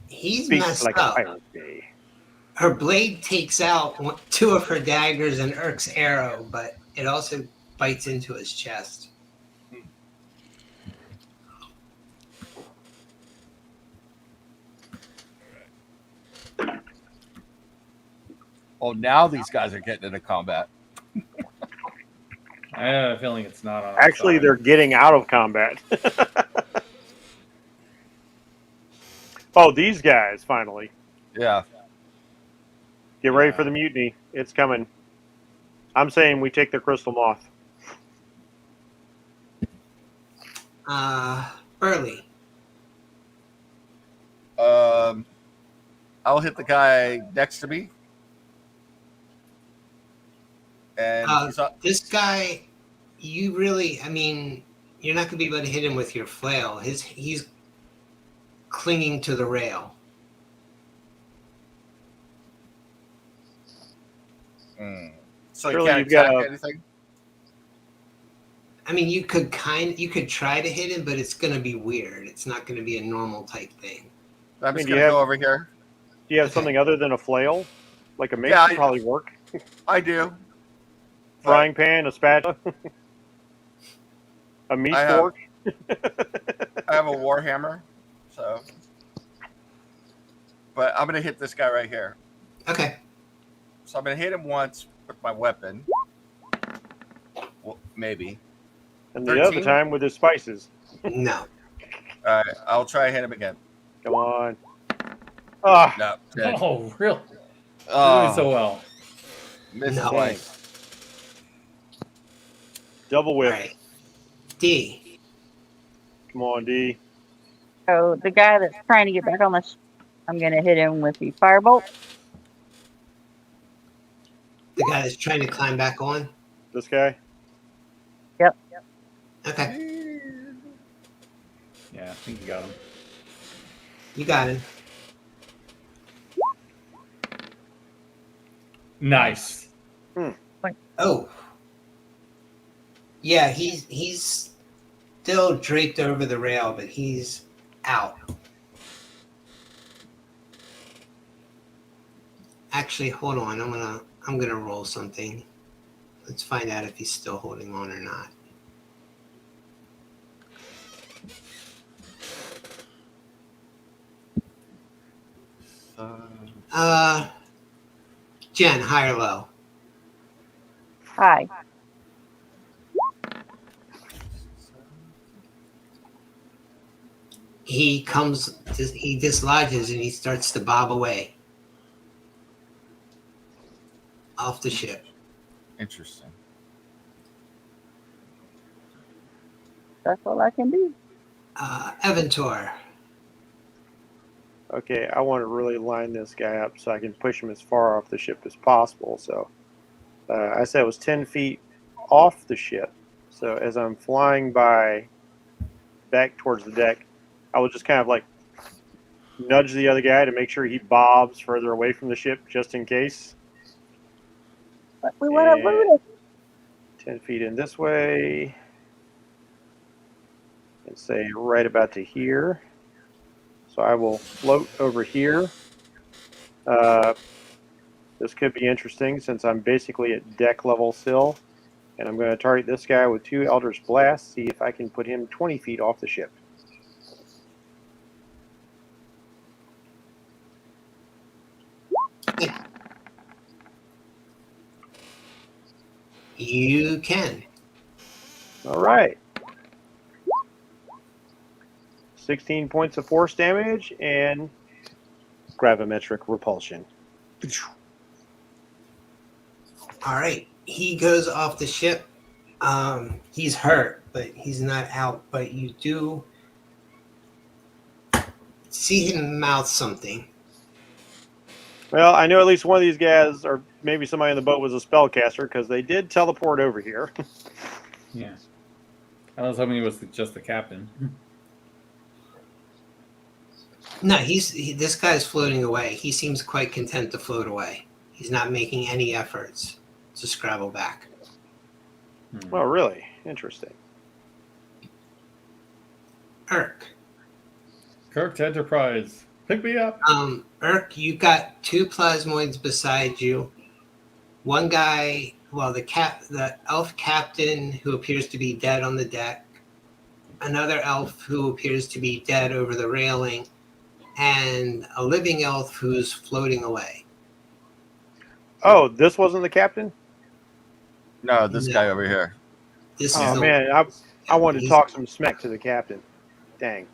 He's Speaks messed like up. a pirate. Day. Her blade takes out 2 of her daggers and Urk's arrow, but it also bites into his chest. Oh, now these guys are getting into combat. I have a feeling it's not on. our Actually, side. they're getting out of combat. Oh, these guys, finally. Yeah. Get ready for the mutiny. It's coming. I'm saying we take the crystal moth. Burley. I'll hit the guy next to me. And he's up. This guy, you really, I mean, you're not going to be able to hit him with your flail. He's clinging to the rail. So Surely you can't you've got attack anything? I mean, you could try to hit him, but it's going to be weird. It's not going to be a normal type thing. I'm just do you going to have- go over here. Do you have Okay. something other than a flail? Like a mace Yeah, would probably work. I do. Frying pan, a spatula, a meat I have- fork. I have a warhammer, so. But I'm going to hit this guy right here. Okay. So I'm going to hit him once with my weapon. Well, maybe. And the other 13? time with his spices. No. All right, I'll try to hit him again. Come on. Ah, No, dead. Oh, really? Oh, Doing so well. missed No. twice. double All whip. right. D. Come on, D. So the guy that's trying to get back on I'm going to hit him with the firebolt. The guy that's trying to climb back on. This guy. Okay. Yeah, I think you got him. You got him. Nice. Oh. Yeah, he's still draped over the rail, but he's out. Actually, hold on. I'm gonna roll something. Let's find out if he's still holding on or not. Jen, high or low? Hi. he dislodges and he starts to bob away off the ship. Interesting. That's all I can do. Eventor. Okay, I want to really line this guy up so I can push him as far off the ship as possible. So I said it was 10 feet off the ship. So as I'm flying by back towards the deck, I will just kind of like nudge the other guy to make sure he bobs further away from the ship just in case. But we want to loot it. 10 feet in this way. And say right about to here. So I will float over here. This could be interesting since I'm basically at deck level still. And I'm going to target this guy with 2 Eldritch Blasts, see if I can put him 20 feet off the ship. You can. All right. 16 points of force damage and gravimetric repulsion. All right. He goes off the ship. He's hurt, but he's not out. But you do see him mouth something. Well, I know at least one of these guys, or maybe somebody in the boat, was a spellcaster because they did teleport over here. Yeah. I was hoping he was just the captain. No, this guy's floating away. He seems quite content to float away. He's not making any efforts to scrabble back. Oh, really? Interesting. Urk. Kirk's Enterprise. Pick me up. Urk, you got 2 plasmoids beside you. One guy, well, the elf captain who appears to be dead on the deck. Another elf who appears to be dead over the railing. And a living elf who's floating away. Oh, this wasn't the captain? No, this guy over here. This Oh, is man. I wanted to talk some smack to the captain. Dang.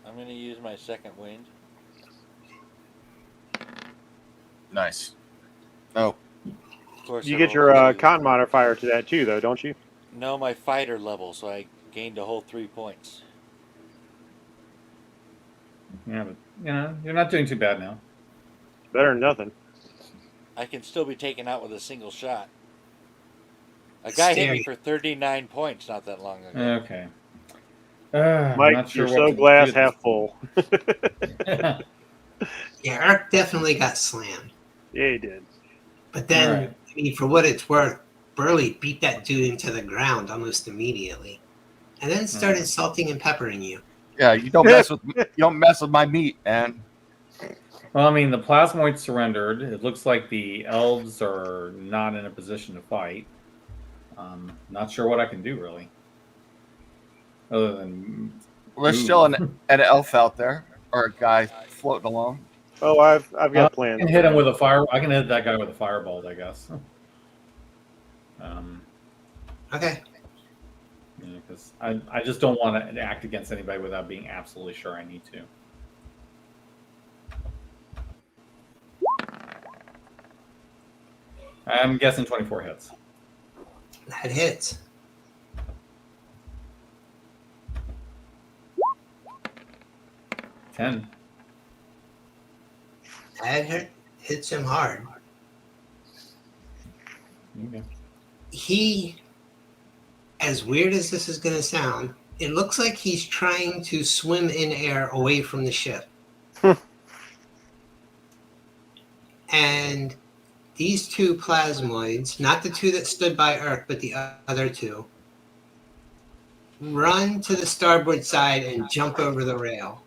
I'm going to use my second wind. Nice. Oh, Of course, You I get rolled your a two. con modifier to that too, though, don't you? No, my fighter level, so I gained a whole 3 points. Yeah, but you're not doing too bad now. Better than nothing. I can still be taken out with a single shot. A guy hit me Scary. for 39 points not that long ago. Okay. Mike, not sure you're what so to glass do. half full. Yeah, Urk definitely got slammed. Yeah, he did. But then, Right. I mean, for what it's worth, Burley beat that dude into the ground almost immediately. And then started salting and peppering you. yeah. You don't mess with my meat, man. Well, I mean, the plasmoid surrendered. It looks like the elves are not in a position to fight. Not sure what I can do, really. Other than... Well, there's still an elf out there, or a guy floating along. Oh, I've got plans. I can hit him with a fire. I can hit that guy with a firebolt, I guess. Okay. Because I just don't want to act against anybody without being absolutely sure I need to. I'm guessing 24 hits. That hits. Ten. That hits him hard. Okay. He, as weird as this is going to sound, it looks like he's trying to swim in air away from the ship. And these 2 plasmoids, not the 2 that stood by Urk, but the other 2, run to the starboard side and jump over the rail.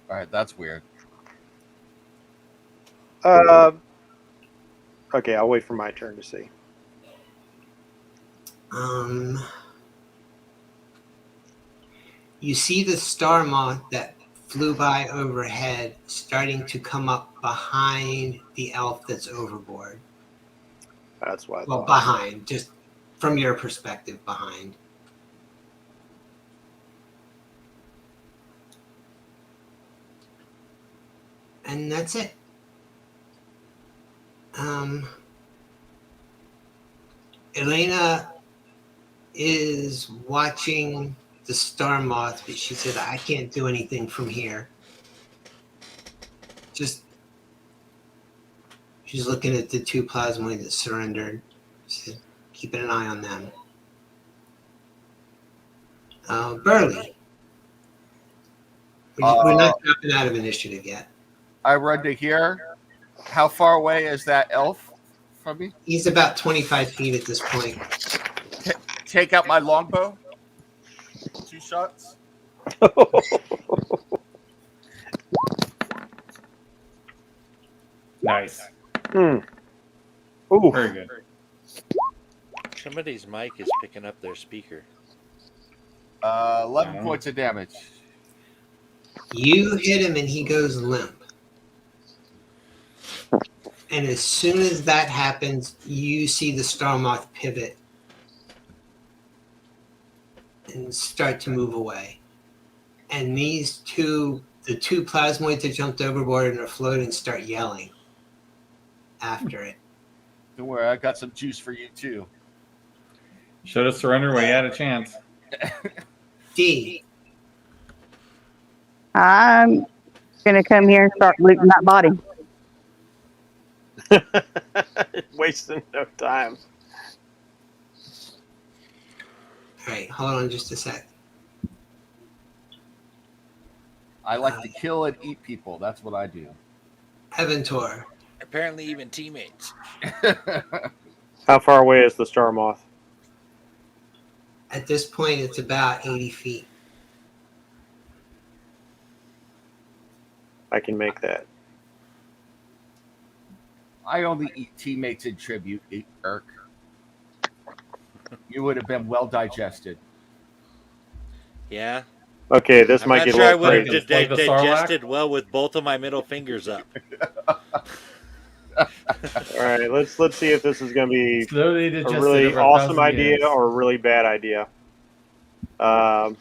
All right, that's weird. Okay, I'll wait for my turn to see. You see the star moth that flew by overhead, starting to come up behind the elf that's overboard. That's what I Well, thought. behind, just from your perspective, behind. And that's it. Elena is watching the star moth, but she said, I can't do anything from here. Just, she's looking at the 2 plasmoid that surrendered. She said, keeping an eye on them. Burley. We're not dropping out of initiative yet. I run to here. How far away is that elf from me? He's about 25 feet at this point. Take out my longbow. 2 shots. Nice. Ooh. Very good. Somebody's mic is picking up their speaker. 11 points of damage. You hit him and he goes limp. And as soon as that happens, you see the star moth pivot and start to move away. And these two, the 2 plasmoids that jumped overboard and are floating, start yelling after it. Don't worry, I got some juice for you too. Should have surrendered when he had a chance. D. I'm gonna come here and start looting that body. Wasting no time. All right, hold on just a sec. I like to kill and eat people. That's what I do. Evantor. Apparently, even teammates. How far away is the star moth? At this point, it's about 80 feet. I can make that. I only eat teammates in tribute, Irk. You would have been well digested. Yeah. Okay, this I'm might not get sure a I little would have crazy. Like the Sarlacc? digested well with both of my middle fingers up. All right, let's see if this is going to be Slowly a digested really over awesome 1,000 idea years. or a really bad idea. Last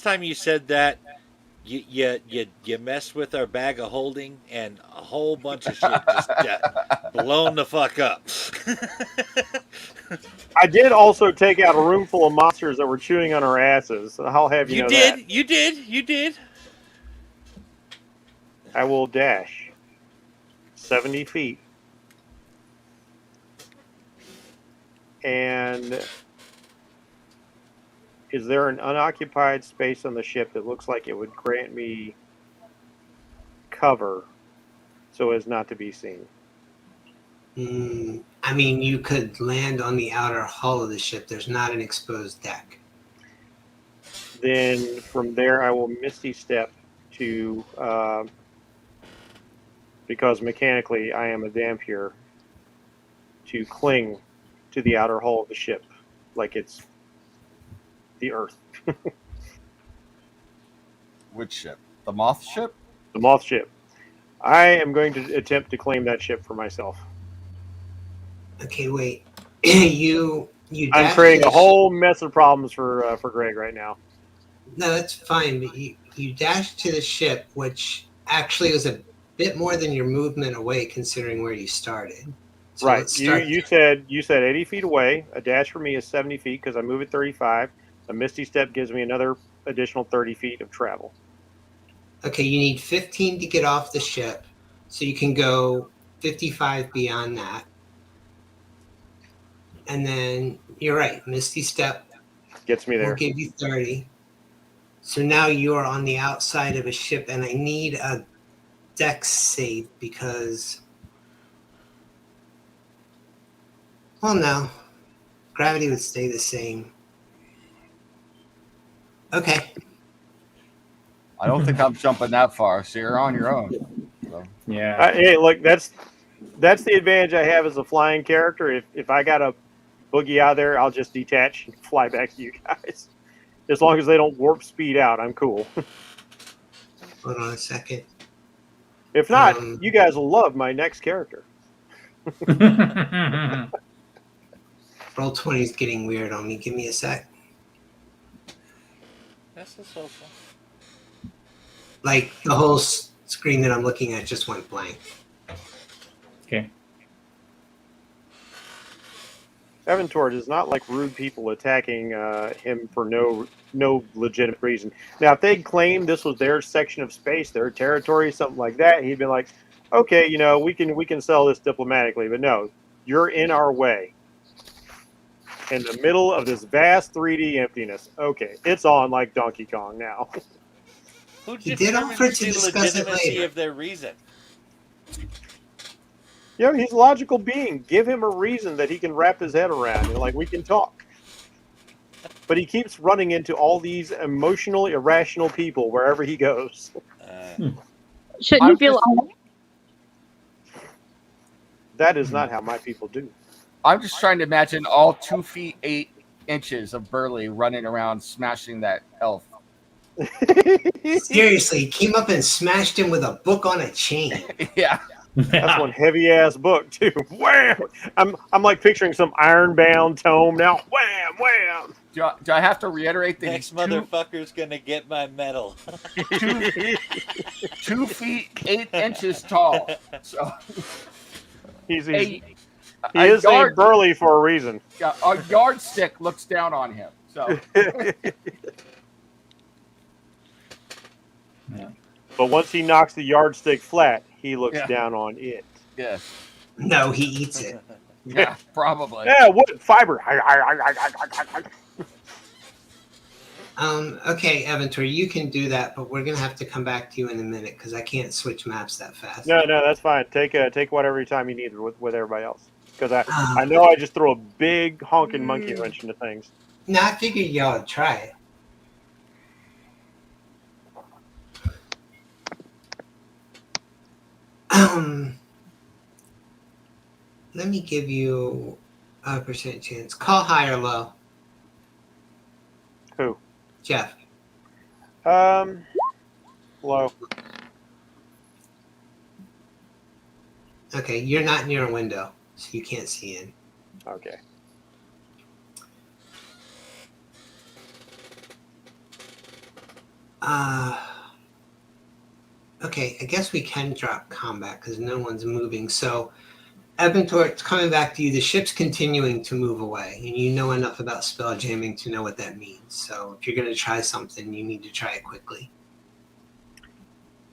time you said that, you messed with our bag of holding, and a whole bunch of shit just got blown the fuck up. I did also take out a room full of monsters that were chewing on our asses. I'll have you know that. You did. I will dash 70 feet. And is there an unoccupied space on the ship that looks like it would grant me cover so as not to be seen? I mean, you could land on the outer hull of the ship. There's not an exposed deck. Then from there, I will Misty Step to, because mechanically I am a Dhampir, to cling to the outer hull of the ship like it's the Earth. Which ship? The moth ship? The Moth ship. I am going to attempt to claim that ship for myself. Okay, wait. you I'm dash creating to a the whole mess of problems for Greg right now. No, that's fine. But you dash to the ship, which actually was a bit more than your movement away, considering where you started. So Right. let's start You said 80 feet away. A dash for me is 70 feet because I move at 35. A Misty Step gives me another additional 30 feet of travel. Okay, you need 15 to get off the ship, so you can go 55 beyond that. And then you're right, Misty Step Gets me will there. give you 30. So now you're on the outside of a ship, and I need a dex save because, well, no, gravity would stay the same. Okay. I don't think I'm jumping that far, so you're on your own. So. Yeah. Hey, look, that's the advantage I have as a flying character. If I got a boogie out there, I'll just detach and fly back to you guys. As long as they don't warp speed out, I'm cool. Hold on a second. If not, you guys will love my next character. Roll20 is getting weird on me. Give me a sec. This is so fun. Like the whole screen that I'm looking at just went blank. Okay. Evantor does not like rude people attacking him for no legitimate reason. Now, if they'd claimed this was their section of space, their territory, something like that, he'd be like, "Okay, we can sell this diplomatically." But no, you're in our way, in the middle of this vast 3D emptiness. Okay, it's on like Donkey Kong now. Who He did offer to determines the discuss it legitimacy later. of their reason? He's a logical being. Give him a reason that he can wrap his head around. Like, we can talk. But he keeps running into all these emotional, irrational people wherever he goes. Shouldn't you feel lonely? That is not how my people do. I'm just trying to imagine all 2 feet 8 inches of Burley running around smashing that elf. Seriously, he came up and smashed him with a book on a chain. Yeah. That's one heavy ass book too. Wham! I'm like picturing some iron-bound tome now. Wham! Wham! Do I have to reiterate that Next he's motherfucker's gonna get my medal. 2 feet 8 inches tall? So He is a named Burley for a reason. a yardstick looks down on him. So, Yeah. But once he knocks the yardstick flat, he looks down on it. yes, No, he eats it. yeah, probably. Yeah, wood fiber. Okay, Evantor, you can do that, but we're gonna have to come back to you in a minute because I can't switch maps that fast. No, that's fine. Take whatever time you need with everybody else. Because I know I just throw a big honking monkey wrench into things. No, I figured y'all would try it. Let me give you a percent chance. Call high or low. Who? Jeff. Low. Okay, you're not near a window, so you can't see in. Okay. Okay, I guess we can drop combat because no one's moving. So, Evantor, it's coming back to you. The ship's continuing to move away, and you know enough about spell jamming to know what that means. So, if you're going to try something, you need to try it quickly.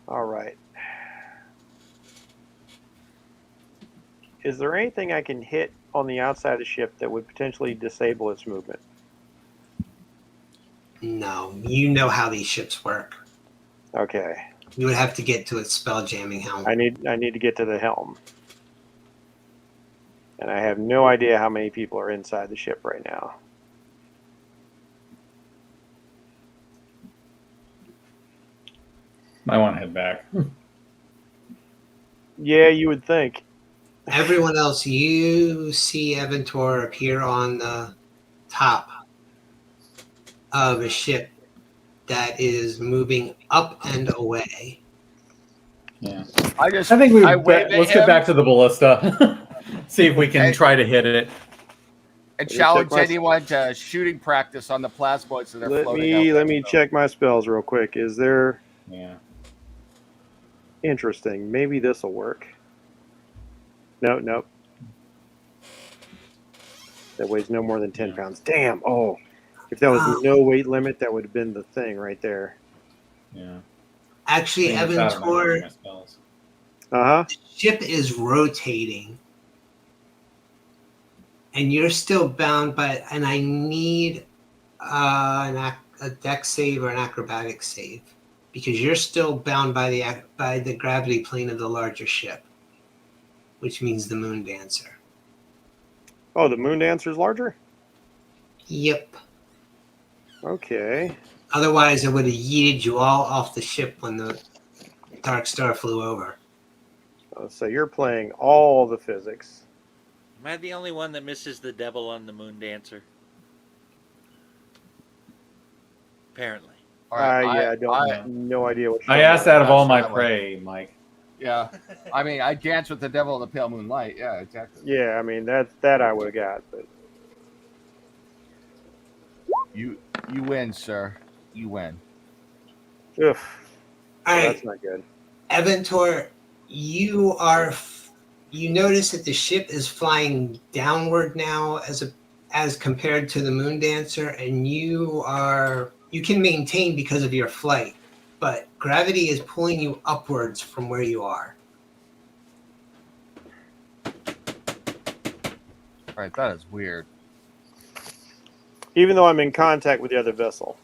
All right. Is there anything I can hit on the outside of the ship that would potentially disable its movement? No, you know how these ships work. Okay. You would have to get to its spell jamming helm. I need to get to the helm. And I have no idea how many people are inside the ship right now. Might want to head back. Yeah, you would think. Everyone else, you see Evantor appear on the top of a ship that is moving up and away. Yeah. I think let's get back to the ballista. See if we can try to hit it. And challenge anyone to shooting practice on the plasmoids that are floating out. Let me check my spells real quick. Is there... Yeah. Interesting. Maybe this will work. Nope. That weighs no more than 10 pounds. Damn. Oh. If that was no weight limit, that would have been the thing right there. Yeah. Actually, Evantor, the ship is rotating. And you're still bound by, and I need a dex save or an acrobatic save because you're still bound by the gravity plane of the larger ship, which means the Moon Dancer. Oh, the Moon Dancer's larger? Yep. Okay. Otherwise, it would have yeeted you all off the ship when the Dark Star flew over. Oh, so you're playing all the physics. Am I the only one that misses the devil on the Moon Dancer? apparently. All right, Yeah, I don't no idea what. I asked out of all my That way. prey, Mike. Yeah, I mean, I danced with the devil in the pale moonlight. Yeah, exactly. Yeah, I mean that I would have got, but You win, sir. You win. ugh, All right, that's not good. Evantor, you notice that the ship is flying downward now as compared to the Moon Dancer, and you can maintain because of your flight, but gravity is pulling you upwards from where you are. All right, that is weird. Even though I'm in contact with the other vessel,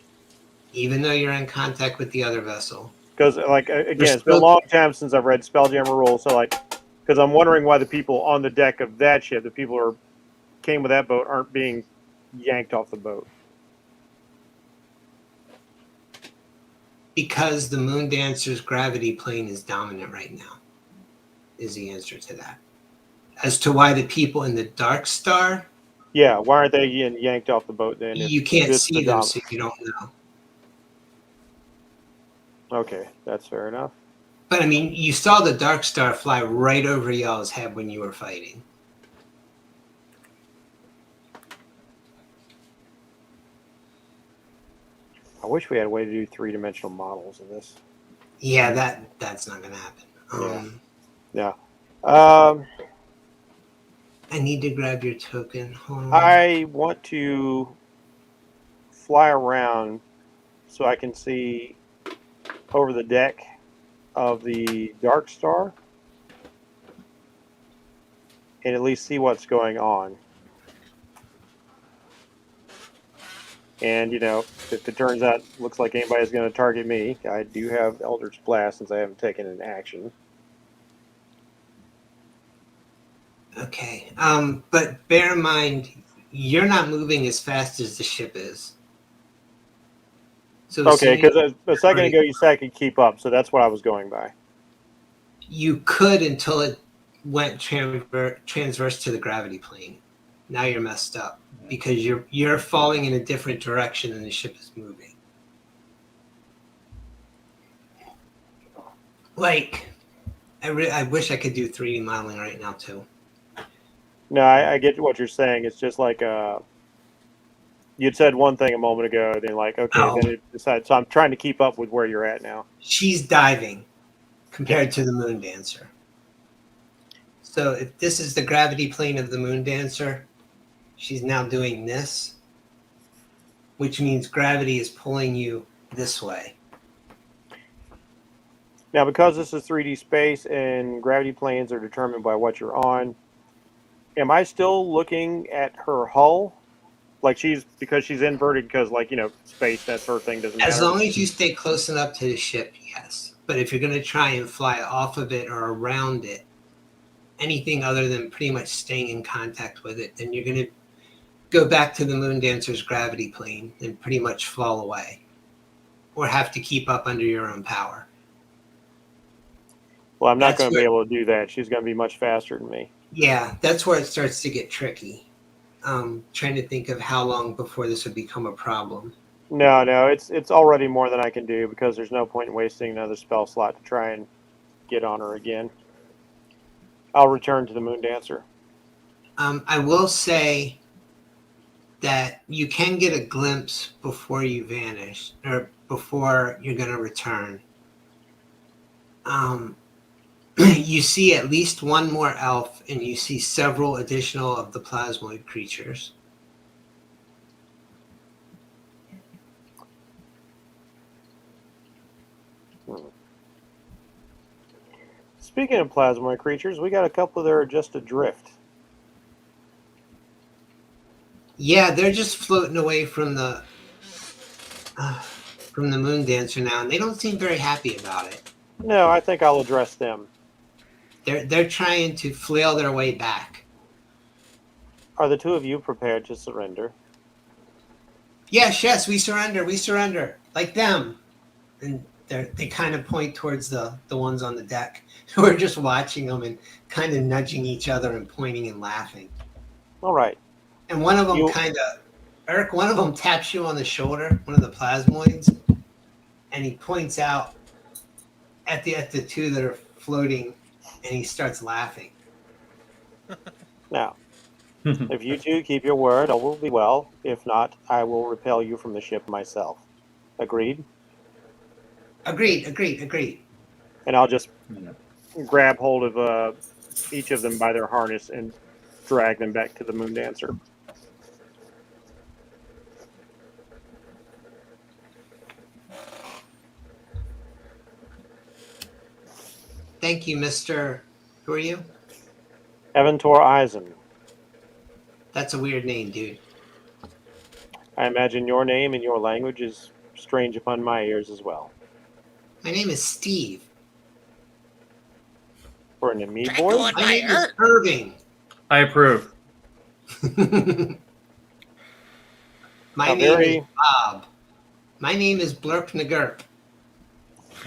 Even though you're in contact with the other vessel. because like again, it's been a long time since I've read Spelljammer rules, so like, because I'm wondering why the people on the deck of that ship, the people who came with that boat, aren't being yanked off the boat. Because the Moon Dancer's gravity plane is dominant right now, is the answer to that. As to why the people in the Dark Star, Yeah, why aren't they getting yanked off the boat then? you can't see them, so you don't know. Okay, that's fair enough. But I mean, you saw the Dark Star fly right over y'all's head when you were fighting. I wish we had a way to do 3-dimensional models of this. Yeah, that's not gonna happen. Yeah. I need to grab your token. Hold on. I want to fly around so I can see over the deck of the Dark Star and at least see what's going on. And, you know, if it turns out looks like anybody's going to target me, I do have Eldritch Blast since I haven't taken an action. Okay. But bear in mind, you're not moving as fast as the ship is. So Okay, because a second ago you said I could keep up, so that's what I was going by. You could until it went transverse to the gravity plane. Now you're messed up because you're falling in a different direction than the ship is moving. Like, I wish I could do 3D modeling right now too. No, I get what you're saying. It's just like you'd said one thing a moment ago, then like, okay, then it decided. So I'm trying to keep up with where you're at now. She's diving compared to the Moon Dancer. So if this is the gravity plane of the Moon Dancer, she's now doing this, which means gravity is pulling you this way. Now, because this is 3D space and gravity planes are determined by what you're on, am I still looking at her hull? Like because she's inverted because, like, you know, space, that sort of thing doesn't matter? As long as you stay close enough to the ship, yes. But if you're going to try and fly off of it or around it, anything other than pretty much staying in contact with it, then you're going to go back to the Moon Dancer's gravity plane and pretty much fall away or have to keep up under your own power. Well, I'm not going to be able to do that. She's going to be much faster than me. Yeah, that's where it starts to get tricky. Trying to think of how long before this would become a problem. No, it's already more than I can do because there's no point in wasting another spell slot to try and get on her again. I'll return to the Moon Dancer. I will say that you can get a glimpse before you vanish or before you're going to return. You see at least one more elf, and you see several additional of the plasmoid creatures. Speaking of plasmoid creatures, we got a couple that are just adrift. Yeah, they're just floating away from the Moon Dancer now, and they don't seem very happy about it. No, I think I'll address them. They're trying to flail their way back. Are the two of you prepared to surrender? Yes, we surrender, like them. And they kind of point towards the ones on the deck who are just watching them and kind of nudging each other and pointing and laughing. All right. And one of them kind of Eric, one of them taps you on the shoulder, one of the plasmoids, and he points out at the two that are floating, and he starts laughing. Now, if you two keep your word, all will be well. If not, I will repel you from the ship myself. Agreed? Agreed. And I'll just grab hold of each of them by their harness and drag them back to the Moon Dancer. Thank you, Mr. Who are you? Evantor Eisen. That's a weird name, dude. I imagine your name and your language is strange upon my ears as well. My name is Steve. For an Ami Try boy? going My by name is Earth. Irving. I approve. My How name very- is Bob. My name is Blurp Nagurp.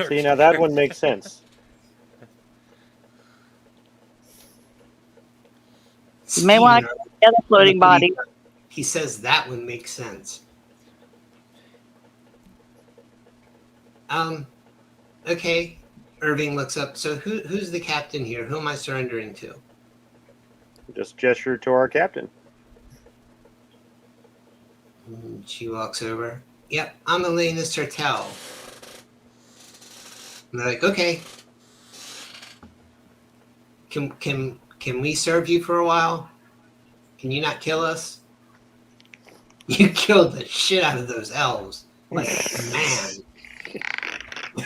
See, now that one makes sense. You may want to Steven, the other floating body. He says that one makes sense. Okay. Irving looks up. So who's the captain here? Who am I surrendering to? Just gesture to our captain. She walks over. Yep, I'm Elena Sertel. And they're like, okay. Can we serve you for a while? Can you not kill us? You killed the shit out of those elves. Like, man.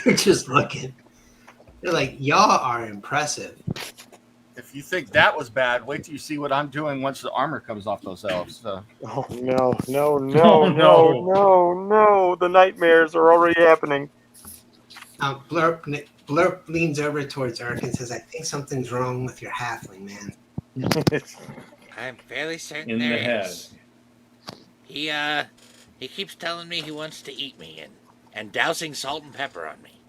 They're just looking. They're like, y'all are impressive. If you think that was bad, wait till you see what I'm doing once the armor comes off those elves. So. Oh, no. Oh, no. No. The nightmares are already happening. Blurp leans over towards Eric and says, I think something's wrong with your halfling, man. I'm fairly certain In the there head. is. He keeps telling me he wants to eat me and dousing salt and pepper on me.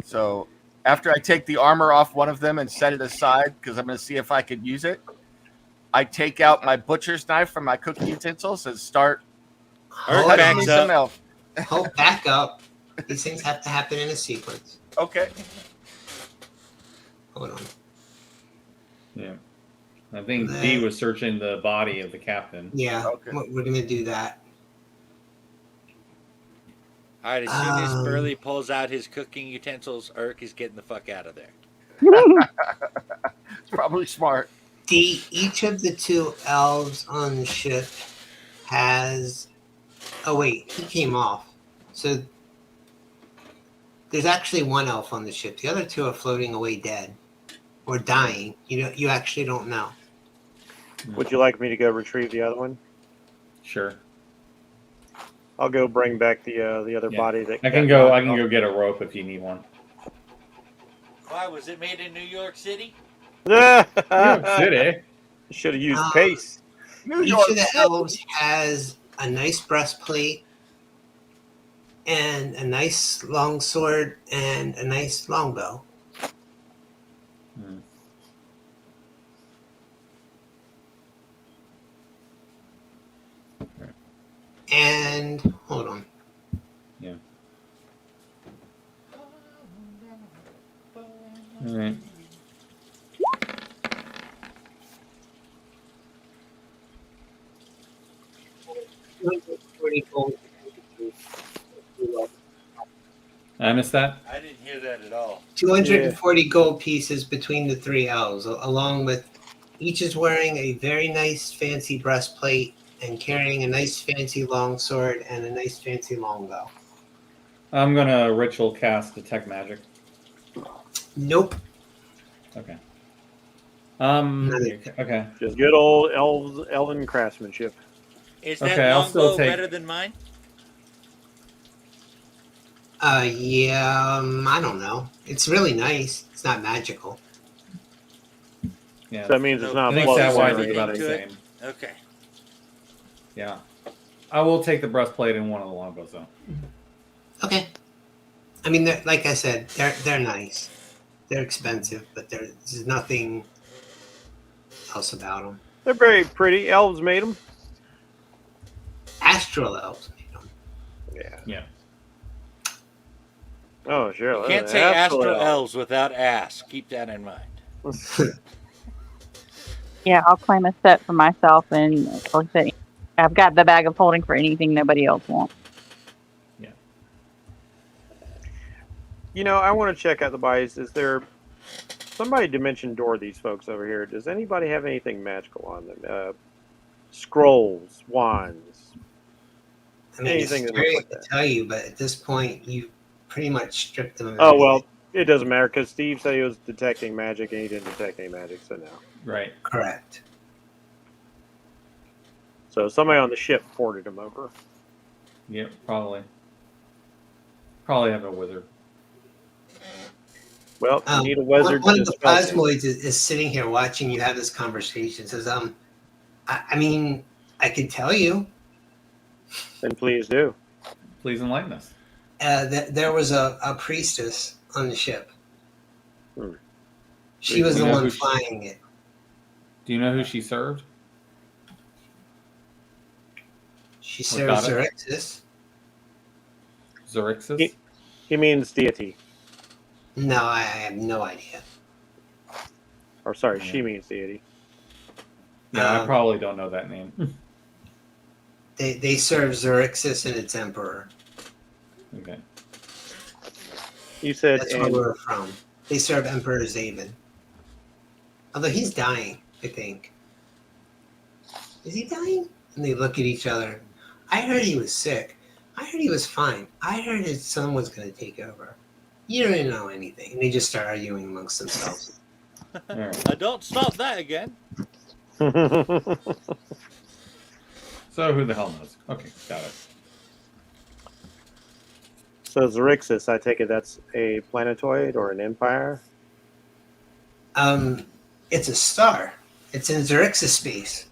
So after I take the armor off one of them and set it aside, because I'm going to see if I could use it, I take out my butcher's knife from my cooking utensils and start Eric Hold backs on. up. some elf. Hold back up. These things have to happen in a sequence. Okay. Hold on. Yeah. I think D was searching the body of the captain. Yeah, Okay. we're going to do that. All right, as soon as Burley pulls out his cooking utensils, Urk is getting the fuck out of there. It's probably smart. Each of the two elves on the ship has... Oh, wait, he came off. So there's actually one elf on the ship. The other two are floating away dead or dying. You actually don't know. Would you like me to go retrieve the other one? Sure. I'll go bring back the other body. That I can go get a rope if you need one. Why, was it made in New York City? New York City. Should have used pace. Each of the elves has a nice breastplate and a nice long sword and a nice longbow. And hold on. Yeah. All right. I missed that. I didn't hear that at all. 240 gold pieces between the three elves, along with each is wearing a very nice fancy breastplate and carrying a nice fancy longsword and a nice fancy longbow. I'm gonna ritual cast detect magic. Nope. Okay. Nothing. Okay. Just good old elven craftsmanship. Is that Okay, I'll still longbow take- better than mine? Yeah, I don't know. It's really nice. It's not magical. Yeah. So that means it's No, not I think plus that wise one is or about the anything. same. Okay. Yeah. I will take the breastplate and one of the longbows though. Okay. I mean, like I said, they're nice. They're expensive, but there's nothing else about them. They're very pretty. Elves made them. Astral elves made them. Yeah. Yeah. Oh, sure. You can't say astral elves without ass. Keep that in mind. Yeah, I'll claim a set for myself, and like I said, I've got the bag of holding for anything nobody else wants. Yeah. You know, I want to check out the buys. Is there somebody dimension door these folks over here? Does anybody have anything magical on them? Scrolls, wands, I mean, anything that looks Xaryxis like could that? tell you, but at this point, you pretty much stripped them of Oh, everything. well, it doesn't matter because Steve said he was detecting magic and he didn't detect any magic, so no. Right. Correct. So somebody on the ship ported him over. Yep, probably. Probably have a wizard. Well, you need a wizard One to of the dispel things. plasmoids is sitting here watching you have this conversation. Says, I mean, I could tell you Then please do. Please enlighten us. that there was a priestess on the ship. Hmm. She was Do the you know one who she- flying it. Do you know who she served? She What serves got it? Xaryxis. Xaryxis? He means deity. No, I have no idea. Or sorry, Yeah. she means deity. Yeah, I Um, probably don't know that name. They serve Xaryxis and its emperor. Okay. You said, That's where and we're from. They serve Emperor Zaven. Although he's dying, I think. Is he dying? And they look at each other. I heard he was sick. I heard he was fine. I heard his son was going to take over. You don't even know anything. And they just start arguing amongst themselves. All right. Don't stop that again. So who the hell knows? Okay, got it. So Xaryxis, I take it that's a planetoid or an empire? It's a star. It's in Xaryxis space.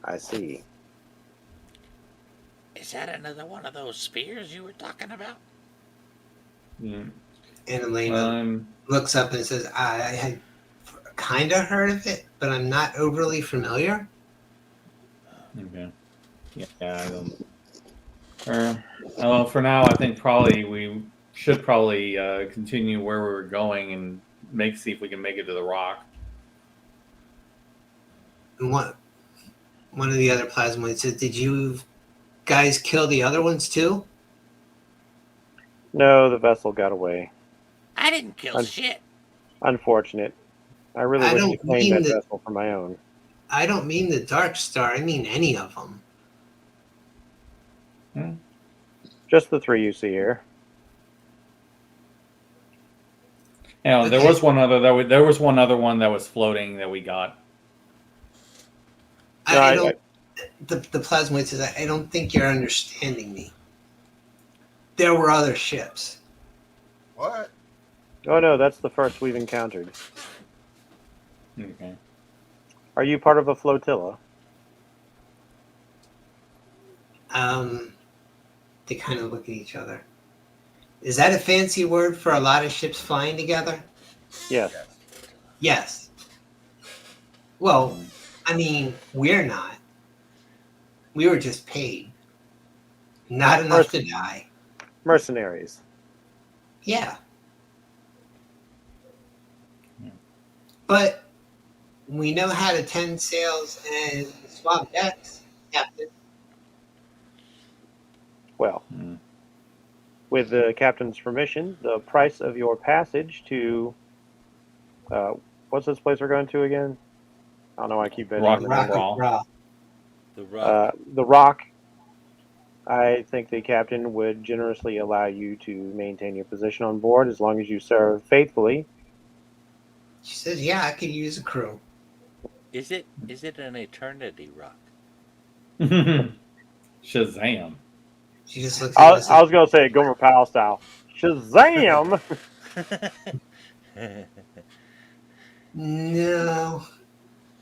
I see. Is that another one of those spheres you were talking about? Mm. And Elena looks up and says, I had kind of heard of it, but I'm not overly familiar. Okay. Yeah, I don't. Well, for now, I think probably we should continue where we were going and see if we can make it to the rock. And one of the other plasmoids said, did you guys kill the other ones too? No, the vessel got away. I didn't kill shit. Unfortunate. I really I wish to don't claim mean that that- vessel for my own. I don't mean the Dark Star. I mean any of them. Just the three you see here. Yeah, there Okay. was one other there was one other one that was floating that we got. No, I don't. The plasmoid says, I don't think you're understanding me. There were other ships. What? Oh no, that's the first we've encountered. Okay. Are you part of a flotilla? They kind of look at each other. Is that a fancy word for a lot of ships flying together? Yes. Yes. Well, I mean, we're not. We were just paid. Not enough to die. Mercenaries. Yeah. But we know how to tend sails and swap decks, Captain. Well, Mm. with the captain's permission, the price of your passage to what's this place we're going to again? I don't know. I keep Rock betting. Rock Raw. of Raw. The rock. The Rock. I think the captain would generously allow you to maintain your position on board as long as you serve faithfully. She says, yeah, I could use a crew. Is it an eternity rock? Shazam. She just looks I at was us. going to say Gomer Pyle style. Shazam! No.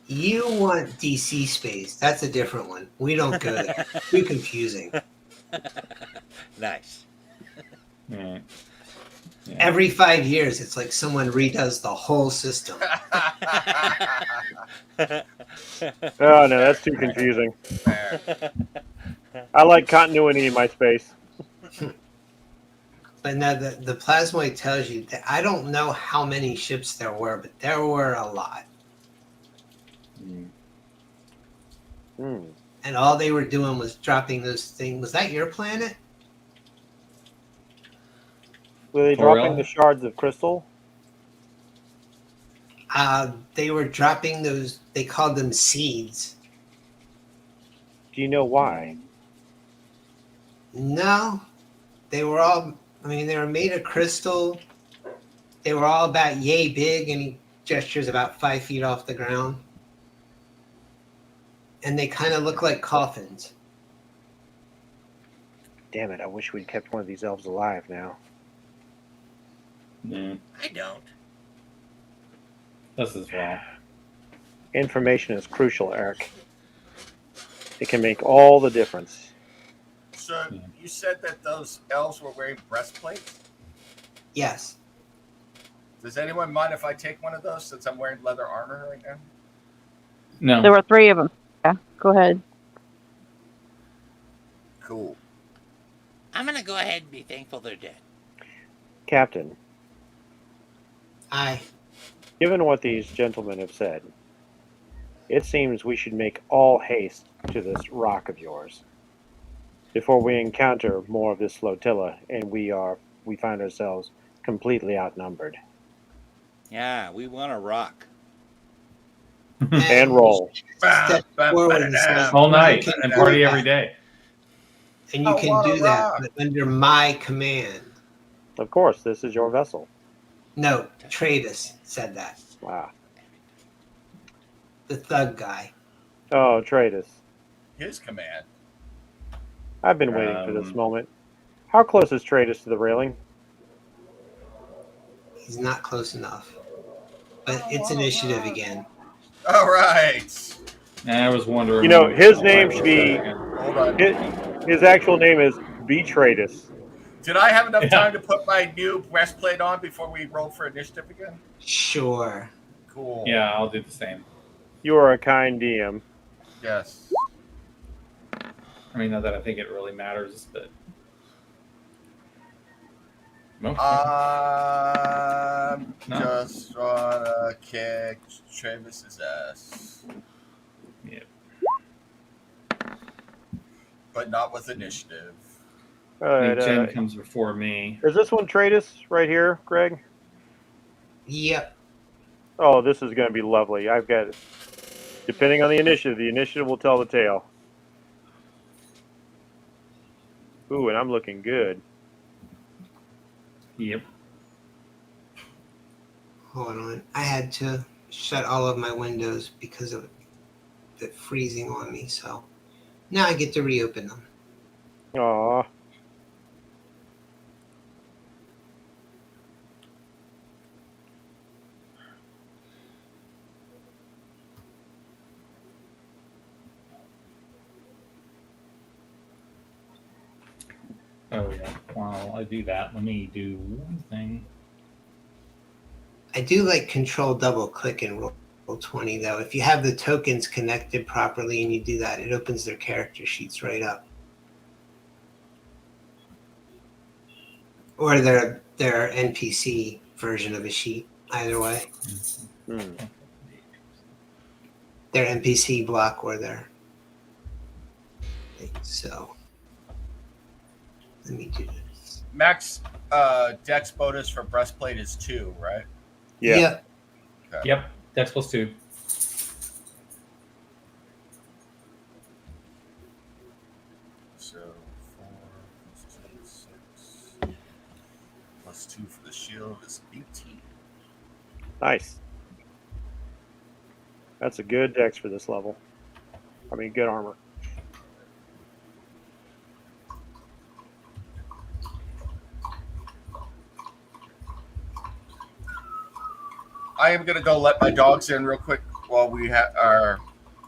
You want DC space. That's a different one. We don't go there. Too confusing. Nice. Yeah. Yeah. Every 5 years, it's like someone redoes the whole system. Oh no, that's too confusing. Fair. I like continuity in my space. But now the plasmoid tells you that I don't know how many ships there were, but there were a lot. Hmm. And all they were doing was dropping those things. Was that your planet? Were they For dropping real? the shards of crystal? They were dropping those, they called them seeds. Do you know why? No, they were all, I mean, they were made of crystal. They were all about yay big, and he gestures about 5 feet off the ground. And they kind of look like coffins. Damn it, I wish we'd kept one of these elves alive now. Yeah, I don't. this is wrong. Information is crucial, Eric. It can make all the difference. So you said that those elves were wearing breastplates? Yes. Does anyone mind if I take one of those since I'm wearing leather armor right now? No. There were 3 of them. Yeah, go ahead. Cool. I'm gonna go ahead and be thankful they're dead. Captain, Aye. given what these gentlemen have said, it seems we should make all haste to this rock of yours before we encounter more of this flotilla and we find ourselves completely outnumbered. Yeah, we want to rock. And roll. Step forward and say, All night "You can and do party that." every day. And you I can wanna do that, rock. but under my command. Of course, this is your vessel. No, Travis said that. Ah. The thug guy. Oh, Tratus. His command. I've been waiting for this moment. How close is Tratus to the railing? He's not close enough. But it's initiative again. All right. I was wondering. You know, his name should be. Hold on. His actual name is Betratus. Did I have enough time to put my new breastplate on before we roll for initiative again? Sure. Cool. Yeah, I'll do the same. You are a kind DM. Yes. I mean, not that I think it really matters, but. Okay. Just wanna kick Travis's ass. Yep. But not with initiative. I think Jen comes before me. Is this one Tratus right here, Greg? Yep. Oh, this is going to be lovely. I've got it. Depending on the initiative will tell the tale. Ooh, and I'm looking good. Yep. Hold on. I had to shut all of my windows because of the freezing on me, so now I get to reopen them. Aww. Oh, yeah. While I do that, let me do one thing. I do like control double click and roll 20 though. If you have the tokens connected properly and you do that, it opens their character sheets right up. Or their NPC version of a sheet, either way. Their NPC block or their thing. So let me do this. Max dex bonus for breastplate is 2, right? Yeah. Yep. Okay. Yep. Dex plus 2. So 4 plus 2 is 6. Plus 2 for the shield is 18. Nice. That's a good dex for this level. I mean, good armor. I am going to go let my dogs in real quick while we are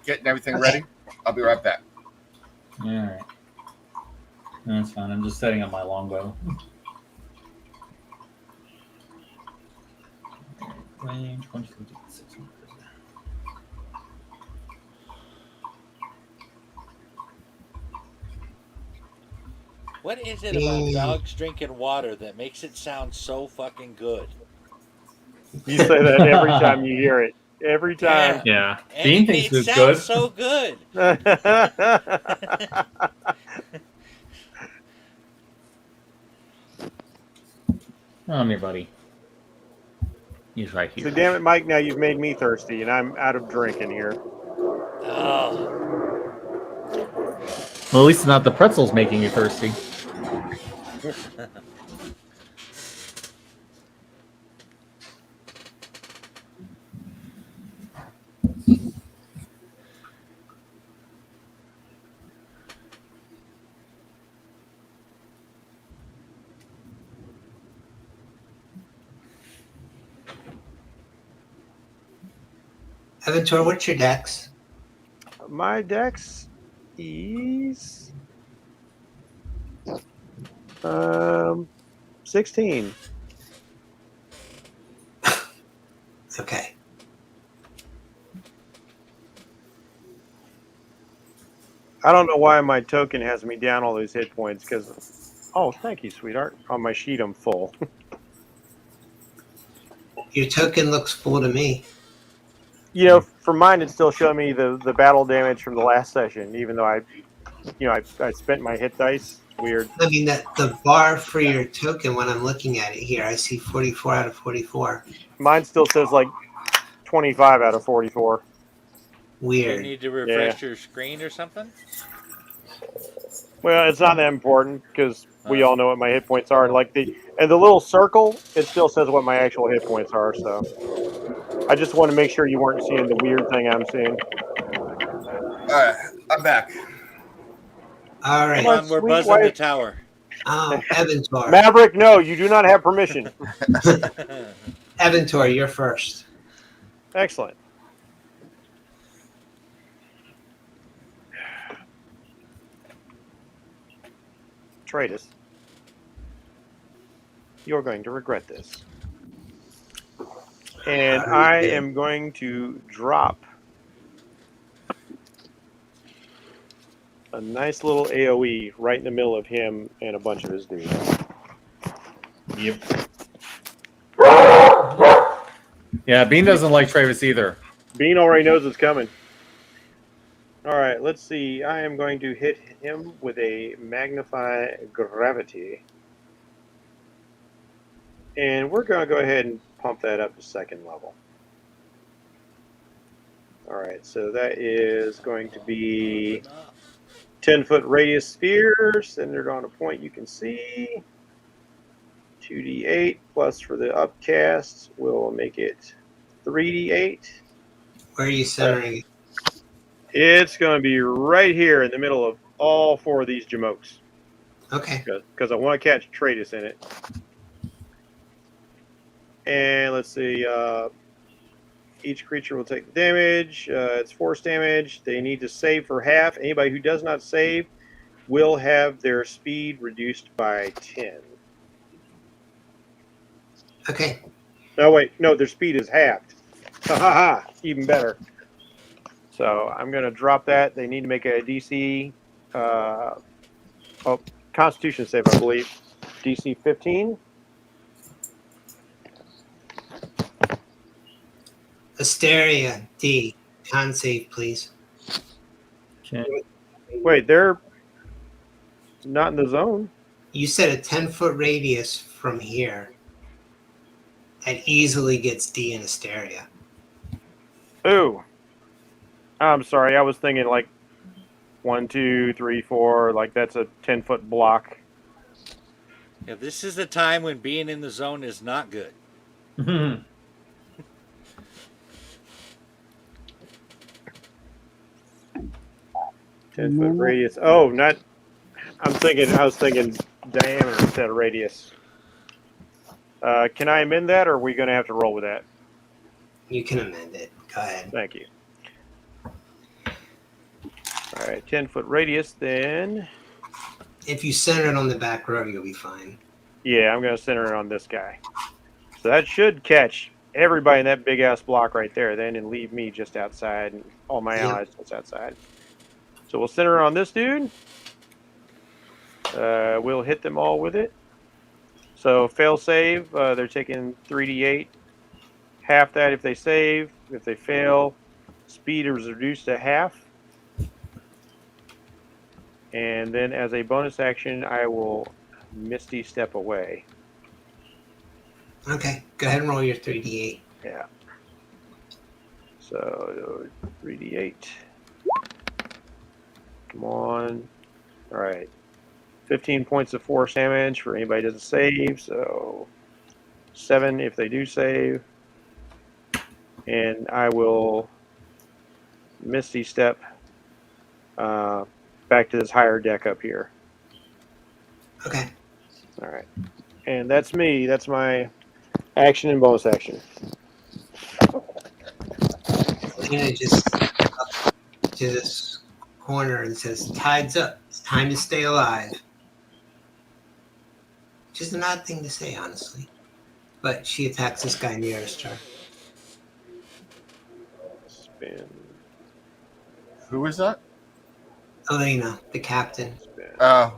getting everything ready. I'll be right back. All right. That's fine. I'm just setting up my longbow. Range 156. What is it about dogs drinking water that makes it sound so fucking good? You say that every time you hear it. Every time. Yeah. And Bean thinks it it's sounds good. so good. Come here, buddy. He's right here. So damn it, Mike, now you've made me thirsty, and I'm out of drinking here. Oh. Well, at least it's not the pretzels making you thirsty. Evantor, what's your dex? My dex is 16. Okay. I don't know why my token has me down all those hit points because, oh, thank you, sweetheart. On my sheet, I'm full. Your token looks full to me. You know, for mine, it's still showing me the battle damage from the last session, even though I spent my hit dice. It's weird. I mean, that the bar for your token, when I'm looking at it here, I see 44 out of 44. Mine still says like 25 out of 44. You Weird. need to refresh your screen or something? Well, it's not that important because we all know what my hit points are. And like the little circle, it still says what my actual hit points are. So I just want to make sure you weren't seeing the weird thing I'm seeing. All right, I'm back. All right. Come on, we're Sweet buzzing wife. the tower. Evantor. Maverick, no, you do not have permission. Evantor, you're first. Excellent. Tratus, you're going to regret this. And I am going to drop a nice little AoE right in the middle of him and a bunch of his dudes. Yep. Yeah, Bean doesn't like Travis either. Bean already knows it's coming. All right, let's see. I am going to hit him with a Magnify Gravity. And we're going to go ahead and pump that up to second level. All right, so that is going to be 10-foot radius sphere centered on a point you can see. 2d8 plus for the upcasts will make it 3d8. Where are you centering it? It's going to be right here in the middle of all four of these jamokes. Okay. Because I want to catch Tratus in it. And let's see. Each creature will take the damage. It's force damage. They need to save for half. Anybody who does not save will have their speed reduced by 10. Okay. No, wait. No, their speed is halved. Ha ha ha. Even better. So I'm going to drop that. They need to make a DC, Constitution save, I believe. DC 15. Asteria, D. Con save, please. Okay. Wait, they're not in the zone. You said a 10-foot radius from here. That easily gets D in Asteria. Ooh. I'm sorry. I was thinking like 1, 2, 3, 4. Like that's a 10-foot block. Yeah, this is the time when being in the zone is not good. 10-foot radius. Oh, not. I was thinking diameter instead of radius. Can I amend that, or are we going to have to roll with that? You can amend it. Go ahead. Thank you. All right, 10-foot radius then. If you center it on the back row, you'll be fine. Yeah, I'm going to center it on this guy. So that should catch everybody in that big-ass block right there then and leave me just outside and all my allies just outside. So we'll center it on this dude. We'll hit them all with it. So fail save, they're taking 3d8. Half that if they save. If they fail, speed is reduced to half. And then as a bonus action, I will Misty Step away. Okay, go ahead and roll your 3d8. Yeah. So 3d8. Come on. All right. 15 points of force damage for anybody who doesn't save. So 7 if they do save. And I will Misty Step back to this higher deck up here. Okay. All right. And that's me. That's my action and bonus action. Lena just up to this corner and says, "Tide's up. It's time to stay alive." Which is an odd thing to say, honestly. But she attacks this guy nearest her. Spin. Who is that? Elena, the captain. Spin.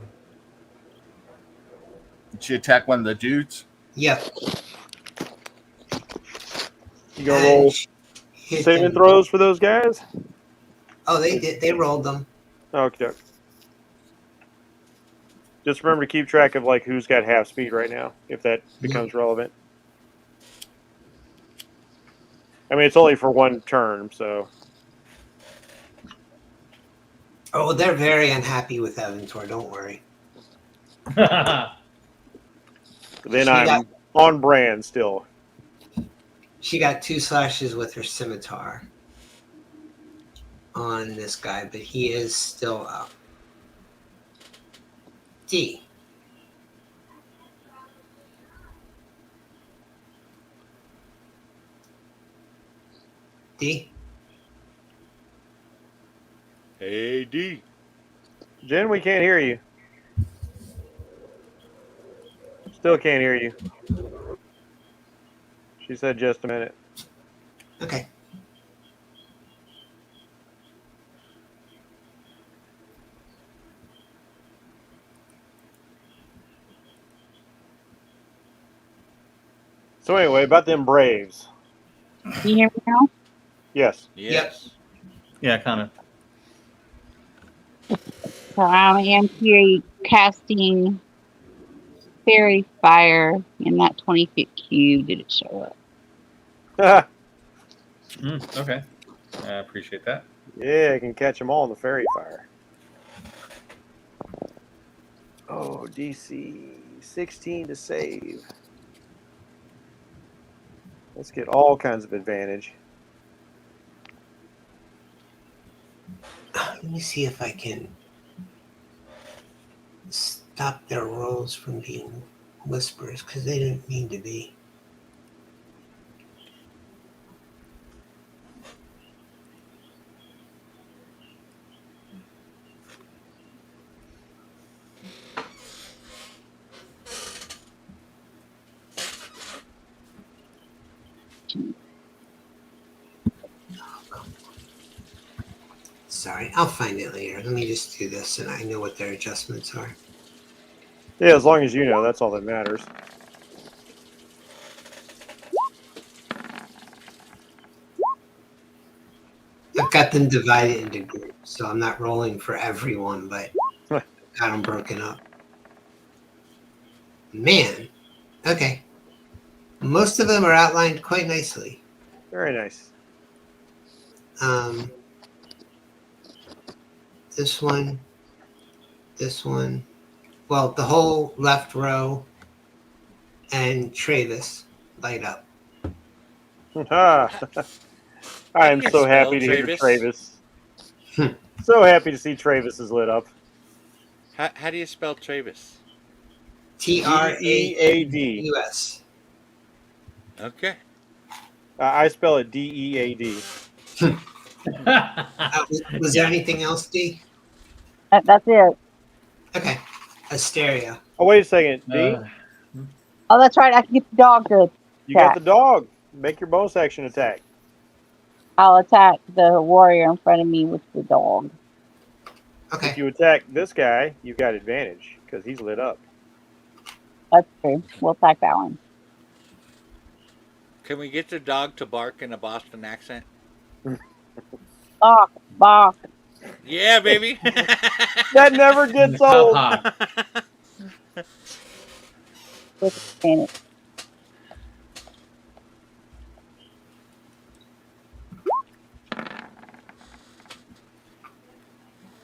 Did she attack one of the dudes? Yep. You gonna roll she hit saving them. throws for those guys? Oh, they did. They rolled them. Okay. Just remember to keep track of like who's got half speed right now, if that becomes relevant. I mean, it's only for one turn, so. Oh, they're very unhappy with Evantor. Don't worry. Then She I'm got- on brand still. She got 2 slashes with her scimitar on this guy, but he is still up. D. D. Hey, D. Jen, we can't hear you. Still can't hear you. She said just a minute. Okay. So anyway, about them Braves. Can you hear me now? Yes. Yes. Yeah, kind of. So I am here casting Fairy Fire in that 20-foot cube. Did it show up? Okay. I appreciate that. Yeah, I can catch them all in the fairy fire. Oh, DC 16 to save. Let's get all kinds of advantage. Let me see if I can stop their rolls from being whispers, because they didn't mean to be. Sorry, I'll find it later. Let me just do this, and I know what their adjustments are. Yeah, as long as you know, that's all that matters. I've got them divided into groups, so I'm not rolling for everyone, but got them broken up. Man, okay. Most of them are outlined quite nicely. Very nice. This one. Well, the whole left row and Travis light up. I'm you so spell happy to hear Travis? Travis. So happy to see Travis is lit up. How do you spell Travis? D-E-A-D. TRAUS. Okay. I spell it D-E-A-D. Was there anything else, D? That's it. Okay. Asteria. Oh, wait a second. D, Oh, that's right. I can get the dog to you got attack. the dog. Make your bonus action attack. I'll attack the warrior in front of me with the dog. Okay. If you attack this guy, you've got advantage. because he's lit up. That's true. We'll take that one. Can we get the dog to bark in a Boston accent? Bark, bark. Yeah, baby. That never gets Hop, old. hop. With advantage.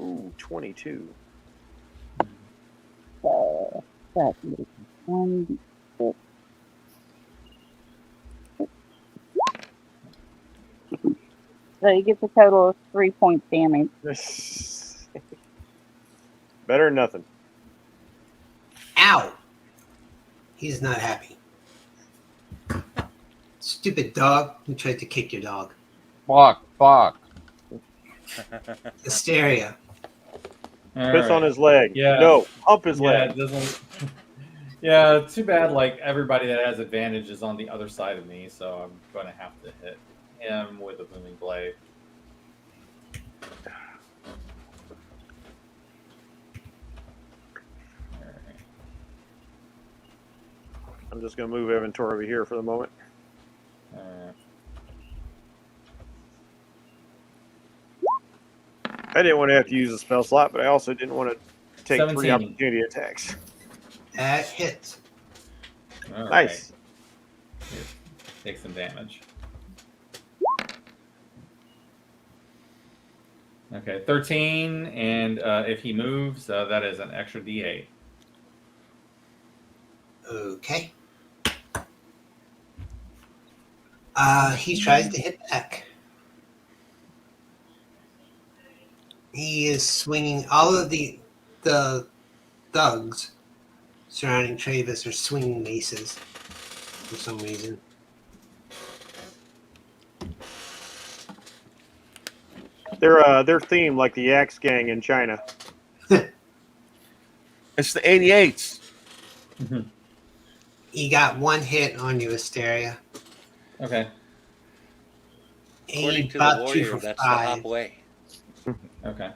Ooh, 22. So that's 1. So he gets a total of 3 points damage. Better than nothing. Ow! He's not happy. Stupid dog. Who tried to kick your dog? Fuck. Hysteria. All Piss on right. his leg. Yeah. No, hump his Yeah, leg. it doesn't. Yeah, too bad. Like everybody that has advantage is on the other side of me, so I'm going to have to hit him with a booming blade. All right. I'm just going to move inventory over here for the moment. All right. I didn't want to have to use a spell slot, but I also didn't want to take 3 17. opportunity attacks. That hits. All Nice. right. Take some damage. Okay, 13, and if he moves, that is an extra D8. Okay. He tries to hit back. He is swinging. All of the thugs surrounding Travis are swinging maces for some reason. They're themed like the Axe Gang in China. It's the 88s. He got 1 hit on you, Hysteria. Okay. According He to the bopped you warrior, for that's the 5. hop way. Okay.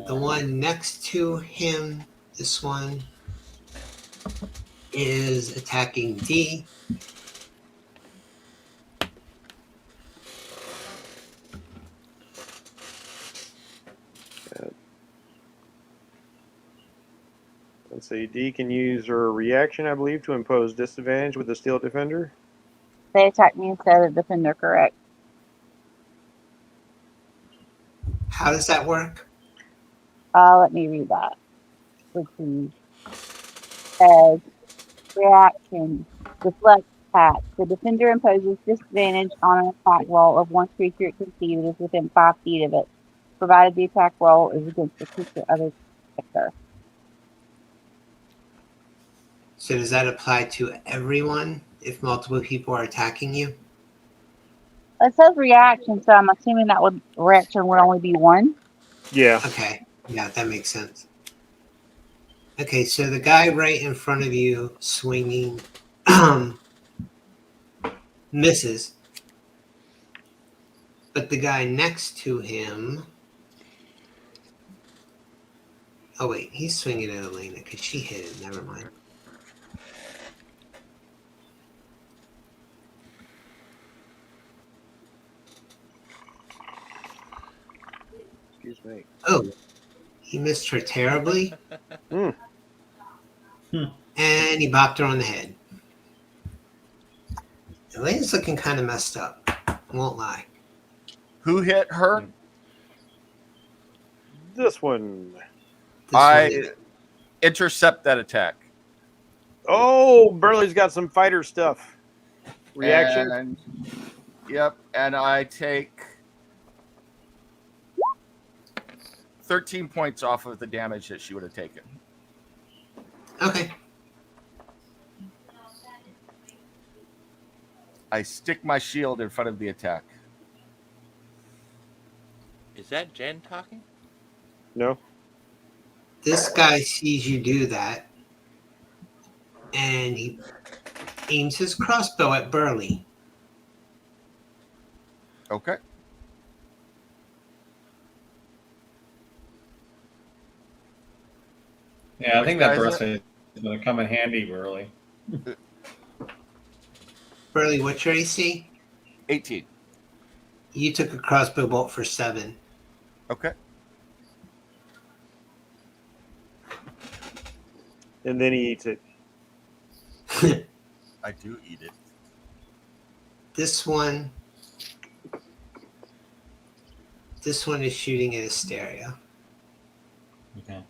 The one next to him, this one, is attacking D. Let's see. D can use her reaction, I believe, to impose disadvantage with the Steel Defender. They attack me instead of defender, correct? How does that work? Let me read that. Let's see. As reaction, deflect attack. The defender imposes disadvantage on an attack roll of one creature it can see that is within 5 feet of it, provided the attack roll is against the creature other character. So does that apply to everyone if multiple people are attacking you? It says reaction, so I'm assuming that reaction would only be 1. Yeah. Okay. Yeah, that makes sense. Okay, so the guy right in front of you swinging misses. But the guy next to him... Oh, wait. He's swinging at Elena because she hit it. Never mind. Excuse me. Oh, he missed her terribly. Hmm. And he bopped her on the head. Elena's looking kind of messed up. I won't lie. Who hit her? This one. This one I did. intercept that attack. Oh, Burley's got some fighter stuff. Reaction. And, yep, and I take 13 points off of the damage that she would have taken. Okay. I stick my shield in front of the attack. Is that Jen talking? No. This guy sees you do that, and he aims his crossbow at Burley. Okay. Yeah, I Which think that guy is breastplate is going to come in handy, Burley. Burley, what's your AC? 18. You took a crossbow bolt for 7. Okay. And then he eats it. I do eat it. This one is shooting at Hysteria. Okay.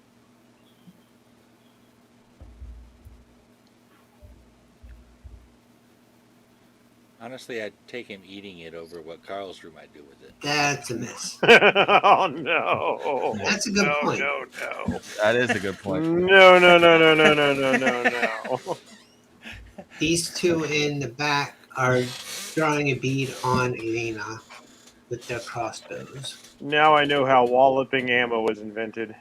Honestly, I'd take him eating it over what Carl's room I'd do with it. That's a miss. Oh no! That's a good point. No! That is a good point. No! No! These two in the back are drawing a bead on Elena with their crossbows. Now I know how walloping ammo was invented.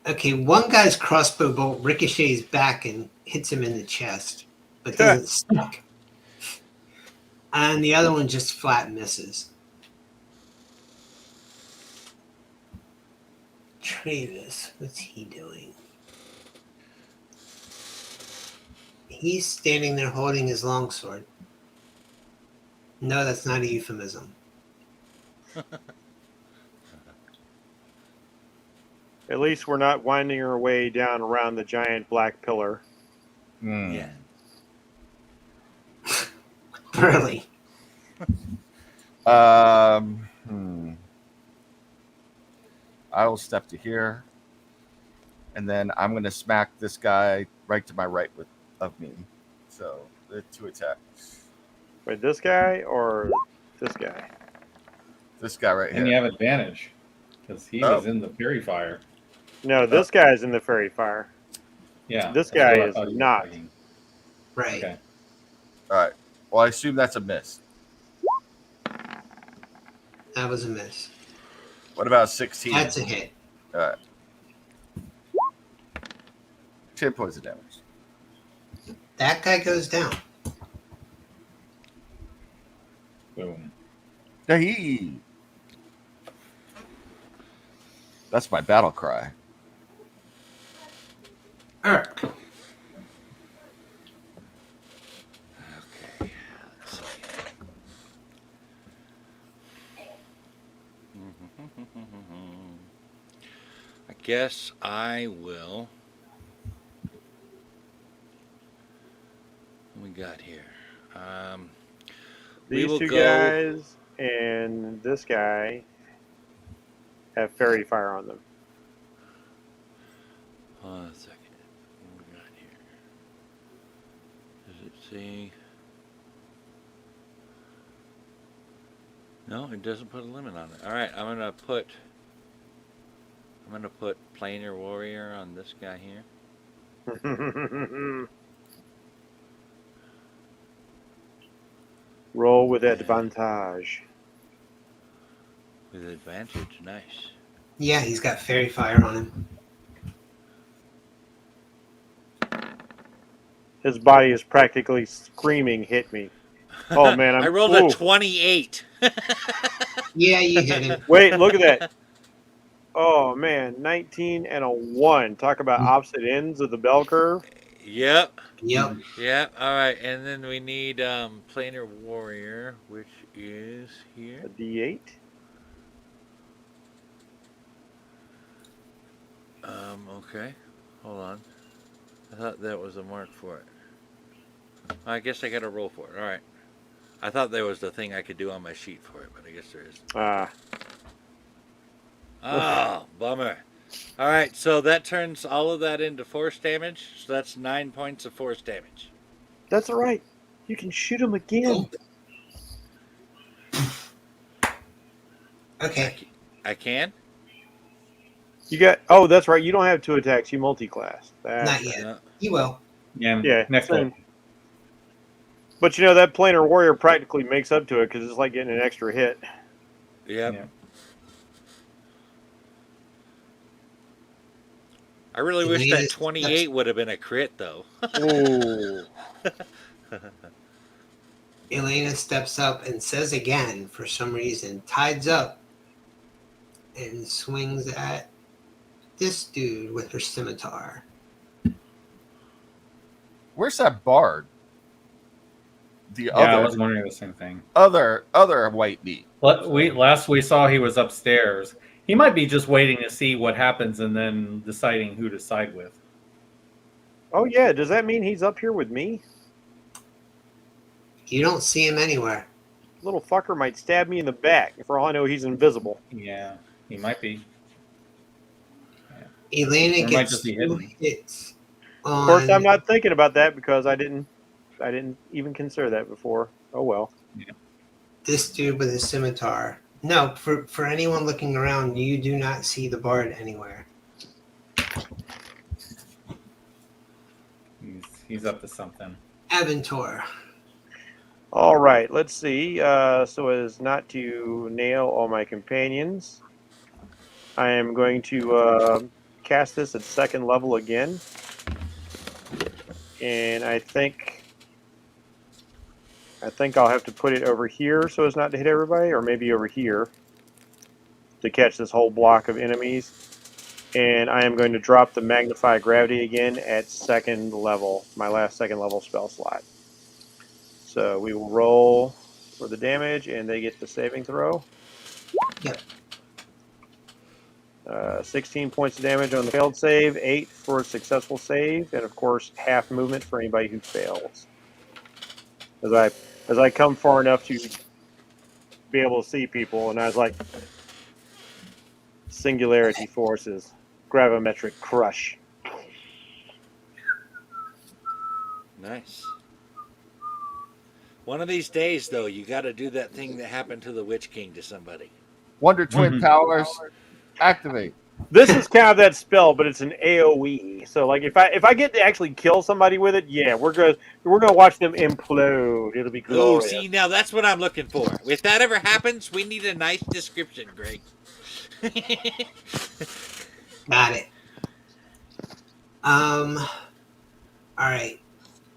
Okay, one guy's crossbow bolt ricochets back and hits him in the chest, but doesn't stick. And the other one just flat misses. Travis, what's he doing? He's standing there holding his longsword. No, that's not a euphemism. At least we're not winding our way down around the giant black pillar. Yeah. Really? I will step to here, and then I'm going to smack this guy right to my right of me. So the 2 attacks. Wait, this guy or this guy? This guy right And here. you have advantage because he was in the fairy fire. No, this guy's in the fairy fire. Yeah. This that's guy what I is thought you were not. thinking. Right. Okay. All right. Well, I assume that's a miss. That was a miss. What about 16? That's a hit. All right. 10 points of damage. That guy goes down. Boom. Hey. That's my battle cry. Urk. Okay. Let's see. I guess I will. What we got here? We These will two go. guys and this guy have fairy fire on them. Hold on a second. What we got here? Does it say? No, it doesn't put a limit on it. All right, I'm gonna put planar warrior on this guy here. Roll with advantage. With advantage, nice. Yeah, he's got fairy fire on him. His body is practically screaming, "Hit me!" Oh man, I rolled a 28. Yeah, you hit him. Wait, look at that. Oh man, 19 and a 1. Talk about opposite ends of the bell curve. Yep. Yep. Yep. All right, and then we need planar warrior, which is here. A D8. Okay. Hold on. I thought that was a mark for it. I guess I got to roll for it. All right. I thought there was the thing I could do on my sheet for it, but I guess there isn't. Oh, bummer. All right, so that turns all of that into force damage. So that's 9 points of force damage. That's all right. You can shoot him again. Okay. I can? You got. Oh, that's right. You don't have 2 attacks. You multi-class. Not yet. No. You will. Yeah. Next soon. one. But you know that planar warrior practically makes up to it because it's like getting an extra hit. Yep. Yeah. I really wish Yeah, that 28 would have been a crit, though. Ooh. Elena steps up and says again, for some reason, tides up and swings at this dude with her scimitar. Where's that bard? The Yeah, I other was wondering the same thing. other white meat. Last we saw, he was upstairs. He might be just waiting to see what happens and then deciding who to side with. Oh yeah, does that mean he's up here with me? You don't see him anywhere. Little fucker might stab me in the back. For all I know, he's invisible. Yeah, he might be. Elena Or might gets just be 2 hidden. hits. Of course, I'm not thinking about that because I didn't even consider that before. Oh well. This dude with his scimitar. No, for anyone looking around, you do not see the bard anywhere. He's up to something. Aventor. All right, let's see. So as not to nail all my companions, I am going to cast this at 2nd level again. And I think I'll have to put it over here so as not to hit everybody, or maybe over here to catch this whole block of enemies. And I am going to drop the Magnify Gravity again at 2nd level, my last 2nd level spell slot. So we will roll for the damage, and they get the saving throw. Yep. 16 points of damage on the failed save, 8 for a successful save, and of course half movement for anybody who fails. As I come far enough to be able to see people, and I was like, Singularity Forces, Gravimetric Crush. Nice. One of these days, though, you got to do that thing that happened to the Witch King to somebody. Wonder Twin Powers, activate. This is kind of that spell, but it's an AOE. So, like, if I get to actually kill somebody with it, yeah, we're gonna watch them implode. It'll be Oh, glorious. see, now that's what I'm looking for. If that ever happens, we need a nice description, Greg. Got it. All right.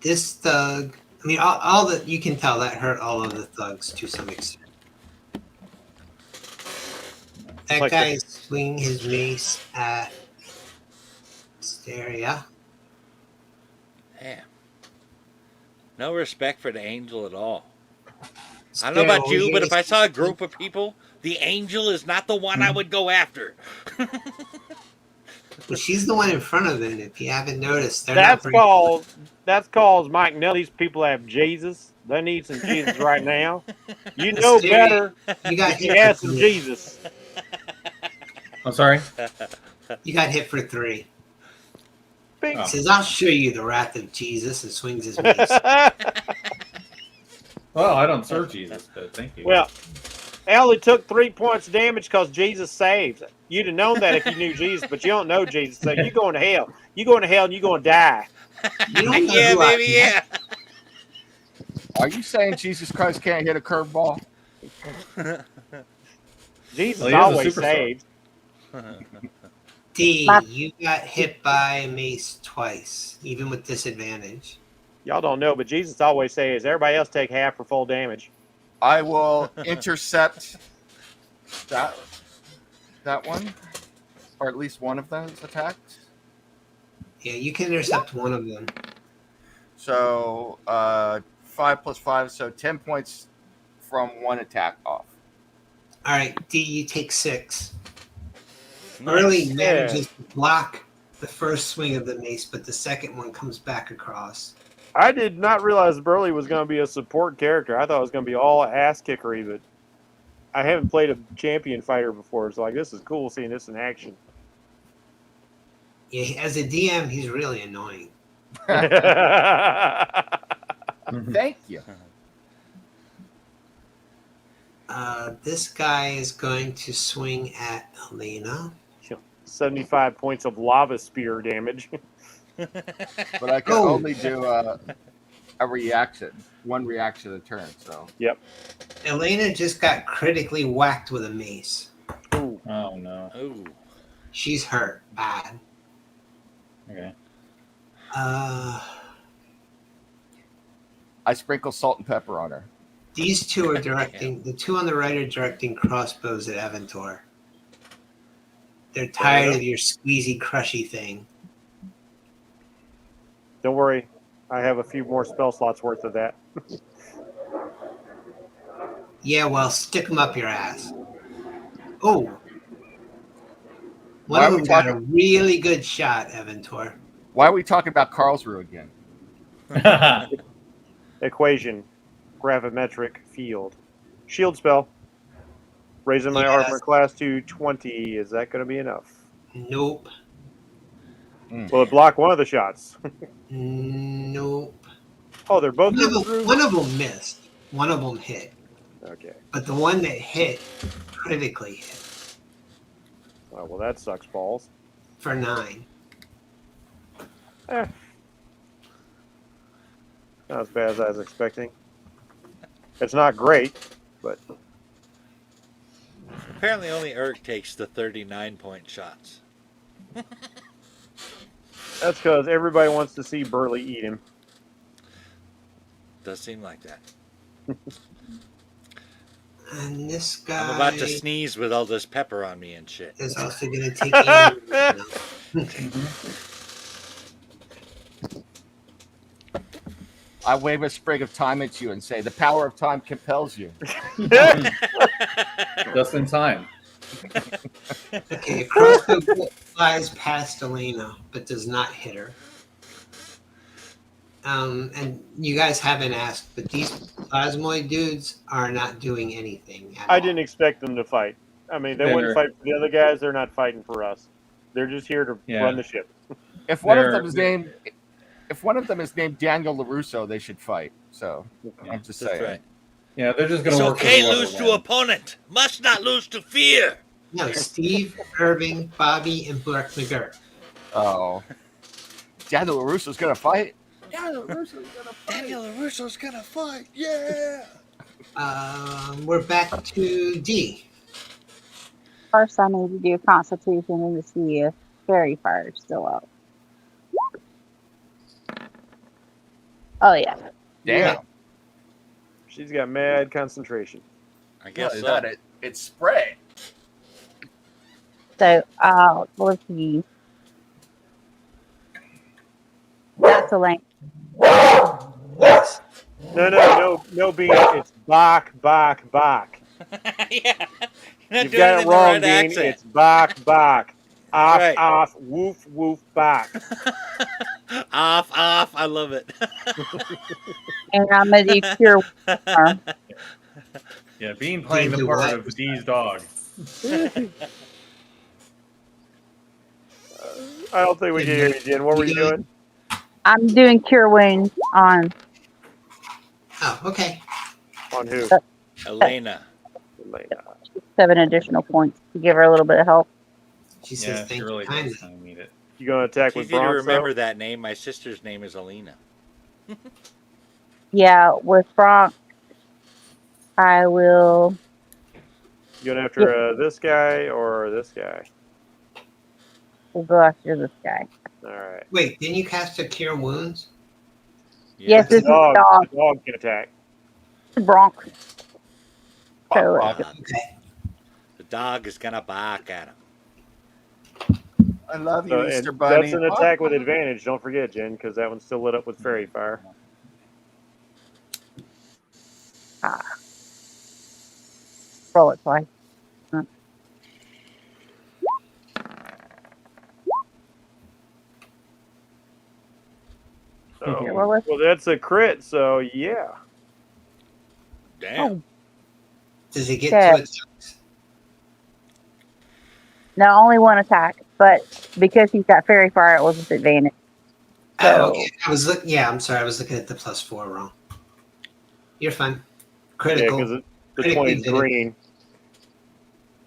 This thug. I mean, all the you can tell that hurt all of the thugs to some extent. That Like guy is swinging his mace at Asteria. Damn. No respect for the angel at all. I don't know about you, but if I saw a group of people, the angel is not the one I would go after. Well, she's the one in front of him. If you haven't noticed, That's called Mike. None of these people have Jesus. They need some Jesus right now. You know better. You got You hit have for some 3. Jesus. I'm sorry. You got hit for 3. Bing. He says, "I'll show you the wrath of Jesus," and swings his mace. Well, I don't serve Jesus, but thank you. Well, I only took 3 points of damage because Jesus saved. You'd have known that if you knew Jesus, but you don't know Jesus, so you're going to hell. You're going to hell and you're going to die. You don't know Yeah, who I baby, am. yeah. Are you saying Jesus Christ can't hit a curveball? Jesus Well, he is a always superstar. saved. D, you got hit by a mace twice, even with disadvantage. Y'all don't know, but Jesus always says everybody else take half for full damage. I will intercept that one, or at least one of those attacks. Yeah, you can intercept one of them. So 5 plus 5, so 10 points from one attack off. All right, D, you take 6. Nice. Burley manages to block the first swing of the mace, but the second one comes back across. I did not realize Burley was going to be a support character. I thought it was going to be all ass kickery, but I haven't played a champion fighter before, so like this is cool seeing this in action. Yeah, as a DM, he's really annoying. Thank you. This guy is going to swing at Elena. 75 points of lava spear damage. But I can only do a reaction, one reaction a turn. So Yep. Elena just got critically whacked with a mace. Ooh. Oh no. Ooh. She's hurt bad. Okay. I sprinkle salt and pepper on her. These two are directing. The two on the right are directing crossbows at Aventor. They're tired of your squeezy, crushy thing. Don't worry, I have a few more spell slots worth of that. Yeah, well, stick them up your ass. Oh, one Why of are we them got a talking? really good shot, Aventor. Why are we talking about Karlsruhe again? Equation, gravimetric field, shield spell. Raising my armor class to 20. Is that going to be enough? Nope. Will it block one of the shots? Nope. Oh, they're both getting through? One of them missed. One of them hit. Okay. But the one that hit critically hit. Oh, well, that sucks balls. For 9. Not as bad as I was expecting. It's not great, but... Apparently only Erg takes the 39-point shots. That's because everybody wants to see Burley eat him. Does seem like that. And this guy... I'm about to sneeze with all this pepper on me and shit. Is also going to take damage. I wave a sprig of time at you and say, "The power of time compels you." Just in time. Okay, a crossbow flies past Elena, but does not hit her. And you guys haven't asked, but these plasmoid dudes are not doing anything at I all. didn't expect them to fight. I mean, they wouldn't fight for the other guys. They're not fighting for us. They're just here to run the ship. If one of them is named Daniel LaRusso, they should fight. So I'm just saying. Right. Yeah, they're just going It's to work. okay, lose to opponent. Must not lose to fear. No, Steve, Irving, Bobby, and Burke McGurk. Oh, Daniel LaRusso's going to fight. Daniel LaRusso's gonna fight. Yeah. We're back to D. First, I need to do a constitution and to see if fairy fire is still up. Oh, yeah. Damn. She's got mad concentration. I guess so. That it's spray. So, let's see. That's a length. Yes. No, Bean. It's Bach. Yeah. You've got it wrong, Bean. It's Bach. Off, Right. off, woof, woof, Bach. off. I love it. And I'm going to do cure. Yeah, Bean playing the part of D's dog. I don't think we can hear you, Jen. What were you doing? I'm doing cure wounds on. Oh, okay. On who? Elena. 7 additional points to give her a little bit of help. She says Yeah, she thank really you does kindly. kind of need it. You gonna attack It's with easy to Bronx? remember that name. My sister's name is Elena. Yeah, with Brock, I will. You going after this guy or this guy? We'll go after this guy. All right. Wait, didn't you cast a Cure Wounds? Yes, this is dog. dog. The dog can attack. Bronx. So, Okay. The dog is gonna bark at him. I love you, So, Easter and Bunny. that's an attack with advantage. Don't forget, Jen, because that one's still lit up with fairy fire. roll it twice. So, Here, well, let's- well, that's a crit. So yeah. Damn. Does it get Okay. to its No, only one attack, but because he's got fairy fire, it was with advantage. Oh, okay. I'm sorry. I was looking at the +4 wrong. You're fine. Yeah, Critical. because the Critically 20's did it. green.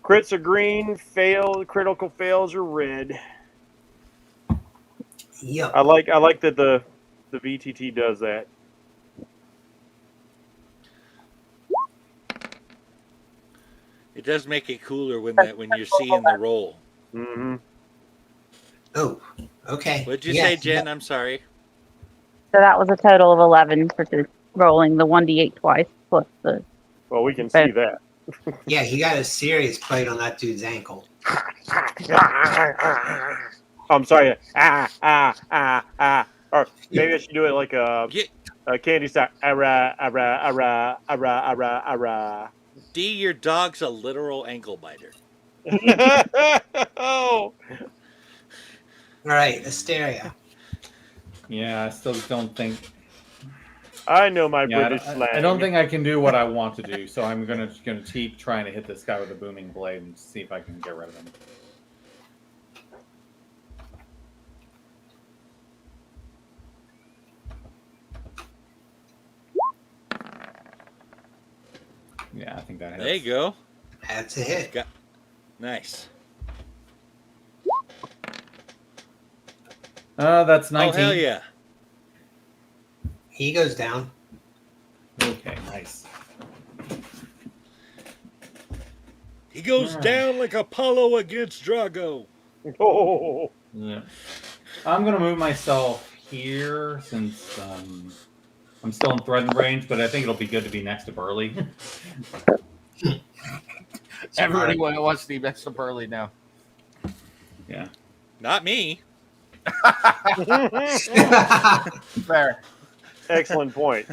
Crits are green. Critical fails are red. Yep. I like that the VTT does that. It does make it cooler when you're seeing the roll. Mm-hmm. Oh, okay. What'd you Yeah, say, Jen? I'm sorry. So that was a total of 11 for the rolling the 1d8 twice. plus the. Well, we can see that. Yeah, he got a serious bite on that dude's ankle. I'm sorry. Or maybe I should do it like a candy sack. D, your dog's a literal ankle biter. Oh. All right, Asteria. Yeah, I still don't think. I know my Yeah, British slang. I don't think I can do what I want to do, so I'm gonna keep trying to hit this guy with a booming blade and see if I can get rid of him. Yeah, I think that hits. There you go. That's a hit. Nice. That's Oh, 19. hell yeah. He goes down. Okay, nice. He goes down like Apollo against Drago. Oh. Yeah. I'm gonna move myself here since I'm still in threatened range, but I think it'll be good to be next to Burley. Everybody wants to be next to Burley now. Yeah. Not me. Fair. Excellent point.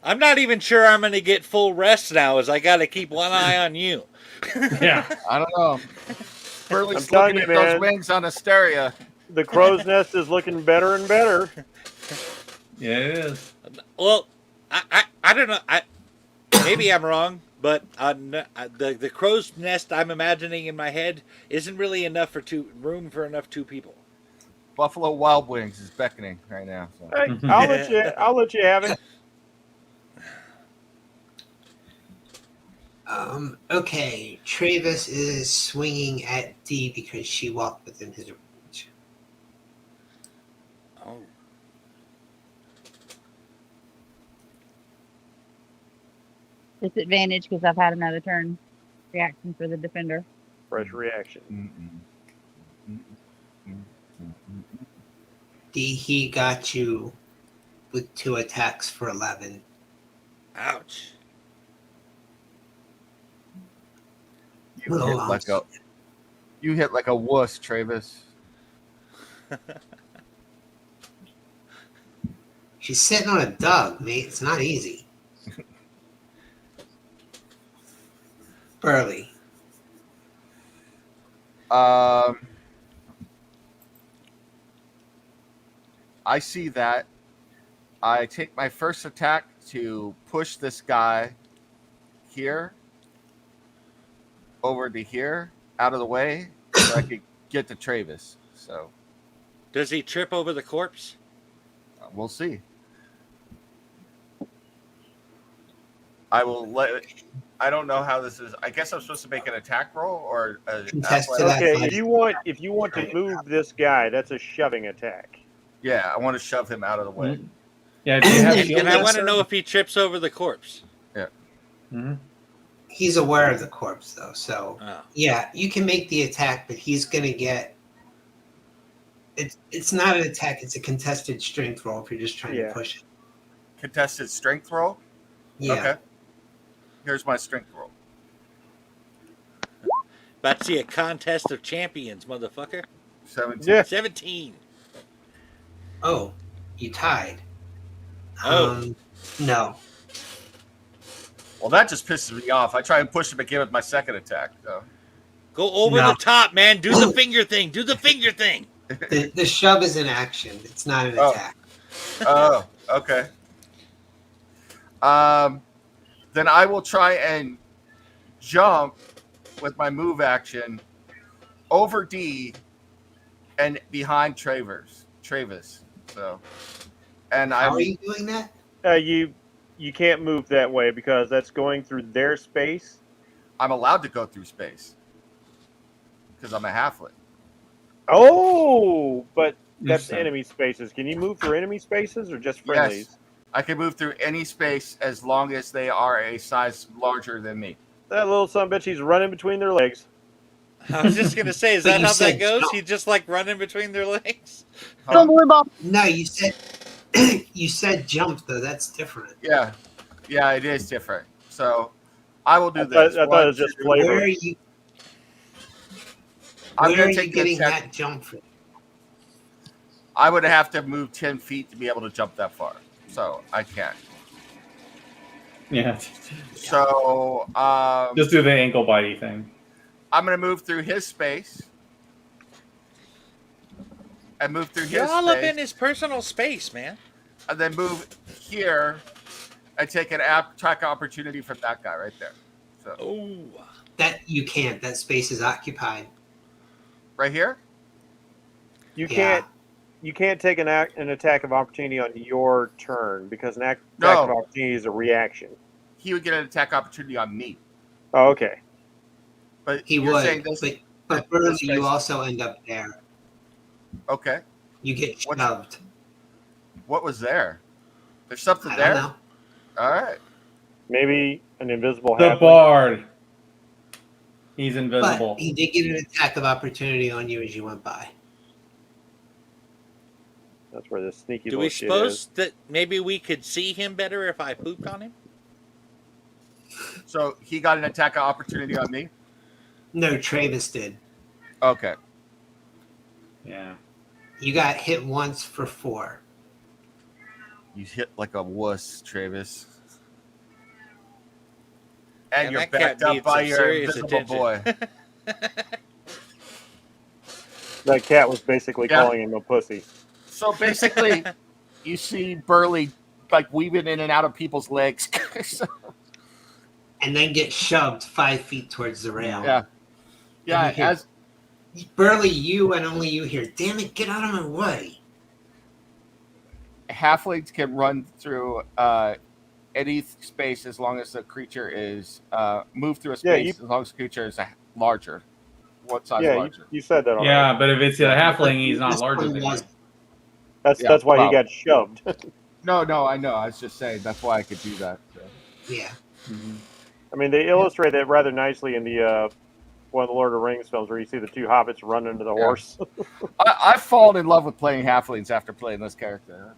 I'm not even sure I'm going to get full rest now, as I got to keep one eye on you. Yeah. I don't know. Burley's I'm telling looking you, at those man. wings on Asteria. The crow's nest is looking better and better. Yeah, it is. Well, I don't know. Maybe I'm wrong, but the crow's nest I'm imagining in my head isn't really enough for room for enough two people. Buffalo Wild Wings is beckoning right now. So. Hey, I'll let you have it. Okay, Travis is swinging at D because she walked within his range. Oh. Disadvantage because I've had another turn reaction for the defender. Fresh reaction. D, he got you with 2 attacks for 11. Ouch. You hit like a wuss, Travis. She's sitting on a dog, mate. It's not easy. Burley. I see that. I take my first attack to push this guy here over to here, out of the way, so I could get to Travis. So, Does he trip over the corpse? we'll see. I will let. I don't know how this is. I guess I'm supposed to make an attack roll or a Contest to athletic- that. Okay, if you want to move this guy, that's a shoving attack. Yeah, I want to shove him out of the way. Yeah, do you have And, shield and I want to answer? know if he trips over the corpse. Mhm. He's aware of the corpse, though. So, Oh. yeah, you can make the attack, but he's going to get... It's not an attack. It's a contested strength roll if you're just trying to push it. Contested strength roll. Yeah. Okay. Here's my strength roll. About to see a contest of champions, motherfucker. 17. Yeah. 17. Oh, you tied. Oh. No. Well, that just pisses me off. I try and push him again with my second attack. So. Go over No. the top, man. Do the finger thing. Do the finger thing. The shove is an action. It's not an Oh. attack. Oh, okay. Then I will try and jump with my move action over D and behind Travis. So, and How are I you doing that? You can't move that way because that's going through their space. I'm allowed to go through space because I'm a halfling. Oh, but that's You're enemy spaces. Can you move through enemy spaces or just friendlies? Yes, I can move through any space as long as they are a size larger than me. That little son of a bitch, he's running between their legs. I was just going to say, is But that you how that said goes? jump. He just like running between their legs? Huh? Don't worry about. No, you said You said jump though. That's different. Yeah, yeah, it is different. So I will do I this. thought it was just flavor. Where are you? I'm Where gonna are you take the getting attack. that jump from? I would have to move 10 feet to be able to jump that far. So I can't. Yeah. So Just do the ankle bitey thing. I'm gonna move through his space. And move through You're his all up space. in his personal space, man. And then move here and take an attack opportunity from that guy right there. So Oh. That you can't. That space is occupied. right here? You Yeah. can't take an attack of opportunity on your turn because an attack No. of opportunity is a reaction. He would get an attack opportunity on me. Oh, okay. But He you're would. saying this, But this Burley, space- you also end up there. Okay. You get What's- shoved. What was there? There's something I there? don't know. All right. Maybe an invisible The halfling. bard. He's invisible. But he did get an attack of opportunity on you as you went by. That's where the sneaky Do little we shit suppose is. that maybe we could see him better if I pooped on him? So he got an attack of opportunity on me? No, Travis did. Okay. Yeah. You got hit once for 4. You hit like a wuss, Travis. And you're that cat backed up needs by some your serious invisible attention. boy. That cat was basically Yeah. calling him a pussy. So basically, you see Burley like weaving in and out of people's legs. So, And then get shoved 5 feet towards the rail. yeah. Yeah, And you hear- as Burley, you and only you hear, damn it, get out of my way. halflings can run through any space as long as the creature is move through a Yeah, space as long as the creature is larger. What size Yeah, larger? you said that already. Yeah, but if it's a halfling, he's not This larger one than was- you. That's why well. he got shoved. No, I know. I was just saying that's why I could do that. So. Yeah. Mhm. I mean, they illustrate that rather nicely in the one of the Lord of the Rings films where you see the two hobbits run into the horse. I've fallen in love with playing halflings after playing this character.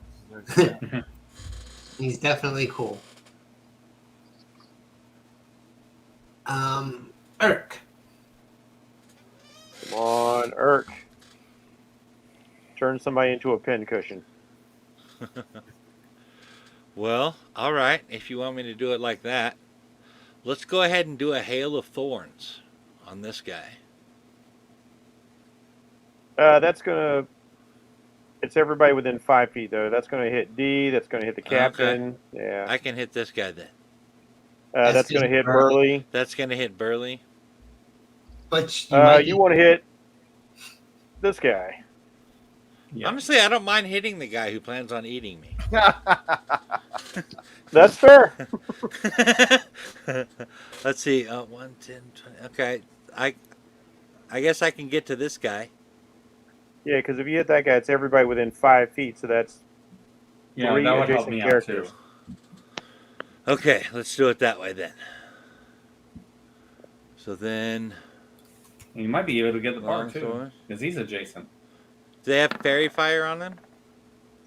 He's definitely cool. Urk. Come on, Urk. Turn somebody into a pincushion. Well, all right. If you want me to do it like that, let's go ahead and do a hail of thorns on this guy. That's gonna. It's everybody within 5 feet though. That's gonna hit D. That's gonna hit the captain. Yeah. I can hit this guy then. That's gonna hit Burley. That's going to hit Burley. But You want to hit this guy. Yeah. Honestly, I don't mind hitting the guy who plans on eating me. That's fair. Let's see. 1, 10, 20. Okay. I guess I can get to this guy. Yeah, because if you hit that guy, it's everybody within 5 feet. So that's Yeah, three that would help adjacent me out characters. too. Okay, let's do it that way then. So then, And you might be able to get the bar Long too, sword. because he's adjacent. do they have fairy fire on them?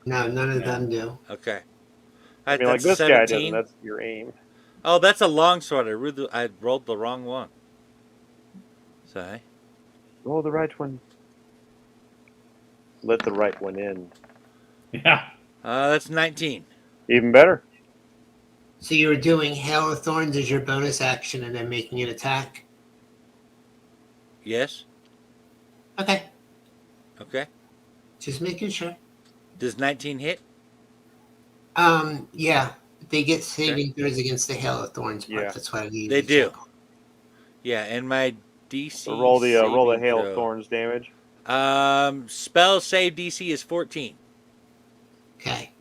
No, none of Yeah. them do. Okay. I mean, like that's this guy 17. doesn't. That's your aim. Oh, that's a longsword. I rolled the wrong one. Sorry. Roll the right one. Let the right one in. Yeah. That's 19. Even better. So you were doing Hail of Thorns as your bonus action and then making an attack? Yes. Okay. Okay. Just making sure. Does 19 hit? Yeah. They get saving throws against the Hail of Thorns part. Yeah. That's why I They do. Yeah, and my DC. So roll the saving hail throw. of thorns damage. Spell save DC is 14. Okay.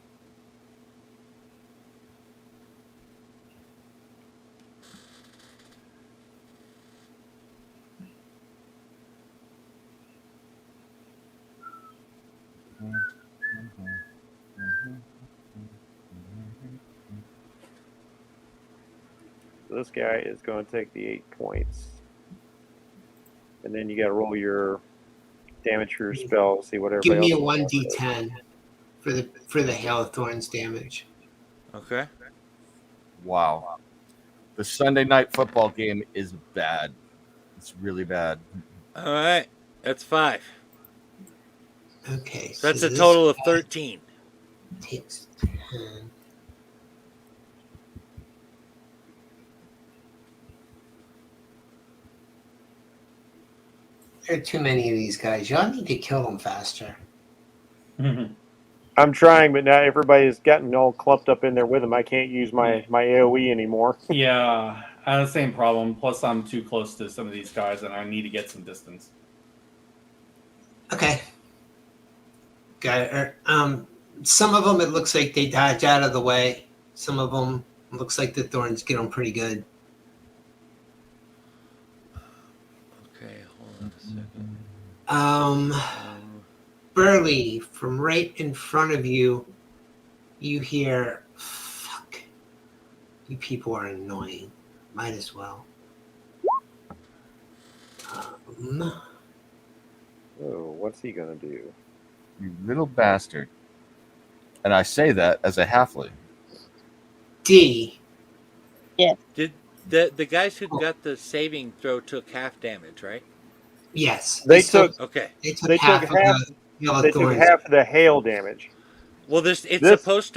So this guy is going to take the 8 points, and then you got to roll your damage for your spell. See whatever. Give me a 1d10. for the Hail of Thorns damage. Okay. Wow. The Sunday night football game is bad. It's really bad. All right. That's 5. Okay, So that's a this total of 13. takes 10. There are too many of these guys. Y'all need to kill them faster. I'm trying, but now everybody's gotten all clumped up in there with them. I can't use my AoE anymore. Yeah, I have the same problem. Plus, I'm too close to some of these guys, and I need to get some distance. Okay. Got it. Some of them, it looks like they dodge out of the way. Some of them, it looks like the thorns get them pretty good. Okay, hold on a second. Burley, from right in front of you, you hear, fuck. You people are annoying. Might as well. Oh, what's he gonna do? You little bastard. And I say that as a halfling. D. Did the guys who got the saving throw took half damage, right? Yes. They took Okay. They took they half took of half. the Hail of They took Thorns. half of the hail damage. Well, it's supposed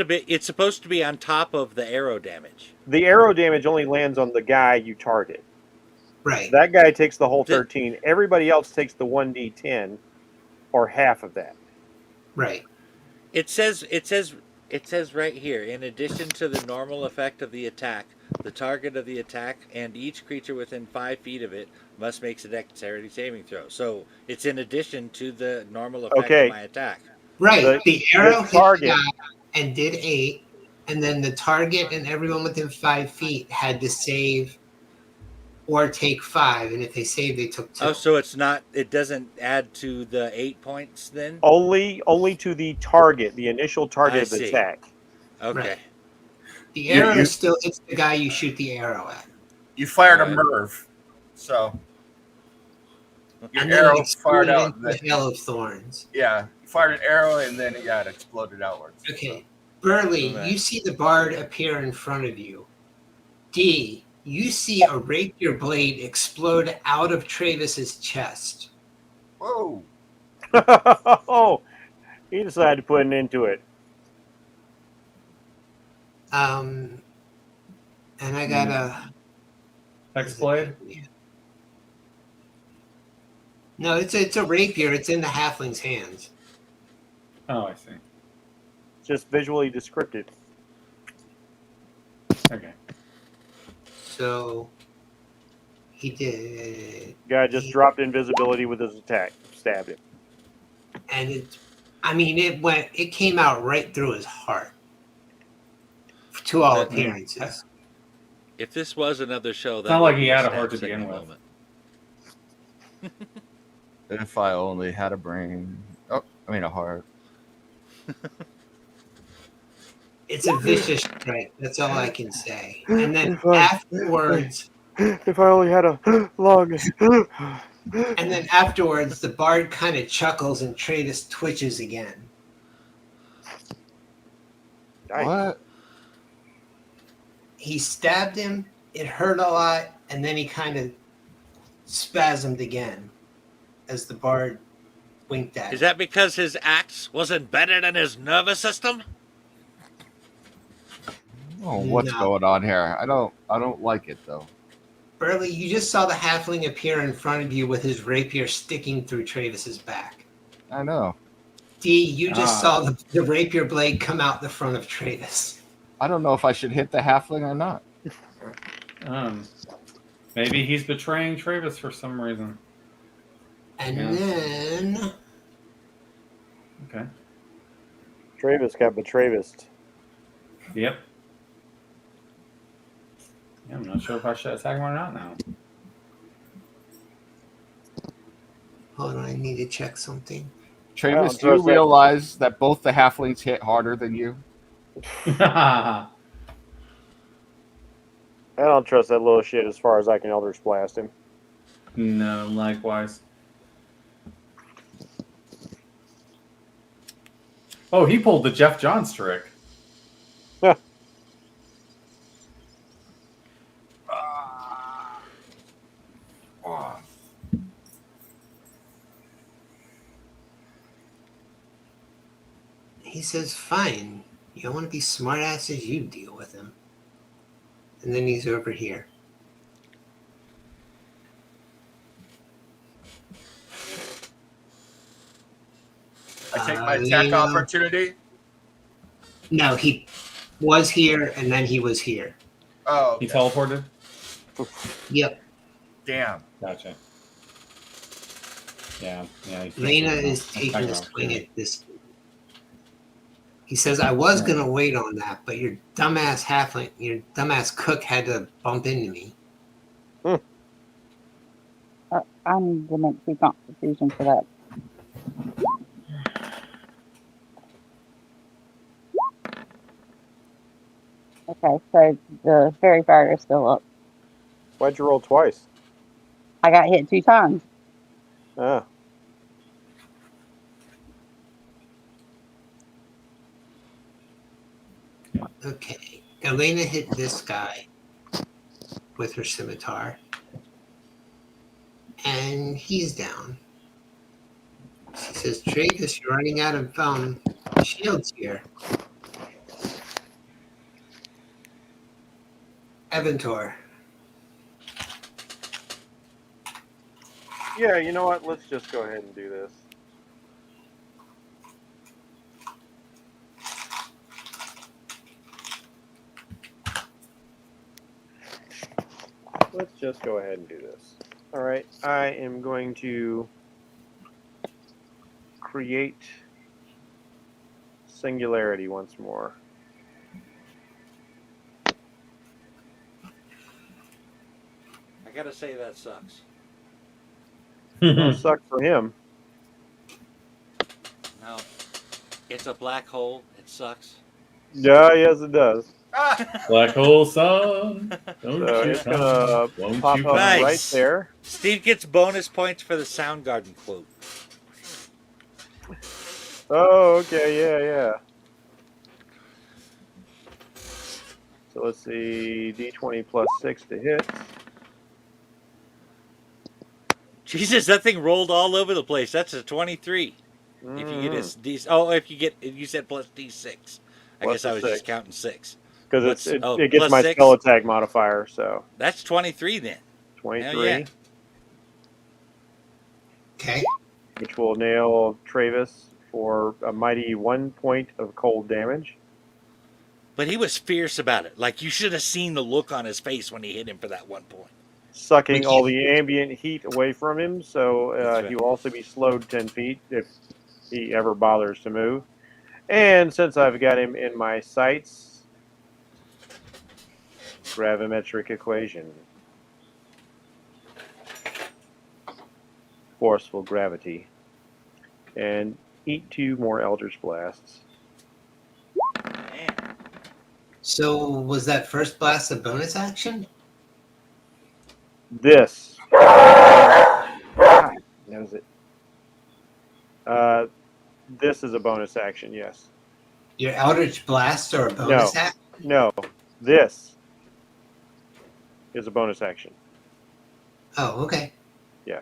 to be on top of the arrow damage. The arrow damage only lands on the guy you target. Right. That guy takes the whole 13. Everybody else takes the 1d10 or half of that. Right. It says right here, in addition to the normal effect of the attack, the target of the attack and each creature within 5 feet of it must make a dexterity saving throw. So it's in addition to the normal effect of my attack. Right. The arrow hit the target guy and did 8, and then the target and everyone within 5 feet had to save or take 5, and if they saved, they took 2. Oh, so it doesn't add to the 8 points then? Only to the target, the initial target of the attack. Okay. Right. The arrow still hits the guy you shoot the arrow at. You fired a Merv, so your And arrow then it fired exploded out. into the Hail of Thorns. Yeah, you fired an arrow and then it exploded outwards. Okay. Burley, Right. you see the bard appear in front of you. D, you see a rapier blade explode out of Travis's chest. Whoa. Oh, he decided to put an end to it. And I got a Hexblade? No, it's a rapier. It's in the halfling's hands. Oh, I see. Just visually descriptive. Okay. So he did. Guy just dropped invisibility with his attack. Stabbed him. And it came out right through his heart. To all appearances. If this was another show, It's not like he had a heart to begin with. If I only had a brain. Oh, I mean a heart. It's a vicious strike. That's all I can say. And then afterwards, if I only had a lung. And then afterwards, the bard kind of chuckles and Travis twitches again. What? He stabbed him. It hurt a lot, and then he kind of spasmed again as the bard winked at him. Is that because his axe was embedded in his nervous system? Oh, what's going on here? I don't like it though. Burley, you just saw the halfling appear in front of you with his rapier sticking through Travis's back. I know. D, you just saw the rapier blade come out the front of Travis. I don't know if I should hit the halfling or not. Maybe he's betraying Travis for some reason. And then... Okay. Travis got betrayed. Yep. Yeah, I'm not sure if I should attack him or not now. Hold on, I need to check something. Travis, do you realize that both the halflings hit harder than you? I don't trust that little shit as far as I can Eldritch Blast him. No, likewise. Oh, he pulled the Jeff Johns trick. Oh. He says, fine. You don't want to be smart asses, you deal with him. And then he's over here. I take my attack opportunity. No, he was here and then he was here. Oh, He okay. teleported? Yep. Damn. Gotcha. Yeah. Lena is taking a swing at this. He says, I was going to wait on that, but your dumbass halfling, your dumbass cook had to bump into me. I need to make 2 constitution for that. Okay, so the fairy fire is still up. Why'd you roll twice? I got hit 2 times. Ah. Okay. Elena hit this guy with her scimitar. And he's down. She says, Tragus, you're running out of shields here. Eventor. Yeah, you know what? Let's just go ahead and do this. Let's just go ahead and do this. All right, I am going to create singularity once more. I gotta say that sucks. It'll suck for him. No, it's a black hole. It sucks. Yeah, yes, it does. Black hole sun. Don't So you it's come. gonna Won't pop you up come? Nice. right there. Steve gets bonus points for the Soundgarden quote. Oh, okay, yeah. So let's see, D20 plus 6 to hit. Jesus, that thing rolled all over the place. That's a 23. If you get a D, if you said plus D6. I Plus guess I the was 6. just counting 6. Because it plus gets my 6? spell attack modifier, so That's 23 then. 23, yeah. Okay. which will nail Travis for a mighty 1 point of cold damage. But he was fierce about it. Like, you should have seen the look on his face when he hit him for that 1 point. Sucking all the ambient heat away from him, so That's right. he will also be slowed 10 feet if he ever bothers to move. And since I've got him in my sights, gravimetric equation. Forceful gravity. And eat 2 more Eldritch Blasts. Man. So was that first blast a bonus action? This. God knows it. This is a bonus action, yes. Your Eldritch Blast or a bonus action? No, this is a bonus action. Oh, okay. Yeah.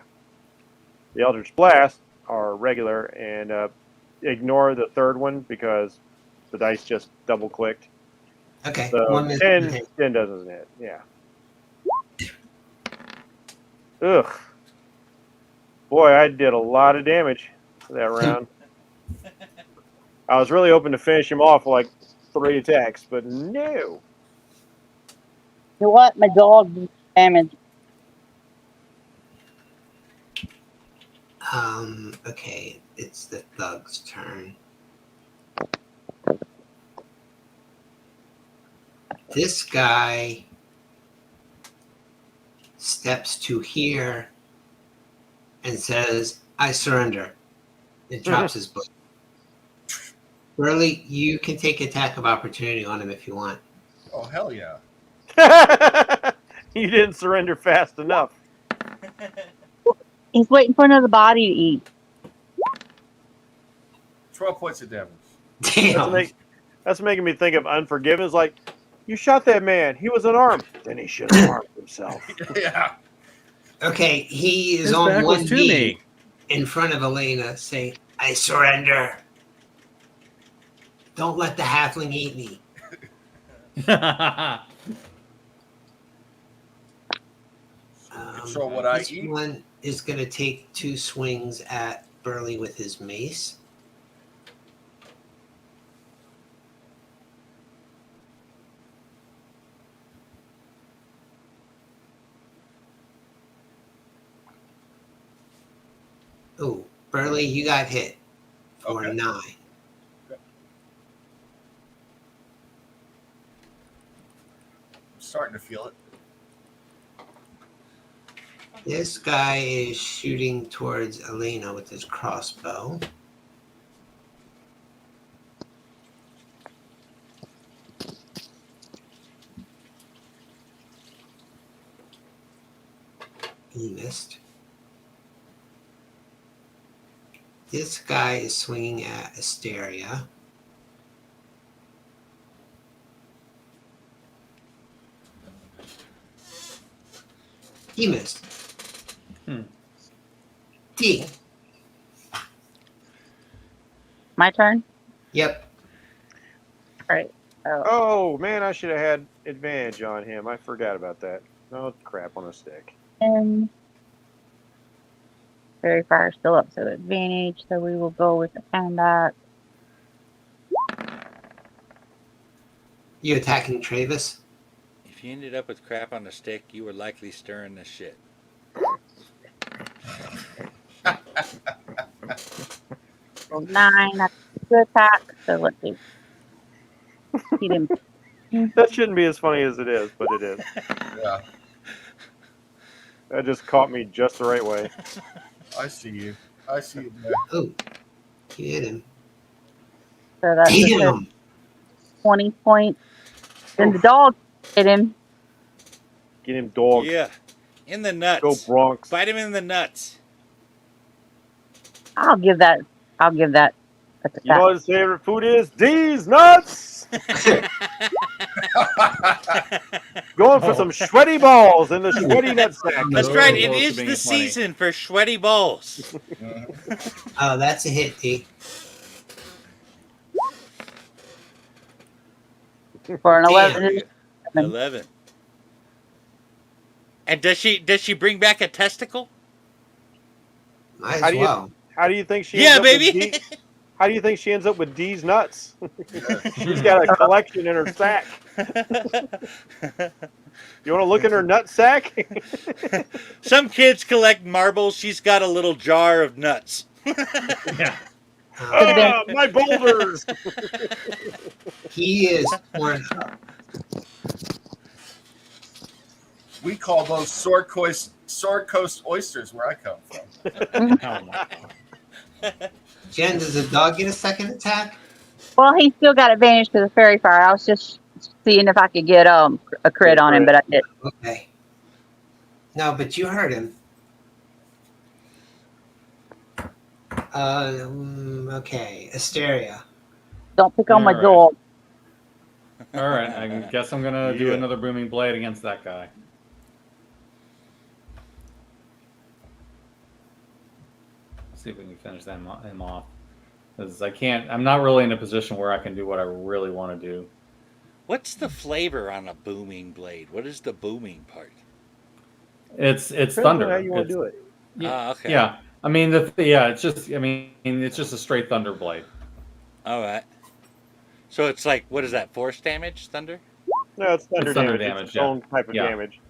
The Eldritch Blast are regular, and ignore the third one because the dice just double clicked. Okay. So 10 doesn't hit. Yeah. Ugh. Boy, I did a lot of damage that round. I was really hoping to finish him off like 3 attacks, but no. You know what? My dog did damage. Okay, it's the thug's turn. This guy steps to here and says, I surrender. And drops his book. Burley, you can take attack of opportunity on him if you want. Oh, hell yeah. You didn't surrender fast enough. He's waiting for another body to eat. 12 points of damage. Damn. That's making me think of Unforgiven. It's like, you shot that man. He was unarmed. Then he should have armed himself. Yeah. Okay, he is His on back was one to knee me. in front of Elena saying, I surrender. Don't let the halfling eat me. Control what I this eat. one is going to take 2 swings at Burley with his mace. Oh, Burley, you got hit for Okay. 9. I'm starting to feel it. This guy is shooting towards Elena with his crossbow. He missed. This guy is swinging at Asteria. He missed. D. My turn? Yep. All right. Oh, Oh, man, I should have had advantage on him. I forgot about that. Oh, crap on a stick. and Fairy Fire still up, so advantage. So we will go with the combat. You attacking Travis? If you ended up with crap on the stick, you were likely stirring the shit. Roll 9. That's a good attack. So let's see. Hit him. That shouldn't be as funny as it is, but it is. Yeah. That just caught me just the right way. I see you. I see you there. Oh, you hit him. So that's a Damn. 20 points. Then the dog hit him. Get him, dog. Yeah. In the nuts. Go Bronx. Bite him in the nuts. I'll give that. That's You know attack. what his favorite food is? These nuts! Going for some sweaty balls in the sweaty nutsack. That's No, right. It close to is being the funny. season for sweaty balls. Oh, that's a hit, D. For an Damn. 11. 11. And does she bring back a testicle? Might How as do you- well. How do you think she Yeah, ends up with baby. How do you think she ends up with D's nuts? She's got a collection in her sack. You want to look in her nut sack? Some kids collect marbles. She's got a little jar of nuts. Yeah. Ah, my boulders! He is torn up. We call those Sword Coast oysters where I come from. Oh my God. Jen, does the dog get a second attack? Well, he still got advantage to the Fairy Fire. I was just seeing if I could get a crit on him, but I didn't. Okay. No, but you heard him. Okay. Asteria. Don't pick on my Alright. dog. All right, I guess I'm gonna do Yeah. another booming blade against that guy. See if we can finish him off. Because I can't. I'm not really in a position where I can do what I really want to do. What's the flavor on a booming blade? What is the booming part? It's Depends on thunder. how you want to It's- do it. Ah, okay. Yeah, I mean it's just. I mean it's just a straight thunder blade. All right. So it's like, what is that? Force damage, thunder? No, it's thunder, It's thunder damage. damage, It's its yeah. own type of Yeah. damage.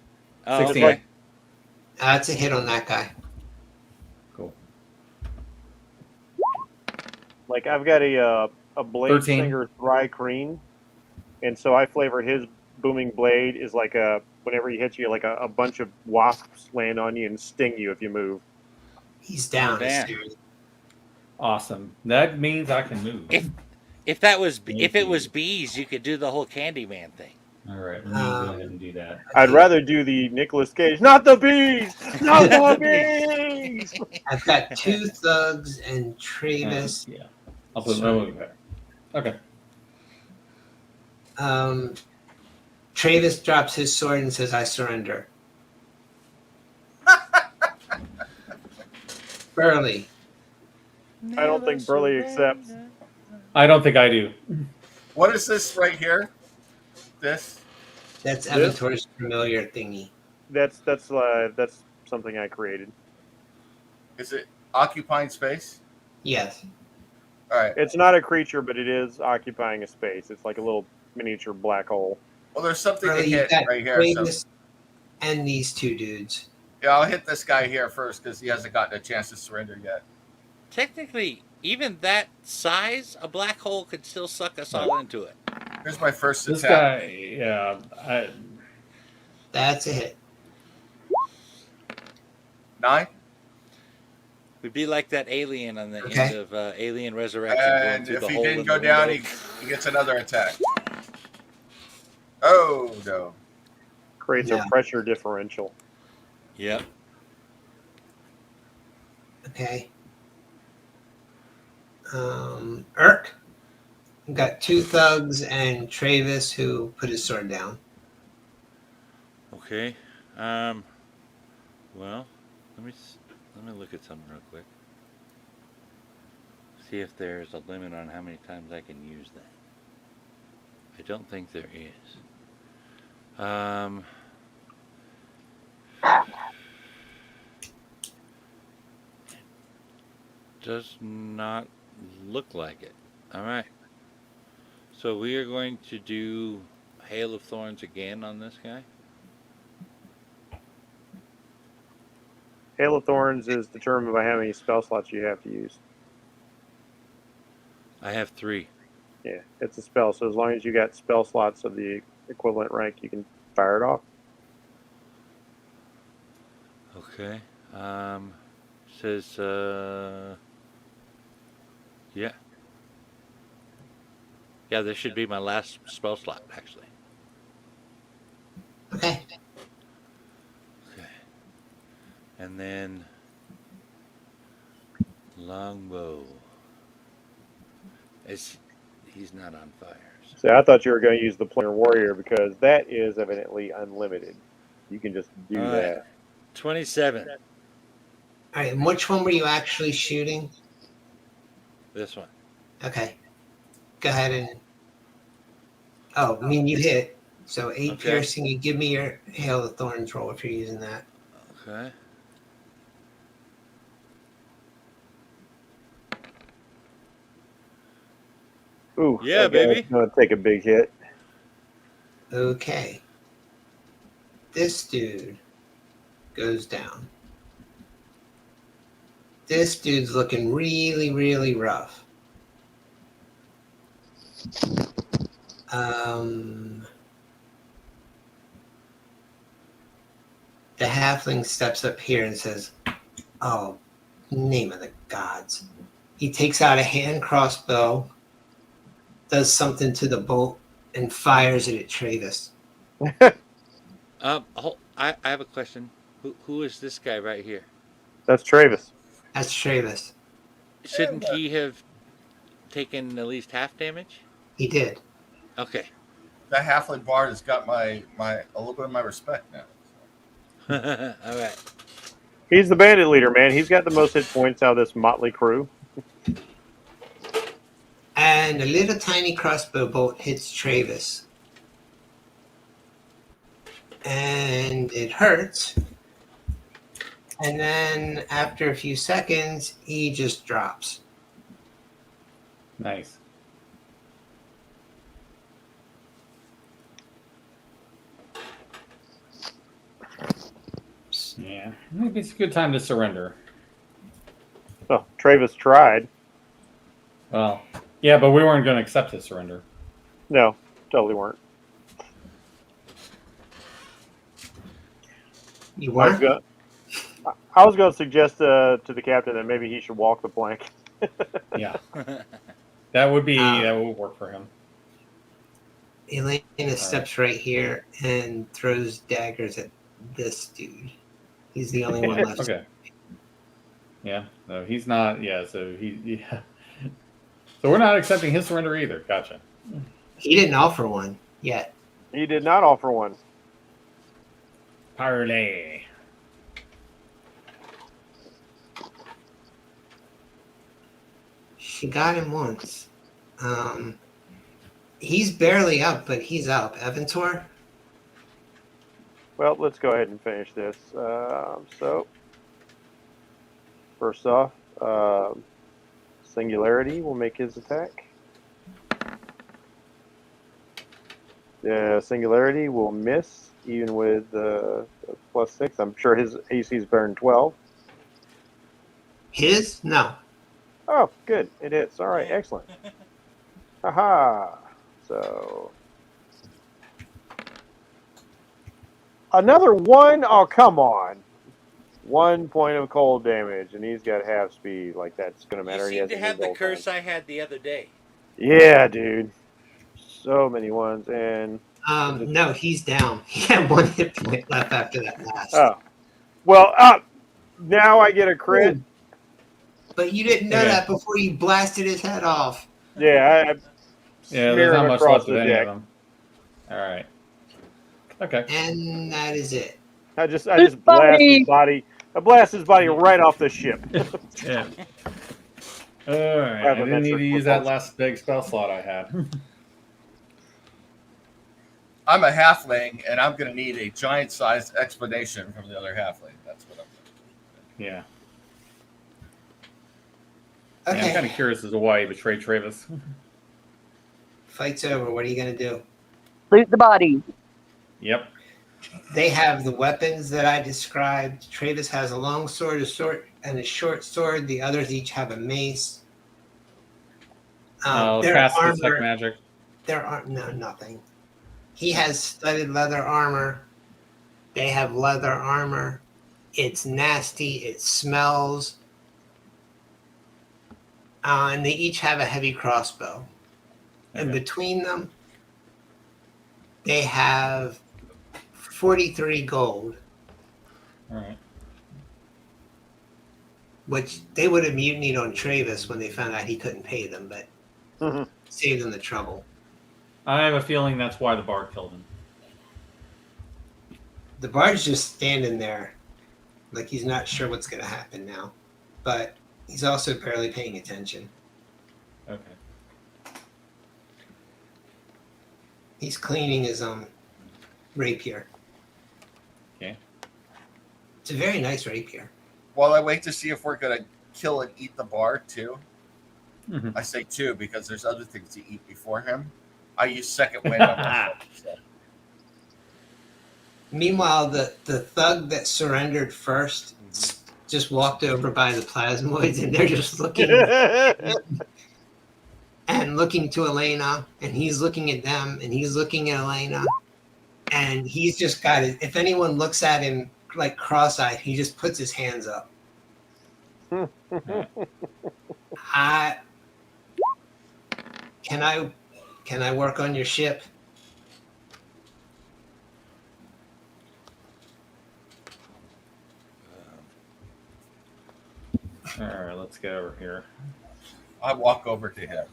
Oh, 16. okay. That's a hit on that guy. Cool. Like I've got a blade 13. singer Thrycreen, and so I flavor his booming blade is like whenever he hits you, like a bunch of wasps land on you and sting you if you move. He's down. Damn. Asteria. Awesome. That means I can move. If it was bees, you could do the whole Candyman thing. All right, let me go ahead and do that. I'd rather do the Nicolas Cage. Not the bees! Not the bees! I've got 2 thugs and Travis. Yeah, I'll put my move there. Okay. Travis drops his sword and says, "I surrender." Burley. I don't think Burley accepts. I don't think I do. What is this right here? This? That's This? Avatar's familiar thingy. That's something I created. Is it occupying space? Yes. All right. It's not a creature, but it is occupying a space. It's like a little miniature black hole. Well, there's something Burley, to you've hit got right here. So Travis and these two dudes. yeah, I'll hit this guy here first because he hasn't gotten a chance to surrender yet. Technically, even that size, a black hole could still suck us all into it. Here's my first This attack. guy, yeah. That's a hit. 9. We'd be like that alien on the Okay. end of Alien Resurrection. And going through if the he hole didn't in go the down, window. he gets another attack. Oh, no. Creates Yeah. a pressure differential. Yep. Okay. Irk. We've got 2 thugs and Travis who put his sword down. Okay. Well, let me look at something real quick. See if there's a limit on how many times I can use that. I don't think there is. Does not look like it. All right. So we are going to do Hail of Thorns again on this guy. Hail of Thorns is determined by how many spell slots you have to use. I have 3. Yeah, it's a spell, so as long as you got spell slots of the equivalent rank, you can fire it off. Okay. Says yeah. Yeah, this should be my last spell slot, actually. Okay. Okay. And then longbow. He's not on fire. So. So I thought you were going to use the Planar Warrior because that is evidently unlimited. You can just do All right. that. 27. All right. And which one were you actually shooting? This one. Okay. Go ahead and. Oh, I mean, you hit. So 8 Okay. piercing. You give me your Hail of Thorns roll if you're using that. Okay. Ooh, Yeah, that guy's baby. gonna take a big hit. Okay. This dude goes down. This dude's looking really, really rough. The halfling steps up here and says, "Oh, name of the gods." He takes out a hand crossbow, does something to the bolt, and fires it at Travis. I have a question. Who is this guy right here? That's Travis. That's Travis. Shouldn't he have taken at least half damage? He did. Okay. That halfling bard has got a little bit of my respect now. All right. He's the bandit leader, man. He's got the most hit points out of this motley crew. And a little tiny crossbow bolt hits Travis. And it hurts. And then after a few seconds, he just drops. Nice. Yeah, maybe it's a good time to surrender. So Travis tried. Well, yeah, but we weren't going to accept his surrender. No, totally weren't. You I was want? going to suggest to the captain that maybe he should walk the plank. Yeah, that would work for him. Elena steps right here and throws daggers at this dude. He's the only one left. Okay. Yeah, no, he's not. Yeah, so he. Yeah. So we're not accepting his surrender either. Gotcha. He didn't offer one yet. He did not offer one. Parlay. She got him once. He's barely up, but he's up. Evantor? Well, let's go ahead and finish this. So, first off, Singularity will make his attack. Singularity will miss, even with +6. I'm sure his AC is better than 12. His? No. Oh, good. It is. All right, excellent. Haha. So, another one? Oh, come on. 1 point of cold damage, and he's got half speed. Like, that's going to matter. You seem to have the curse I had the other day. Yeah, dude. So many ones, and... No, he's down. He had 1 hit point left after that last. Oh. Well, now I get a crit. Ooh. But you didn't know that before you blasted his head off. Yeah, there's not much left of any of them. All right. Okay. And that is it. I just blast his body. I blast his body right off the ship. Yeah. All right. I didn't need to use that last big spell slot I had. I'm a halfling, and I'm going to need a giant-sized explanation from the other halfling. That's what I'm doing. Yeah. Okay. Yeah, I'm kind of curious as to why he betrayed Travis. Fight's over. What are you going to do? Loot the bodies. Yep. They have the weapons that I described. Travis has a long sword, and a short sword. The others each have a mace. Their cast detect magic. There are nothing. He has studded leather armor. They have leather armor. It's nasty. It smells. And they each have a heavy crossbow. Okay. And between them, they have 43 gold. All right. Which they would have mutinied on Travis when they found out he couldn't pay them, but saved them the trouble. I have a feeling that's why the bard killed him. The bard's just standing there like he's not sure what's going to happen now. But he's also barely paying attention. Okay. He's cleaning his rapier. Okay. It's a very nice rapier. While I wait to see if we're going to kill and eat the bard, too. Mm-hmm. I say two because there's other things to eat before him. I use second wind on myself. So. Meanwhile, the thug that surrendered first just walked over by the plasmoids, and they're just looking and looking to Elena, and he's looking at them, and he's looking at Elena, and he's just got it. If anyone looks at him like cross-eyed, he just puts his hands up. Can I work on your ship? All right, let's get over here. I walk over to him.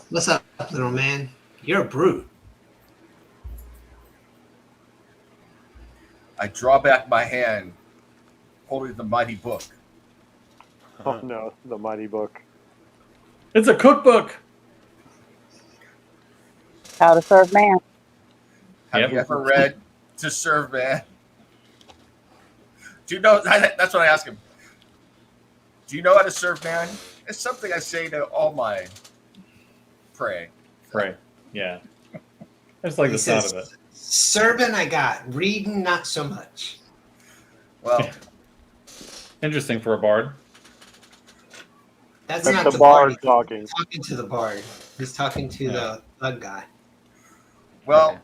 What's up, little man? You're a brute. I draw back my hand, holding the mighty book. Oh no, the mighty book. It's a cookbook. How to serve man. Have you ever read To Serve Man? Do you know? That's what I ask him. Do you know how to serve man? It's something I say to all my prey. Right. Yeah. I just like the sound of it. Serving I got. Reading not so much. Well, interesting for a bard. That's not the bard talking. He's talking to the bard. He's talking to the thug guy. Well,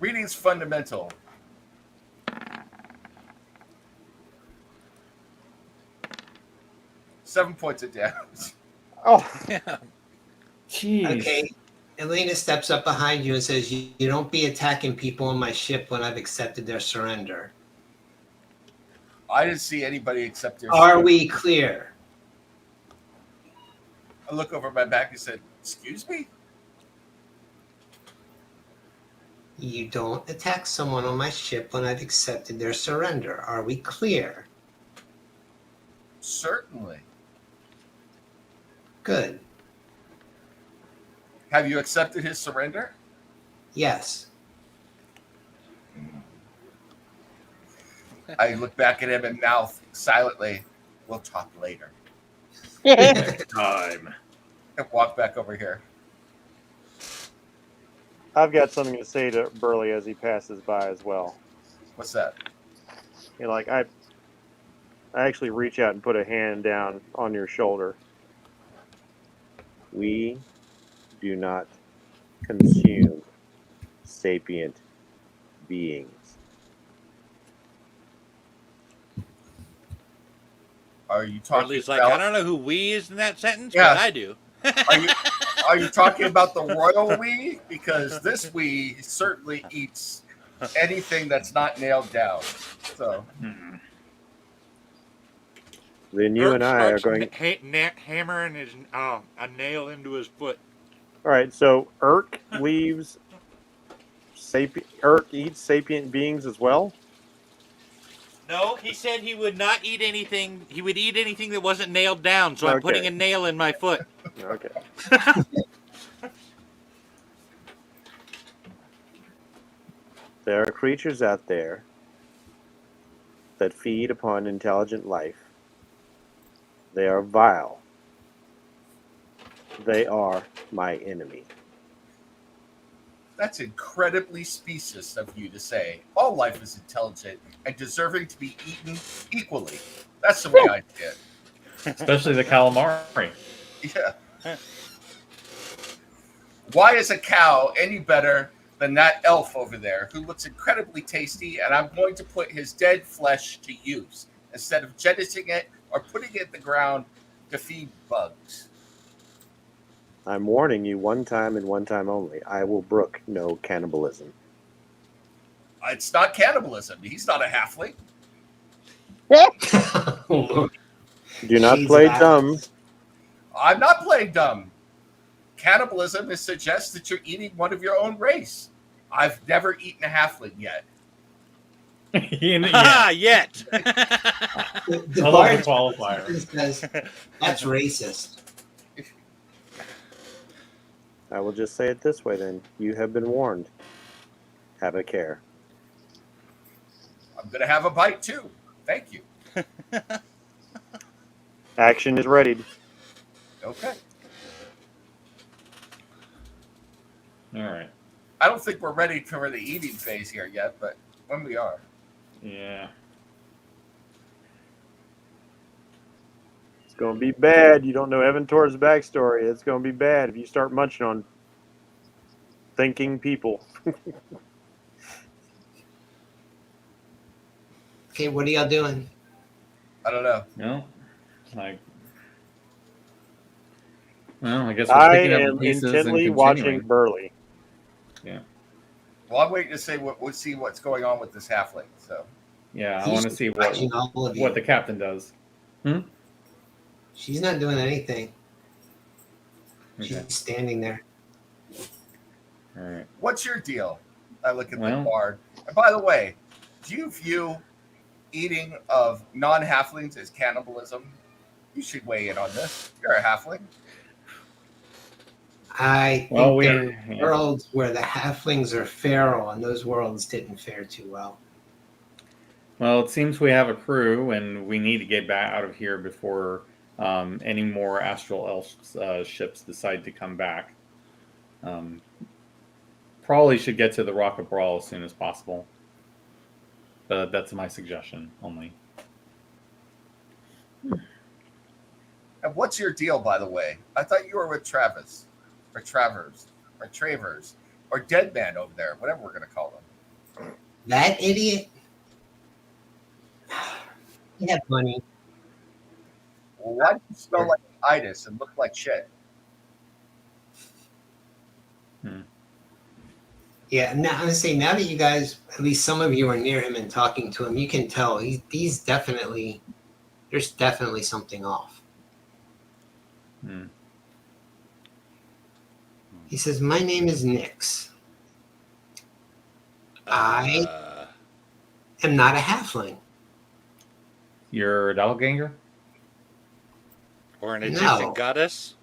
reading's fundamental. Seven points of damage. Oh, Yeah. Jeez. Okay. Elena steps up behind you and says, you don't be attacking people on my ship when I've accepted their surrender. I didn't see anybody accept their Are we clear? I look over my back and said, "Excuse me." You don't attack someone on my ship when I've accepted their surrender. Are we clear? Certainly. Good. Have you accepted his surrender? Yes. I look back at him and mouth silently, "We'll talk later." Time. And walk back over here. I've got something to say to Burley as he passes by as well. What's that? You know, like I actually reach out and put a hand down on your shoulder. We do not consume sapient beings. Are you talking Burley's like, about? I don't know who we is in that sentence, Yeah. but I do. Are you talking about the royal we? Because this we certainly eats anything that's not nailed down. So Then you and I are going. hammering his a nail into his foot. All right, so Urk leaves. Urk eats sapient beings as well. No, he said he would not eat anything. He would eat anything that wasn't nailed down. So I'm Okay. putting a nail in my foot. Okay. There are creatures out there that feed upon intelligent life. They are vile. They are my enemy. that's incredibly specious of you to say. All life is intelligent and deserving to be eaten equally. That's the way I see it. Especially the calamari. Yeah. Why is a cow any better than that elf over there who looks incredibly tasty, and I'm going to put his dead flesh to use instead of jettisoning it or putting it in the ground to feed bugs? I'm warning you one time and one time only. I will brook no cannibalism. It's not cannibalism. He's not a halfling. Do not Shades play of dumb. I'm not playing dumb. Cannibalism is suggests that you're eating one of your own race. I've never eaten a halfling yet. Ah, yet. The I love bard the qualifier. says that's racist. I will just say it this way then. You have been warned. Have a care. I'm going to have a bite too. Thank you. Action is ready. Okay. All right. I don't think we're ready for the eating phase here yet, but when we are. Yeah. It's going to be bad. You don't know Evan Torres' backstory. It's going to be bad if you start munching on thinking people. Okay, what are y'all doing? I don't know. No. Like. Well, I guess we're I picking up am the pieces intently and watching continuing. Burley. Yeah. Well, I'm waiting to say we'll see what's going on with this halfling. So Yeah, I He's want to see watching all of you. what the captain does. She's not doing anything. Okay. She's standing there. All right. what's your deal? I look at Well- the bard. And by the way, do you view eating of non-halflings as cannibalism? You should weigh in on this. You're a halfling. I think Well, there are worlds where the halflings are feral, and those worlds didn't fare too well. Well, it seems we have a crew, and we need to get back out of here before any more Astral Elf ships decide to come back. Probably should get to the Rock of Brawl as soon as possible. But that's my suggestion only. And what's your deal, by the way? I thought you were with Travis, or Travers, or Travers, or Deadman over there, whatever we're going to call them. That idiot. He had money. Well, why do you smell like itis and look like shit? Yeah, now honestly, now that you guys, at least some of you are near him and talking to him, you can tell he's definitely, there's definitely something off. He says, "My name is Nyx. I am not a halfling." You're a doppelganger? Or an No. Egyptian goddess?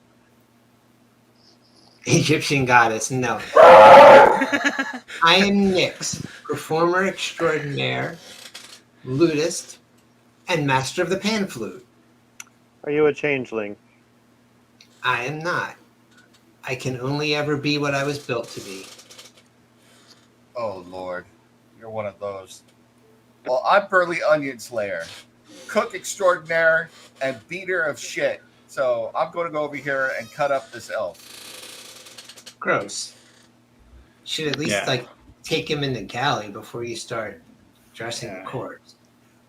Egyptian goddess, no. I am Nyx, performer extraordinaire, lutist, and master of the pan flute. Are you a changeling? I am not. I can only ever be what I was built to be. Oh, Lord. You're one of those. Well, I'm Burly Onion Slayer, cook extraordinaire, and beater of shit. So I'm going to go over here and cut up this elf. Gross. Should at least take him in the galley before you start dressing the corpse.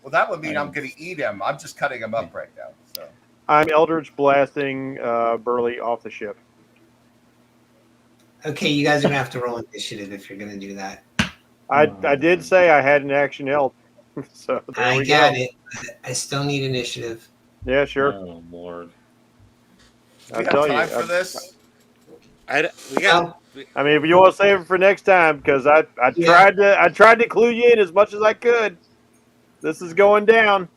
Well, that would mean I'm going to eat him. I'm just cutting him up right now. So I'm Eldritch blasting Burley off the ship. Okay, you guys are gonna have to roll initiative if you're gonna do that. I did say I had an action help, so there I we got go. it. I still need initiative. Yeah, sure. Oh, Lord. do we have time for this? We got. I mean, if you want to save it for next time, because I tried to clue you in as much as I could. This is going down.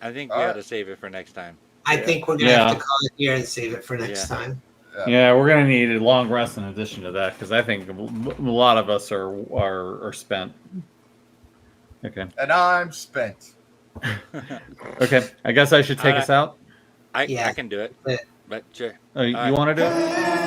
I think we ought to save it for next time. I think we're gonna have to call it here and save it for next time. Yeah, we're gonna need a long rest in addition to that because I think a lot of us are spent. Okay. And I'm spent. Okay, I guess I should take us out. I can do it. But sure. You want to do it?